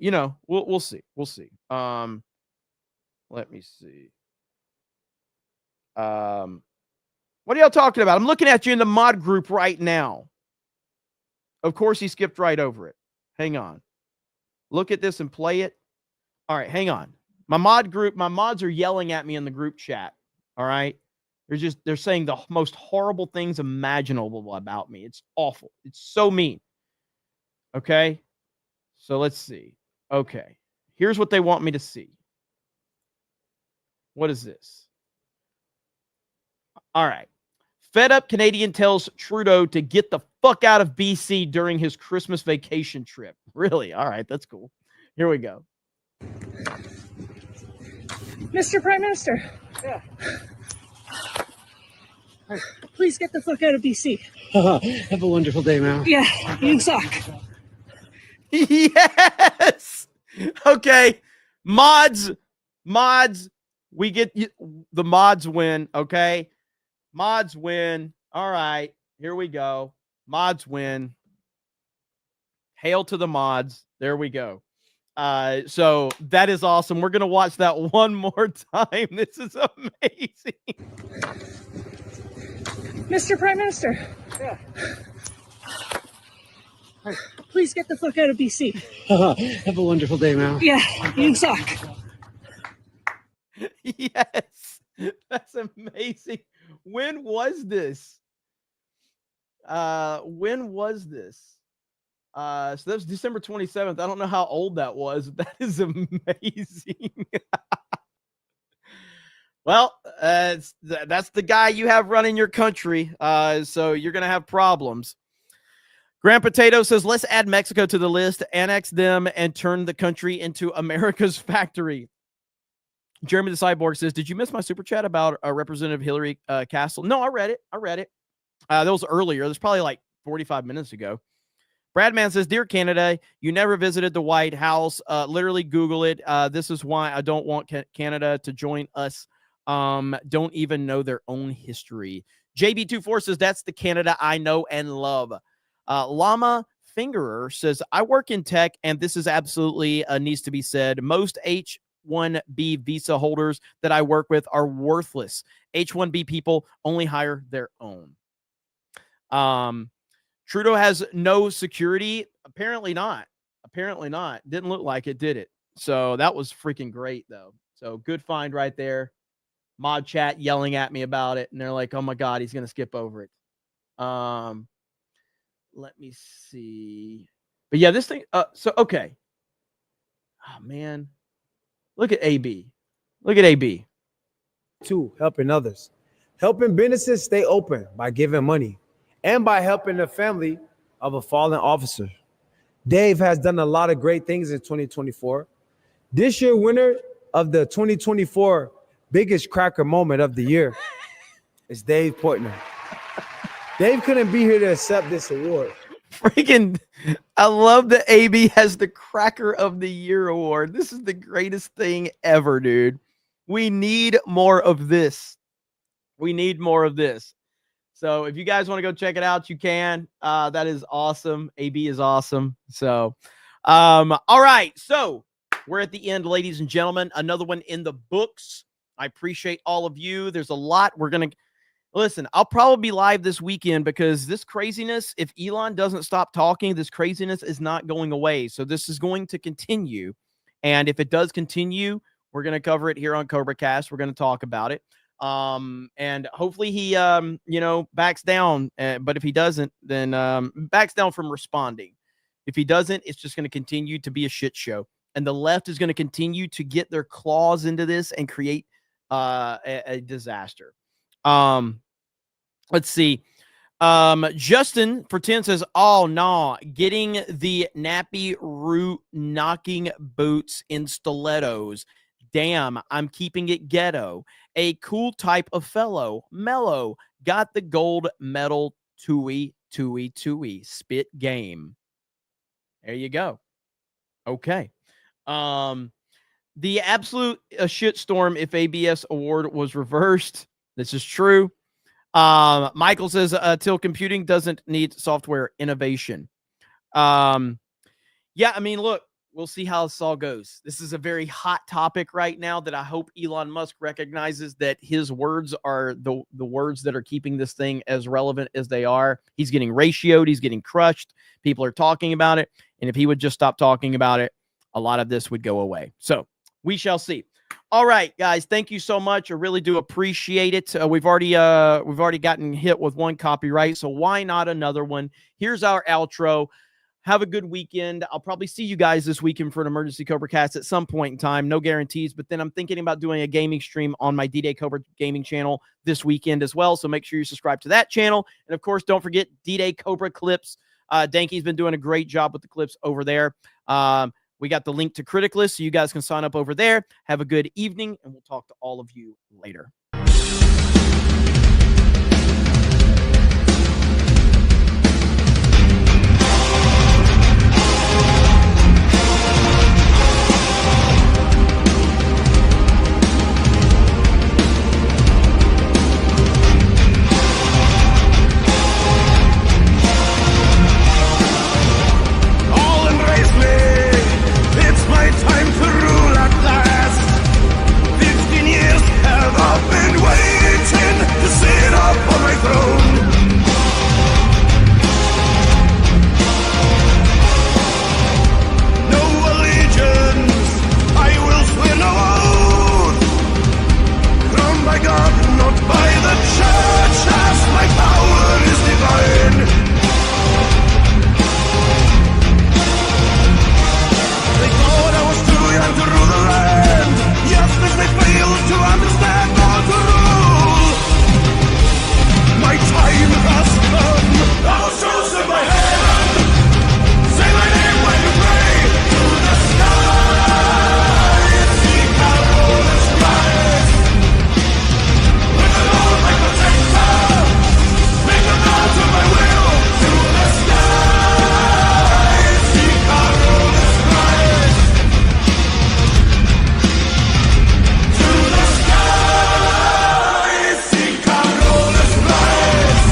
we'll see. We'll see. Let me see. What are y'all talking about? I'm looking at you in the mod group right now. Of course, he skipped right over it. Hang on. Look at this and play it. All right, hang on. My mods are yelling at me in the group chat. All right. They're saying the most horrible things imaginable about me. It's awful. It's so mean. Okay. So let's see. Okay. Here's what they want me to see. What is this? All right. Fed up Canadian tells Trudeau to get the fuck out of BC during his Christmas vacation trip. Really? All right, that's cool. Here we go. Mr. Prime Minister. Yeah. Please get the fuck out of DC. Have a wonderful day, man. Yeah, you suck. Yes. Okay. Mods, we get the mods win. Okay. Mods win. All right. Here we go. Mods win. Hail to the mods. There we go. So that is awesome. We're going to watch that one more time. This is amazing. Mr. Prime Minister. Yeah. Please get the fuck out of DC. Have a wonderful day, man. Yeah, you suck. Yes. That's amazing. When was this? When was this? So that was December 27th. I don't know how old that was. That is amazing. Well, that's the guy you have running your country. So you're going to have problems. Grand Potato says, let's add Mexico to the list, annex them, and turn the country into America's factory. Jeremy the Cyborg says, did you miss my super chat about Representative Hillary Castle? No, I read it. That was earlier. That was probably like 45 minutes ago. Bradman says, dear Canada, you never visited the White House. Literally Google it. This is why I don't want Canada to join us. Don't even know their own history. JB24 says, that's the Canada I know and love. Llama Fingerer says, I work in tech, and this is absolutely needs to be said. Most H-1B visa holders that I work with are worthless. H-1B people only hire their own. Trudeau has no security. Apparently not. Didn't look like it, did it? So that was freaking great, though. So good find right there. Mod chat yelling at me about it, and they're like, oh my God, he's going to skip over it. Let me see. But yeah, this thing. So, okay. Oh, man. Look at AB. Two, helping others. Helping businesses stay open by giving money and by helping the family of a fallen officer. Dave has done a lot of great things in 2024. This year, winner of the 2024 biggest cracker moment of the year is Dave Portner. Dave couldn't be here to accept this award. Freaking, I love that AB has the Cracker of the Year award. This is the greatest thing ever, dude. We need more of this. So if you guys want to go check it out, you can. That is awesome. AB is awesome. So, all right. So we're at the end, ladies and gentlemen. Another one in the books. I appreciate all of you. There's a lot. We're going to listen. I'll probably be live this weekend because this craziness, if Elon doesn't stop talking, this craziness is not going away. So this is going to continue. And if it does continue, we're going to cover it here on Cobra Cast. We're going to talk about it. And hopefully he, backs down. But if he doesn't, then backs down from responding. If he doesn't, it's just going to continue to be a shit show. And the left is going to continue to get their claws into this and create a disaster. Let's see. Justin for 10 says, oh no, getting the nappy root knocking boots in stilettos. Damn, I'm keeping it ghetto. A cool type of fellow. Mellow. Got the gold medal. Tui. Spit game. There you go. Okay. The absolute shitstorm if ABS award was reversed. This is true. Michael says, till computing doesn't need software innovation. Yeah, I mean, look, we'll see how this all goes. This is a very hot topic right now that I hope Elon Musk recognizes that his words are the words that are keeping this thing as relevant as they are. He's getting ratioed. He's getting crushed. People are talking about it. And if he would just stop talking about it, a lot of this would go away. So we shall see. All right, guys, thank you so much. I really do appreciate it. We've already gotten hit with one copyright, so why not another one? Here's our outro. Have a good weekend. I'll probably see you guys this weekend for an emergency Cobra Cast at some point in time. No guarantees, but then I'm thinking about doing a gaming stream on my D-Day Cobra gaming channel this weekend as well, so make sure you subscribe to that channel. And, of course, don't forget D-Day Cobra clips. Danky's been doing a great job with the clips over there. We got the link to Critic List, so you guys can sign up over there. Have a good evening, and we'll talk to all of you later. All embrace me. It's my time to rule at last. 15 years have I been waiting to sit up on my throne. No allegiance, I will swear no oath. Crowned by God, not by the church, as my power is divine. They thought I was too young to rule the land. Yes, but they failed to understand how to rule. My time has come. I was chosen by heaven. Say my name when you pray to the sky. Seek our Lord's Christ. With the Lord my protector. Make a vow to my will to the sky. Seek our Lord's Christ. To the sky, seek our Lord's Christ.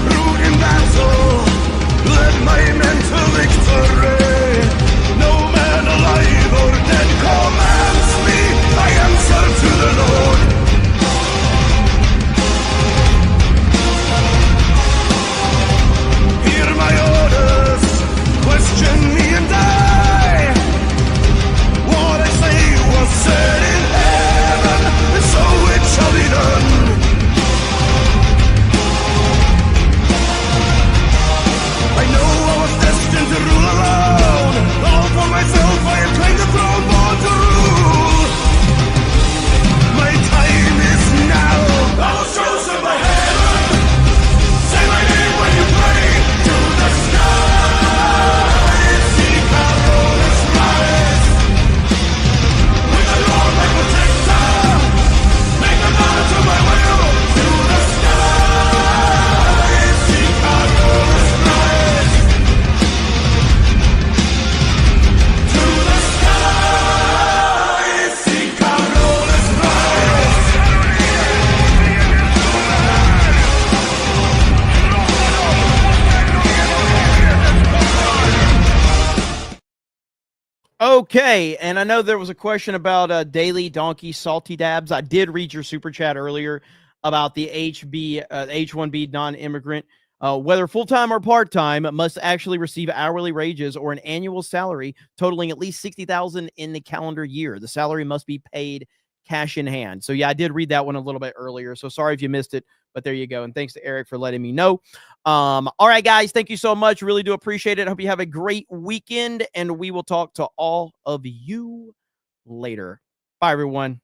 Through in battle, led my men to victory. No man alive or dead commands me. I answer to the Lord. Hear my orders, question me and die. What I say was said in heaven, and so it shall be done. I know I was destined to rule alone. All for myself I have claimed the throne, born to rule. My time is now. I was chosen by heaven. Say my name when you pray to the sky. Seek our Lord's Christ. With the Lord my protector. Make a vow to my will to the sky. Seek our Lord's Christ. To the sky. Seek our Lord's Christ. Okay, and I know there was a question about Daily Donkey Salty Dabs. I did read your super chat earlier about the H-1B non-immigrant. Whether full-time or part-time, must actually receive hourly wages or an annual salary totaling at least $60,000 in the calendar year. The salary must be paid cash in hand. So yeah, I did read that one a little bit earlier. So sorry if you missed it, but there you go. And thanks to Eric for letting me know. All right, guys, thank you so much. Really do appreciate it. Hope you have a great weekend, and we will talk to all of you later. Bye, everyone.